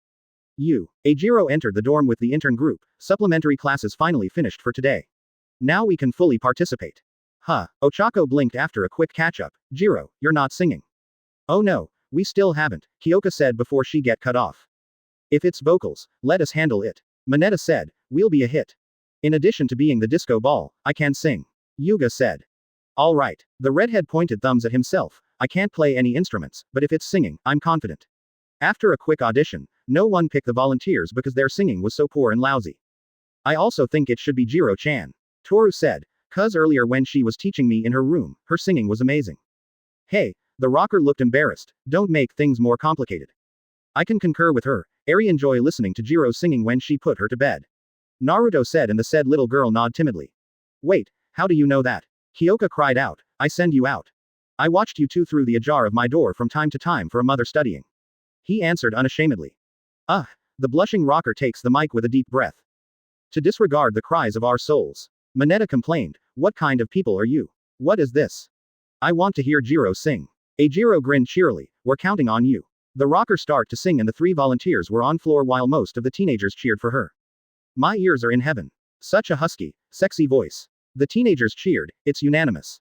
Ajiro entered the dorm with the intern group. Supplementary classes finally finished for today. Now we can fully participate. Ochako blinked after a quick catch-up. Jiro, you're not singing. Oh no, we still haven't, Kyoka said before she get cut off. If it's vocals, let us handle it. Mineta said, we'll be a hit. In addition to being the disco ball, I can sing. Yuga said. Alright. The redhead pointed thumbs at himself. I can't play any instruments, but if it's singing, I'm confident. After a quick audition, no one picked the volunteers because their singing was so poor and lousy. I also think it should be Jiro-chan. Toru said, cuz earlier when she was teaching me in her room, her singing was amazing. Hey, the rocker looked embarrassed. Don't make things more complicated. I can concur with her. Eri enjoy listening to Jiro singing when she put her to bed. Naruto said, and the said little girl nodded timidly. Wait, how do you know that? Kyoka cried out. I send you out. I watched you two through the ajar of my door from time to time for a mother studying. He answered unashamedly. The blushing rocker takes the mic with a deep breath. To disregard the cries of our souls. Mineta complained. What kind of people are you? What is this? I want to hear Jiro sing. Ajiro grinned cheerily. We're counting on you. The rocker started to sing and the 3 volunteers were on floor while most of the teenagers cheered for her. My ears are in heaven. Such a husky, sexy voice. The teenagers cheered. It's unanimous.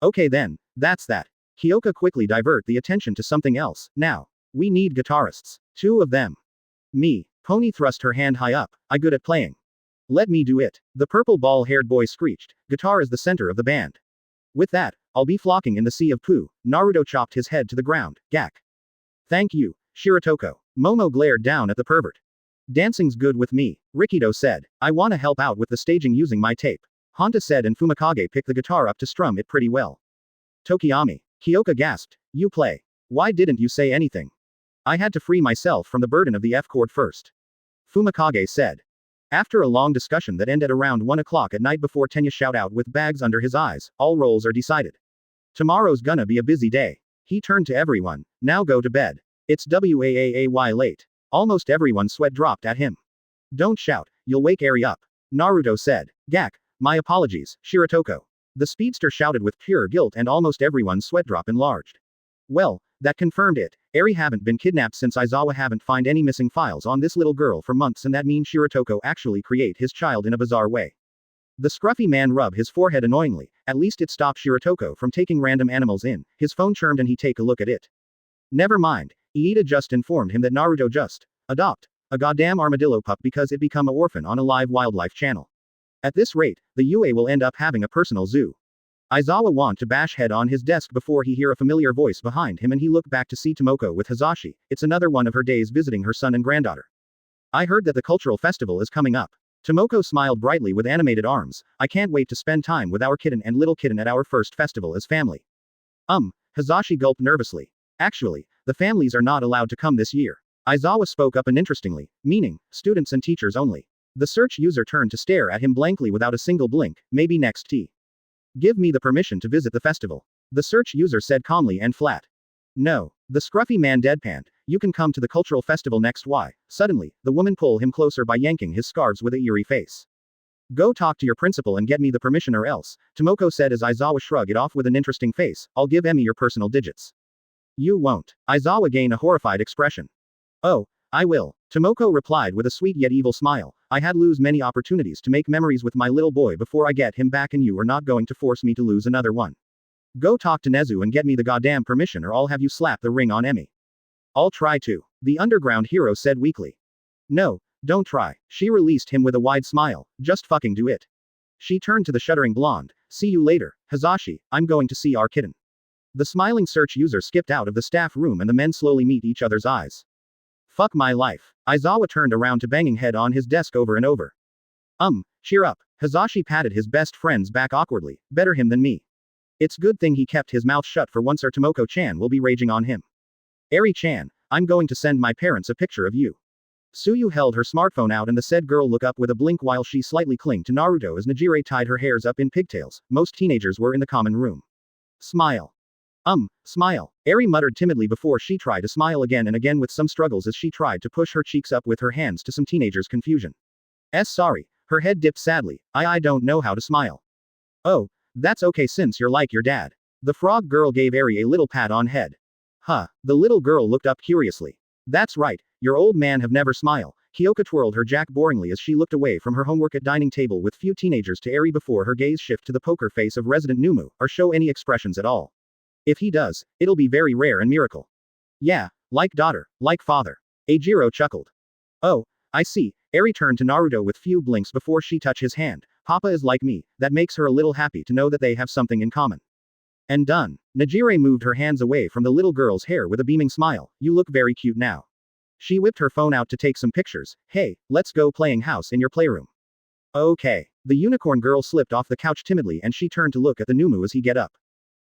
Okay then, that's that. Kyoka quickly divert the attention to something else. Now, we need guitarists. 2 of them. Me. Pony thrust her hand high up. I good at playing. Let me do it. The purple ball-haired boy screeched. Guitar is the center of the band. With that, I'll be flocking in the sea of poo. Naruto chopped his head to the ground. Gak. Thank you, Shiratoko. Momo glared down at the pervert. Dancing's good with me, Rikido said. I wanna help out with the staging using my tape. Honta said, and Fumikage picked the guitar up to strum it pretty well. Tokiyami. Kyoka gasped. You play. Why didn't you say anything? I had to free myself from the burden of the F-Cord first. Fumikage said. After a long discussion that ended around 1 o'clock at night before Tenya shout out with bags under his eyes, all roles are decided. Tomorrow's gonna be a busy day. He turned to everyone, now go to bed. It's WAAAY late. Almost everyone's sweat dropped at him. Don't shout, you'll wake Eri up. Naruto said. Gak, my apologies, Shiratoko. The speedster shouted with pure guilt and almost everyone's sweat drop enlarged. Well, that confirmed it. Eri haven't been kidnapped since Aizawa haven't find any missing files on this little girl for months and that means Shiratoko actually create his child in a bizarre way. The scruffy man rubbed his forehead annoyingly, at least it stopped Shiratoko from taking random animals in, his phone chirmed and he take a look at it. Never mind, Iida just informed him that Naruto just adopt a goddamn armadillo pup because it become a orphan on a live wildlife channel. At this rate, the UA will end up having a personal zoo. Aizawa want to bash head on his desk before he hear a familiar voice behind him and he looked back to see Tomoko with Hazashi, it's another one of her days visiting her son and granddaughter. I heard that the cultural festival is coming up. Tomoko smiled brightly with animated arms, I can't wait to spend time with our kitten and little kitten at our first festival as family. Hazashi gulped nervously. Actually, the families are not allowed to come this year. Aizawa spoke up uninterestingly, meaning, students and teachers only. The search user turned to stare at him blankly without a single blink, maybe next T. Give me the permission to visit the festival. The search user said calmly and flat. No. The scruffy man deadpanned, you can come to the cultural festival next why. Suddenly, the woman pulled him closer by yanking his scarves with a eerie face. Go talk to your principal and get me the permission or else, Tomoko said as Aizawa shrugged it off with an interesting face, I'll give Emi your personal digits. You won't. Aizawa gained a horrified expression. Oh, I will. Tomoko replied with a sweet yet evil smile, I had lose many opportunities to make memories with my little boy before I get him back and you are not going to force me to lose another one. Go talk to Nezu and get me the goddamn permission or I'll have you slap the ring on Emi. I'll try to. The underground hero said weakly. No, don't try. She released him with a wide smile, just fucking do it. She turned to the shuddering blonde, see you later, Hazashi, I'm going to see our kitten. The smiling search user skipped out of the staff room and the men slowly meet each other's eyes. Fuck my life. Aizawa turned around to banging head on his desk over and over. Cheer up. Hazashi patted his best friend's back awkwardly, better him than me. It's good thing he kept his mouth shut for once or Tomoko-chan will be raging on him. Eri-chan, I'm going to send my parents a picture of you. Suyu held her smartphone out and the said girl looked up with a blink while she slightly clinged to Naruto as Najire tied her hairs up in pigtails, most teenagers were in the common room. Smile. Smile. Eri muttered timidly before she tried to smile again and again with some struggles as she tried to push her cheeks up with her hands to some teenagers' confusion. Sorry. Her head dipped sadly, I don't know how to smile. Oh, that's okay since you're like your dad. The frog girl gave Eri a little pat on head. Huh, the little girl looked up curiously. That's right, your old man have never smile. Hyoka twirled her jack boringly as she looked away from her homework at dining table with few teenagers to Eri before her gaze shift to the poker face of resident Noumu, or show any expressions at all. If he does, it'll be very rare and miracle. Yeah, like daughter, like father. Eijiro chuckled. Oh, I see. Eri turned to Naruto with few blinks before she touched his hand. Papa is like me, that makes her a little happy to know that they have something in common. And done. Najire moved her hands away from the little girl's hair with a beaming smile, you look very cute now. She whipped her phone out to take some pictures, hey, let's go playing house in your playroom. Okay. The unicorn girl slipped off the couch timidly and she turned to look at the Noumu as he get up.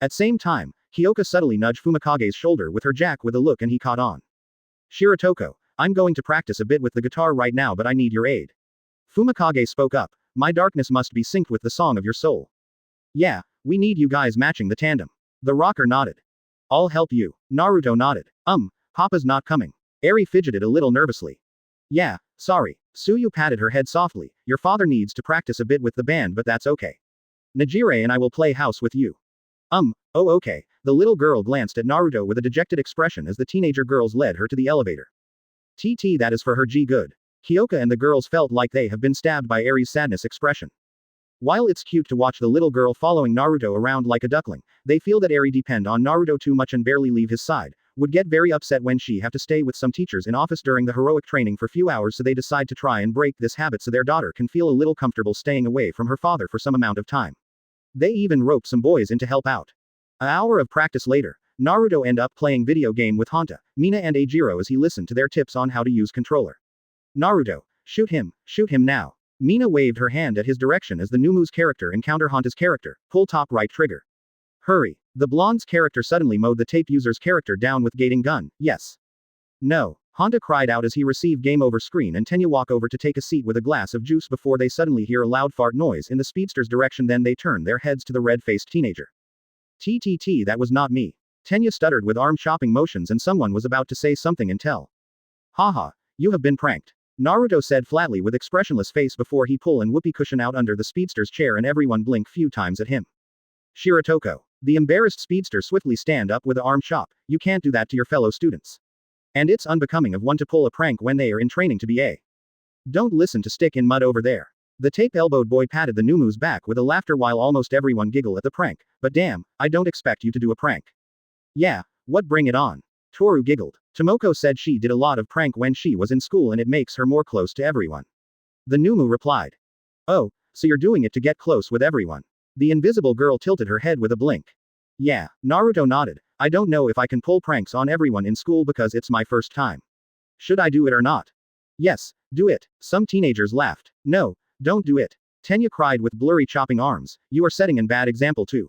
At same time, Hyoka subtly nudged Fumikage's shoulder with her jack with a look and he caught on. Shiratoko, I'm going to practice a bit with the guitar right now but I need your aid. Fumikage spoke up, my darkness must be synced with the song of your soul. Yeah, we need you guys matching the tandem. The rocker nodded. I'll help you. Naruto nodded. Papa's not coming. Eri fidgeted a little nervously. Yeah, sorry. Suyu patted her head softly, your father needs to practice a bit with the band but that's okay. Najire and I will play house with you. Oh okay. The little girl glanced at Naruto with a dejected expression as the teenager girls led her to the elevator. That is for her G good. Hyoka and the girls felt like they have been stabbed by Eri's sadness expression. While it's cute to watch the little girl following Naruto around like a duckling, they feel that Eri depend on Naruto too much and barely leave his side, would get very upset when she have to stay with some teachers in office during the heroic training for few hours so they decide to try and break this habit so their daughter can feel a little comfortable staying away from her father for some amount of time. They even roped some boys in to help out. An hour of practice later, Naruto end up playing video game with Honta, Mina and Eijiro as he listened to their tips on how to use controller. Naruto, shoot him now. Mina waved her hand at his direction as the Noumu's character encountered Honta's character, pull top right trigger. Hurry. The blonde's character suddenly mowed the tape user's character down with gating gun, yes. No. Honda cried out as he received game over screen and Tenya walk over to take a seat with a glass of juice before they suddenly hear a loud fart noise in the speedster's direction, then they turn their heads to the red-faced teenager. TTT, that was not me. Tenya stuttered with arm-chopping motions and someone was about to say something until. Haha, you have been pranked. Naruto said flatly with expressionless face before he pull and whoopee cushion out under the speedster's chair and everyone blink few times at him. Shiratoko. The embarrassed speedster swiftly stand up with the arm chop. You can't do that to your fellow students. And it's unbecoming of one to pull a prank when they are in training to be a. Don't listen to stick in mud over there. The tape-elbowed boy patted the Numu's back with a laughter while almost everyone giggle at the prank, but damn, I don't expect you to do a prank. Yeah, what, bring it on. Toru giggled. Tomoko said she did a lot of prank when she was in school and it makes her more close to everyone. The Numu replied. Oh, so you're doing it to get close with everyone. The invisible girl tilted her head with a blink. Yeah, Naruto nodded. I don't know if I can pull pranks on everyone in school because it's my first time. Should I do it or not? Yes, do it. Some teenagers laughed. No, don't do it. Tenya cried with blurry chopping arms. You are setting an bad example too.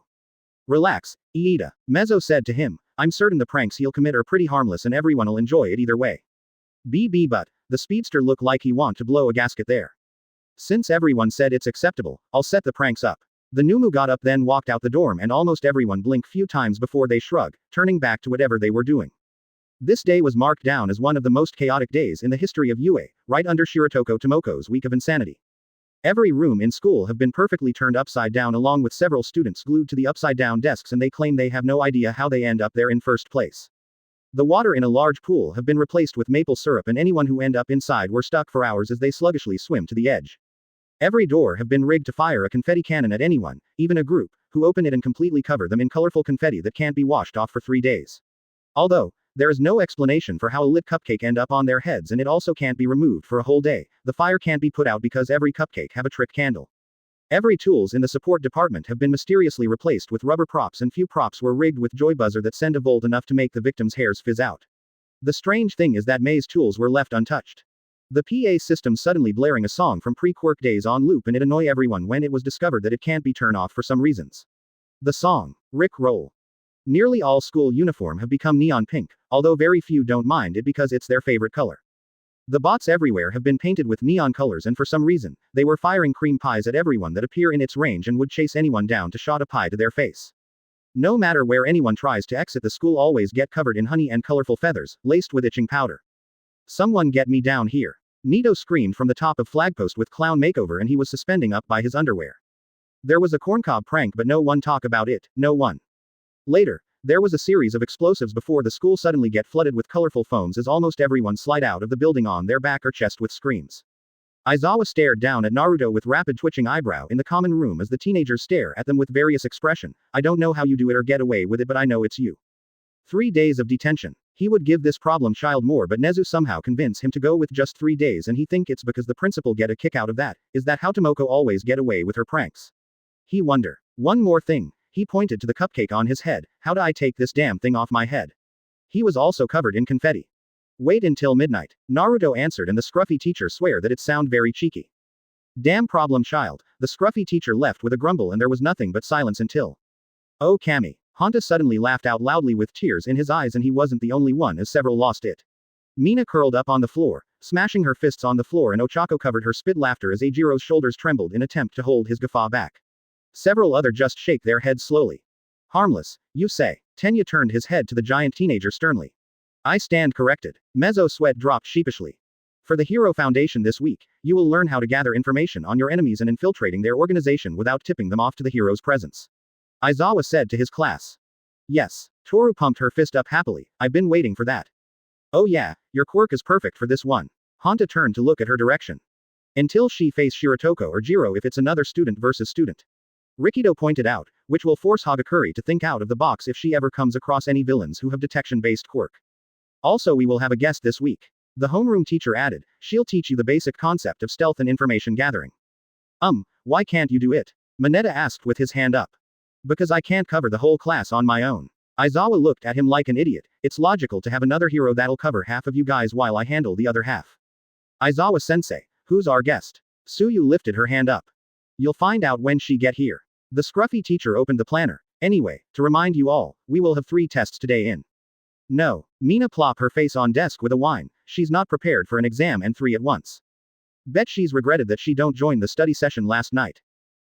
Relax, Iida, Mezzo said to him. I'm certain the pranks he'll commit are pretty harmless and everyone'll enjoy it either way. But, the speedster looked like he want to blow a gasket there. Since everyone said it's acceptable, I'll set the pranks up. The Numu got up then walked out the dorm and almost everyone blinked few times before they shrug, turning back to whatever they were doing. This day was marked down as one of the most chaotic days in the history of UA, right under Shiratoko Tomoko's week of insanity. Every room in school have been perfectly turned upside down along with several students glued to the upside down desks and they claim they have no idea how they end up there in first place. The water in a large pool have been replaced with maple syrup and anyone who end up inside were stuck for hours as they sluggishly swim to the edge. Every door have been rigged to fire a confetti cannon at anyone, even a group, who open it and completely cover them in colorful confetti that can't be washed off for 3 days. Although, there is no explanation for how a lit cupcake end up on their heads and it also can't be removed for a whole day, the fire can't be put out because every cupcake have a trick candle. Every tools in the support department have been mysteriously replaced with rubber props and few props were rigged with joy buzzer that send a volt enough to make the victim's hairs fizz out. The strange thing is that May's tools were left untouched. The PA system suddenly blaring a song from pre-quirk days on loop and it annoy everyone when it was discovered that it can't be turned off for some reasons. The song, Rick Roll. Nearly all school uniform have become neon pink, although very few don't mind it because it's their favorite color. The bots everywhere have been painted with neon colors and for some reason, they were firing cream pies at everyone that appear in its range and would chase anyone down to shot a pie to their face. No matter where anyone tries to exit the school always get covered in honey and colorful feathers, laced with itching powder. Someone get me down here. Nito screamed from the top of flagpost with clown makeover and he was suspending up by his underwear. There was a corncob prank but no one talk about it, no one. Later, there was a series of explosives before the school suddenly get flooded with colorful foams as almost everyone slide out of the building on their back or chest with screams. Aizawa stared down at Naruto with rapid twitching eyebrow in the common room as the teenagers stare at them with various expression. I don't know how you do it or get away with it but I know it's you. 3 days of detention. He would give this problem child more but Nezu somehow convince him to go with just 3 days and he think it's because the principal get a kick out of that. Is that how Tomoko always get away with her pranks? He wonder. One more thing. He pointed to the cupcake on his head. How do I take this damn thing off my head? He was also covered in confetti. Wait until midnight. Naruto answered and the scruffy teacher swear that it sound very cheeky. Damn problem child. The scruffy teacher left with a grumble and there was nothing but silence until. Oh Kami. Honda suddenly laughed out loudly with tears in his eyes and he wasn't the only one as several lost it. Mina curled up on the floor, smashing her fists on the floor and Ochako covered her spit laughter as Eijiro's shoulders trembled in attempt to hold his guffaw back. Several other just shake their heads slowly. Harmless, you say. Tenya turned his head to the giant teenager sternly. I stand corrected. Mezzo sweat dropped sheepishly. For the Hero Foundation this week, you will learn how to gather information on your enemies and infiltrating their organization without tipping them off to the hero's presence. Aizawa said to his class. Yes. Toru pumped her fist up happily. I've been waiting for that. Oh yeah, your quirk is perfect for this one. Honda turned to look at her direction. Until she face Shiratoko or Jiro if it's another student versus student. Rikido pointed out, which will force Hagakure to think out of the box if she ever comes across any villains who have detection-based quirk. Also we will have a guest this week. The homeroom teacher added, she'll teach you the basic concept of stealth and information gathering. Why can't you do it? Mineta asked with his hand up. Because I can't cover the whole class on my own. Aizawa looked at him like an idiot. It's logical to have another hero that'll cover half of you guys while I handle the other half. Aizawa-sensei, who's our guest? Suyu lifted her hand up. You'll find out when she get here. The scruffy teacher opened the planner. Anyway, to remind you all, we will have 3 tests today in No. Mina plop her face on desk with a whine. She's not prepared for an exam and 3 at once. Bet she's regretted that she don't join the study session last night.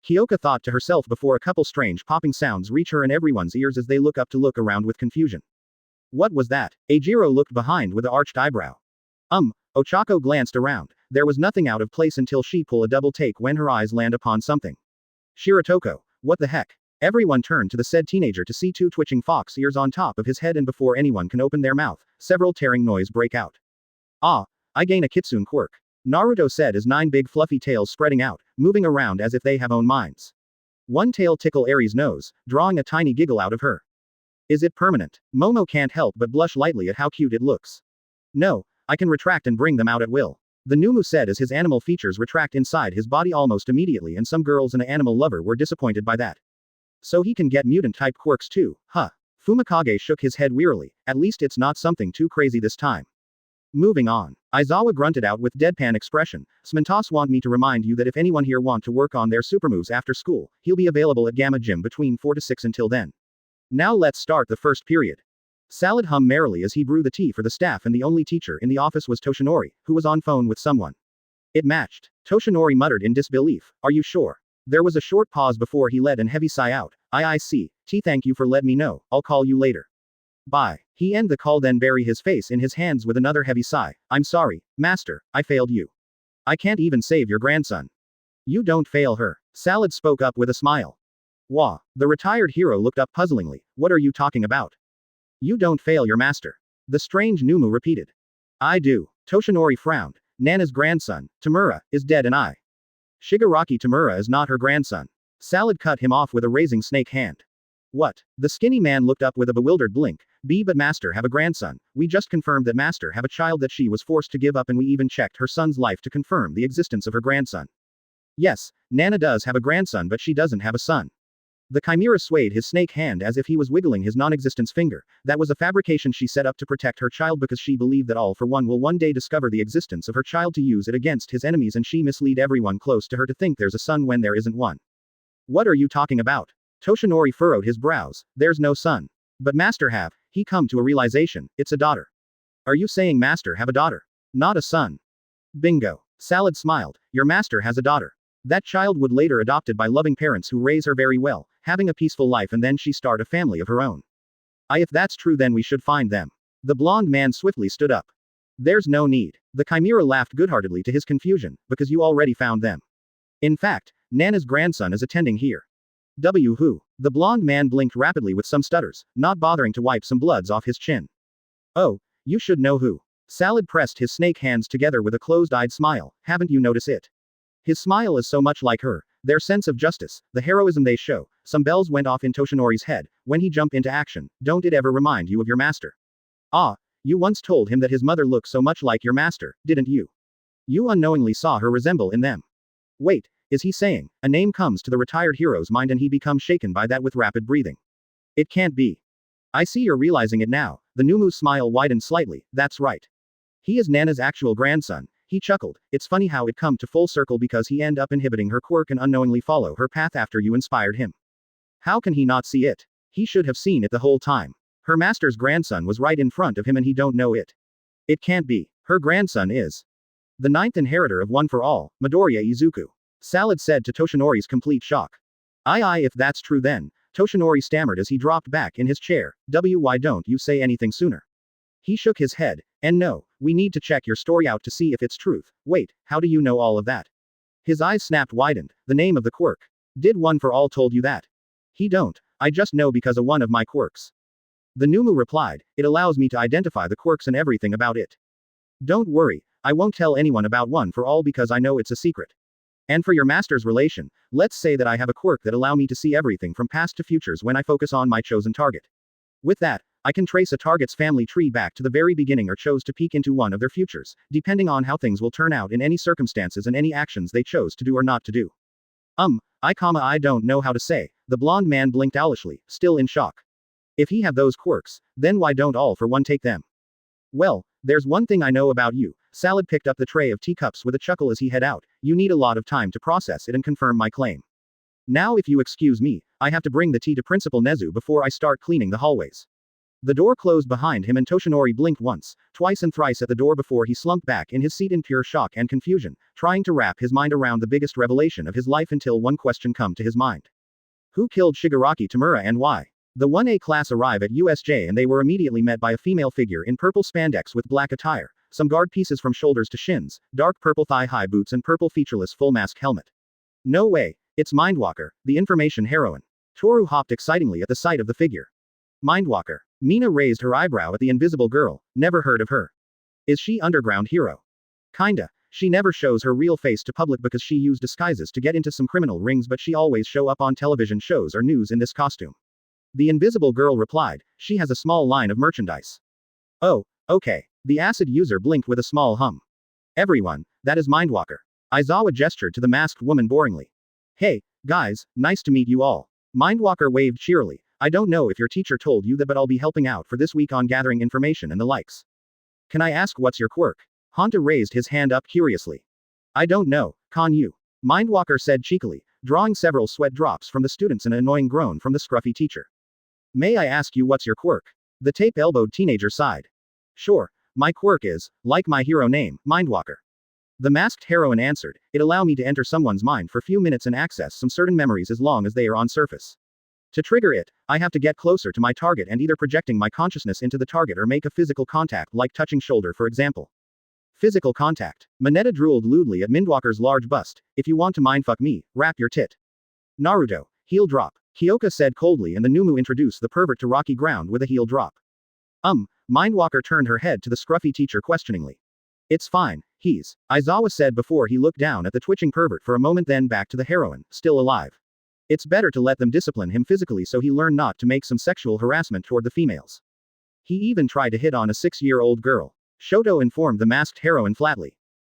Kyoka thought to herself before a couple strange popping sounds reach her and everyone's ears as they look around with confusion. What was that? Eijiro looked behind with a arched eyebrow. Ochako glanced around. There was nothing out of place until she pulled a double take when her eyes land upon something. Shiratoko, what the heck? Everyone turned to the said teenager to see 2 twitching fox ears on top of his head, and before anyone can open their mouth, several tearing noise break out. Ah, I gain a kitsune quirk. Naruto said as 9 big fluffy tails spreading out, moving around as if they have own minds. One tail tickle Eri's nose, drawing a tiny giggle out of her. Is it permanent? Momo can't help but blush lightly at how cute it looks. No, I can retract and bring them out at will. The Noumu said as his animal features retract inside his body almost immediately, and some girls and an animal lover were disappointed by that. So he can get mutant-type quirks too, huh? Fumikage shook his head wearily. At least it's not something too crazy this time. Moving on. Aizawa grunted out with deadpan expression. Smentos want me to remind you that if anyone here want to work on their super moves after school, he'll be available at Gamma Gym between 4 to 6 until then. Now let's start the first period. Salad hummed merrily as he brewed the tea for the staff, and the only teacher in the office was Toshinori, who was on phone with someone. It matched. Toshinori muttered in disbelief. Are you sure? There was a short pause before he let an heavy sigh out. I see. Thank you for let me know. I'll call you later. Bye. He ended the call, then bury his face in his hands with another heavy sigh. I'm sorry, master, I failed you. I can't even save your grandson. You don't fail her. Salad spoke up with a smile. Wah. The retired hero looked up puzzlingly. What are you talking about? You don't fail your master. The strange Noumu repeated. I do. Toshinori frowned. Nana's grandson, Tamura, is dead, and Shigaraki Tamura is not her grandson. Salad cut him off with a raising snake hand. What? The skinny man looked up with a bewildered blink. But master have a grandson. We just confirmed that master have a child that she was forced to give up, and we even checked her son's life to confirm the existence of her grandson. Yes, Nana does have a grandson, but she doesn't have a son. The chimera swayed his snake hand as if he was wiggling his non-existence finger. That was a fabrication she set up to protect her child because she believed that All for One will one day discover the existence of her child to use it against his enemies, and she mislead everyone close to her to think there's a son when there isn't one. What are you talking about? Toshinori furrowed his brows. There's no son. But master have, he come to a realization, it's a daughter. Are you saying master have a daughter? Not a son. Bingo. Salad smiled. Your master has a daughter. That child would later adopted by loving parents who raise her very well, having a peaceful life, and then she start a family of her own. If that's true, then we should find them. The blonde man swiftly stood up. There's no need. The chimera laughed goodheartedly to his confusion, because you already found them. In fact, Nana's grandson is attending here. Who? The blonde man blinked rapidly with some stutters, not bothering to wipe some bloods off his chin. Oh, you should know who. Salad pressed his snake hands together with a closed-eyed smile. Haven't you noticed it? His smile is so much like her. Their sense of justice, the heroism they show. Some bells went off in Toshinori's head. When he jumped into action, don't it ever remind you of your master? You once told him that his mother looked so much like your master, didn't you? You unknowingly saw her resemble in them. Wait, is he saying? A name comes to the retired hero's mind and he becomes shaken by that with rapid breathing. It can't be. I see you're realizing it now. The Numu's smile widened slightly. That's right. He is Nana's actual grandson. He chuckled. It's funny how it come to full circle, because he end up inhibiting her quirk and unknowingly follow her path after you inspired him. How can he not see it? He should have seen it the whole time. Her master's grandson was right in front of him and he don't know it. It can't be. Her grandson is the 9th inheritor of One for All, Midoriya Izuku. Salad said to Toshinori's complete shock. If that's true then, Toshinori stammered as he dropped back in his chair. Why don't you say anything sooner? He shook his head. And no, we need to check your story out to see if it's truth. Wait, how do you know all of that? His eyes snapped widened. The name of the quirk. Did One for All told you that? He don't. I just know because of one of my quirks. The Noumu replied. It allows me to identify the quirks and everything about it. Don't worry, I won't tell anyone about One for All because I know it's a secret. And for your master's relation, let's say that I have a quirk that allow me to see everything from past to futures when I focus on my chosen target. With that, I can trace a target's family tree back to the very beginning or chose to peek into one of their futures, depending on how things will turn out in any circumstances and any actions they chose to do or not to do. I don't know how to say. The blonde man blinked owlishly, still in shock. If he have those quirks, then why don't All for One take them? Well, there's one thing I know about you. Salad picked up the tray of teacups with a chuckle as he head out. You need a lot of time to process it and confirm my claim. Now if you excuse me, I have to bring the tea to Principal Nezu before I start cleaning the hallways. The door closed behind him and Toshinori blinked once, twice and thrice at the door before he slumped back in his seat in pure shock and confusion, trying to wrap his mind around the biggest revelation of his life until one question come to his mind. Who killed Shigaraki Tamura and why? The 1A class arrive at USJ and they were immediately met by a female figure in purple spandex with black attire, some guard pieces from shoulders to shins, dark purple thigh-high boots and purple featureless full-mask helmet. No way, it's Mindwalker, the information heroine. Toru hopped excitingly at the sight of the figure. Mindwalker. Mina raised her eyebrow at the invisible girl, never heard of her. Is she underground hero? Kinda. She never shows her real face to public because she used disguises to get into some criminal rings but she always show up on television shows or news in this costume. The invisible girl replied, she has a small line of merchandise. Oh, okay. The acid user blinked with a small hum. Everyone, that is Mindwalker. Aizawa gestured to the masked woman boringly. Hey, guys, nice to meet you all. Mindwalker waved cheerily. I don't know if your teacher told you that but I'll be helping out for this week on gathering information and the likes. Can I ask what's your quirk? Honta raised his hand up curiously. I don't know, can you? Mindwalker said cheekily, drawing several sweat drops from the students and an annoying groan from the scruffy teacher. May I ask you what's your quirk? The tape-elbowed teenager sighed. Sure, my quirk is, like my hero name, Mindwalker. The masked heroine answered, it allow me to enter someone's mind for few minutes and access some certain memories as long as they are on surface. To trigger it, I have to get closer to my target and either projecting my consciousness into the target or make a physical contact like touching shoulder for example. Physical contact. Mineta drooled lewdly at Mindwalker's large bust. If you want to mindfuck me, wrap your tit. Naruto. Heel drop. Kyoka said coldly and the Noumu introduced the pervert to rocky ground with a heel drop. Mindwalker turned her head to the scruffy teacher questioningly. It's fine, Aizawa said before he looked down at the twitching pervert for a moment then back to the heroine, still alive. It's better to let them discipline him physically so he learn not to make some sexual harassment toward the females. He even tried to hit on a 6-year-old girl. Shoto informed the masked heroine flatly.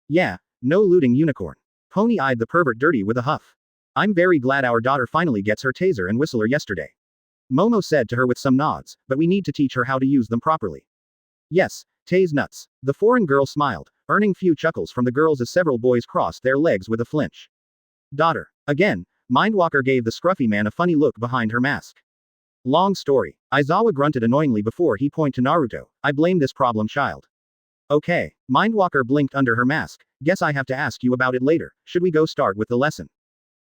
Yeah, no looting unicorn. Pony eyed the pervert dirty with a huff. I'm very glad our daughter finally gets her taser and whistler yesterday. Momo said to her with some nods, but we need to teach her how to use them properly. Yes, tase nuts. The foreign girl smiled, earning few chuckles from the girls as several boys crossed their legs with a flinch. Daughter. Again, Mindwalker gave the scruffy man a funny look behind her mask. Long story. Aizawa grunted annoyingly before he pointed to Naruto. I blame this problem child. Okay. Mindwalker blinked under her mask. Guess I have to ask you about it later. Should we go start with the lesson?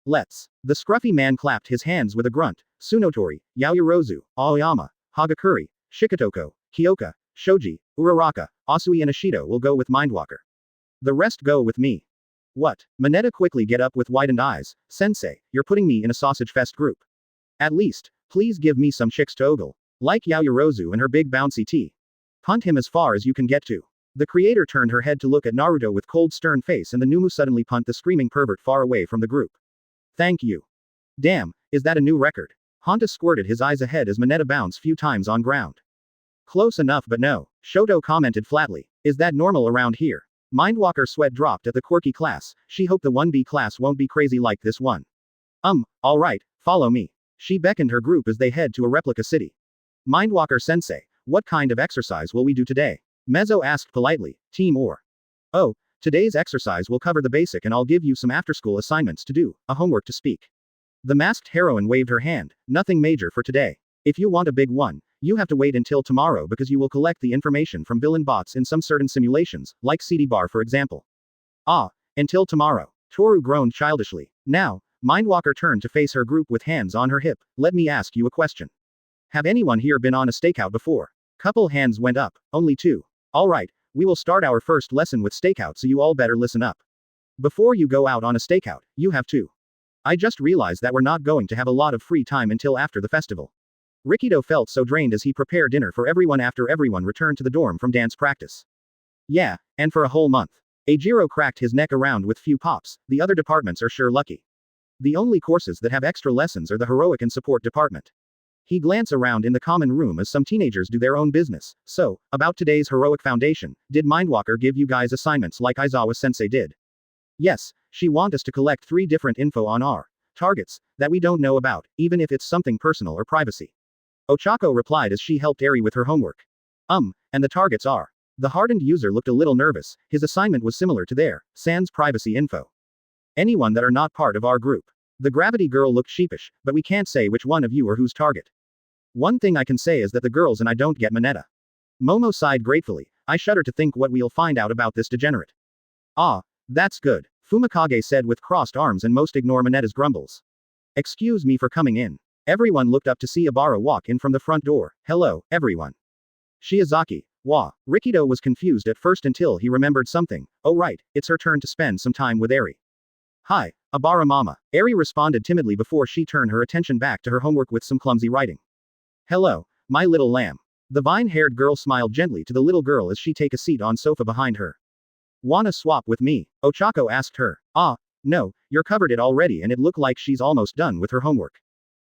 Let's. The scruffy man clapped his hands with a grunt. Tsunotori, Yaoyorozu, Aoyama, Hagakuri, Shikotoko, Kyoka, Shoji, Uraraka, Asui and Ashido will go with Mindwalker. The rest go with me. What? Mineta quickly get up with widened eyes. Sensei, you're putting me in a sausage fest group. At least, please give me some chicks to ogle. Like Yaoyorozu and her big bouncy tee. Punt him as far as you can get to. The creator turned her head to look at Naruto with cold stern face and the Noumu suddenly punt the screaming pervert far away from the group. Thank you. Damn, is that a new record? Honta squirted his eyes ahead as Mineta bounced few times on ground. Close enough but no. Shoto commented flatly. Is that normal around here? Mindwalker sweat dropped at the quirky class. She hoped the 1B class won't be crazy like this one. Alright, follow me. She beckoned her group as they head to a replica city. Mindwalker sensei, what kind of exercise will we do today? Mezzo asked politely, team or? Oh, today's exercise will cover the basic and I'll give you some after-school assignments to do, a homework to speak. The masked heroine waved her hand, nothing major for today. If you want a big one, you have to wait until tomorrow because you will collect the information from villain bots in some certain simulations, like CD Bar for example. Ah, until tomorrow. Toru groaned childishly. Now, Mindwalker turned to face her group with hands on her hip. Let me ask you a question. Have anyone here been on a stakeout before? Couple hands went up, only 2. Alright, we will start our first lesson with stakeout so you all better listen up. Before you go out on a stakeout, you have to. I just realized that we're not going to have a lot of free time until after the festival. Rikido felt so drained as he prepared dinner for everyone after everyone returned to the dorm from dance practice. Yeah, and for a whole month. Eijiro cracked his neck around with few pops, the other departments are sure lucky. The only courses that have extra lessons are the heroic and support department. He glanced around in the common room as some teenagers do their own business. So, about today's heroic foundation, did Mindwalker give you guys assignments like Aizawa-sensei did? Yes, she want us to collect 3 different info on our targets that we don't know about, even if it's something personal or privacy. Ochako replied as she helped Eri with her homework. And the targets are. The hardened user looked a little nervous. His assignment was similar to their sans privacy info. Anyone that are not part of our group. The gravity girl looked sheepish, but we can't say which one of you are whose target. One thing I can say is that the girls and I don't get Mineta. Momo sighed gratefully. I shudder to think what we'll find out about this degenerate. Ah, that's good, Fumikage said with crossed arms and most ignore Mineta's grumbles. Excuse me for coming in. Everyone looked up to see Obara walk in from the front door. Hello, everyone. Shiozaki. Wah. Rikido was confused at first until he remembered something. Oh right, it's her turn to spend some time with Eri. Hi, Obara mama. Eri responded timidly before she turned her attention back to her homework with some clumsy writing. Hello, my little lamb. The vine-haired girl smiled gently to the little girl as she take a seat on sofa behind her. Wanna swap with me? Ochako asked her. Ah, no, you're covered it already and it looked like she's almost done with her homework.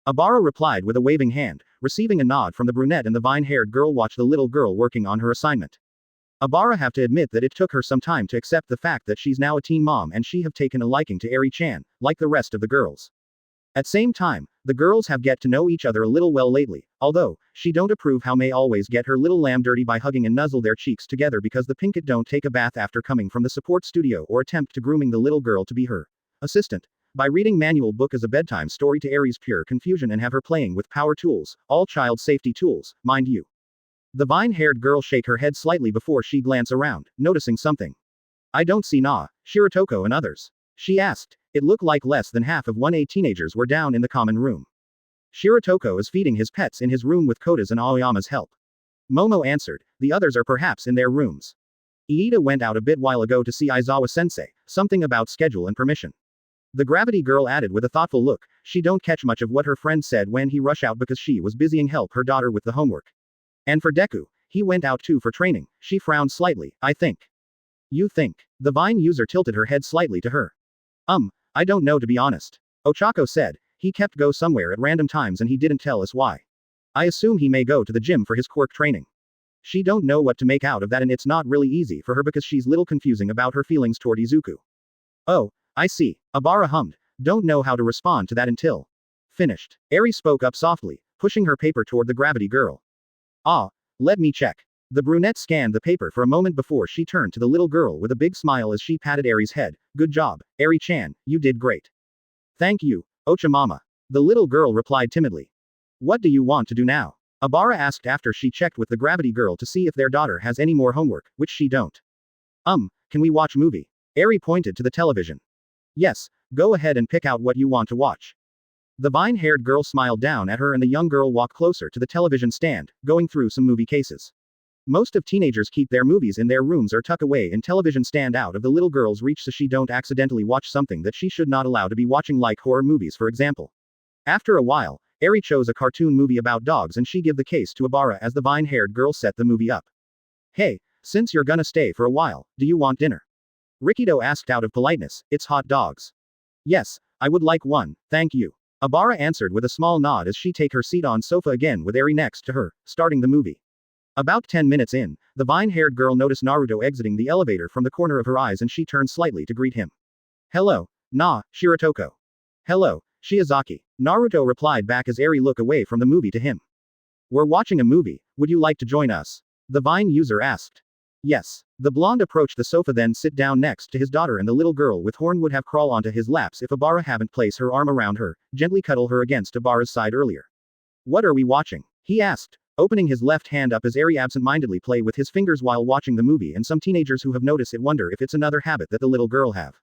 Obara replied with a waving hand, receiving a nod from the brunette and the vine-haired girl watched the little girl working on her assignment. Obara have to admit that it took her some time to accept the fact that she's now a teen mom and she have taken a liking to Eri-chan, like the rest of the girls. At same time, the girls have get to know each other a little well lately, although, she don't approve how May always get her little lamb dirty by hugging and nuzzle their cheeks together because the Pinkett don't take a bath after coming from the support studio or attempt to grooming the little girl to be her assistant. By reading manual book as a bedtime story to Aries pure confusion and have her playing with power tools, all child safety tools, mind you. The vine-haired girl shake her head slightly before she glance around, noticing something. I don't see Na, Shirotoko and others. She asked. It looked like less than half of 1A teenagers were down in the common room. Shirotoko is feeding his pets in his room with Kota's and Aoyama's help. Momo answered, the others are perhaps in their rooms. Iida went out a bit while ago to see Aizawa-sensei, something about schedule and permission. The gravity girl added with a thoughtful look, she don't catch much of what her friend said when he rush out because she was busying help her daughter with the homework. And for Deku, he went out too for training, she frowned slightly, I think. You think? The Vine user tilted her head slightly to her. I don't know to be honest. Ochako said, he kept go somewhere at random times and he didn't tell us why. I assume he may go to the gym for his quirk training. She don't know what to make out of that and it's not really easy for her because she's little confusing about her feelings toward Izuku. Oh, I see. Obara hummed, don't know how to respond to that until. Finished. Eri spoke up softly, pushing her paper toward the gravity girl. Ah, let me check. The brunette scanned the paper for a moment before she turned to the little girl with a big smile as she patted Eri's head. Good job, Eri-chan, you did great. Thank you, Ocha-mama. The little girl replied timidly. What do you want to do now? Obara asked after she checked with the gravity girl to see if their daughter has any more homework, which she don't. Can we watch movie? Eri pointed to the television. Yes, go ahead and pick out what you want to watch. The vine-haired girl smiled down at her and the young girl walked closer to the television stand, going through some movie cases. Most of teenagers keep their movies in their rooms or tuck away in television stand out of the little girl's reach so she don't accidentally watch something that she should not allow to be watching like horror movies for example. After a while, Eri chose a cartoon movie about dogs and she give the case to Obara as the vine-haired girl set the movie up. Hey, since you're gonna stay for a while, do you want dinner? Rikido asked out of politeness, it's hot dogs. Yes, I would like one, thank you. Obara answered with a small nod as she take her seat on sofa again with Eri next to her, starting the movie. About 10 minutes in, the vine-haired girl noticed Naruto exiting the elevator from the corner of her eyes and she turned slightly to greet him. Hello, Na, Shirotoko. Hello, Shiozaki. Naruto replied back as Eri looked away from the movie to him. We're watching a movie, would you like to join us? The Vine user asked. Yes. The blonde approached the sofa then sit down next to his daughter and the little girl with horn would have crawl onto his laps if Obara haven't placed her arm around her, gently cuddle her against Obara's side earlier. What are we watching? He asked, opening his left hand up as Eri absent-mindedly play with his fingers while watching the movie and some teenagers who have noticed it wonder if it's another habit that the little girl have.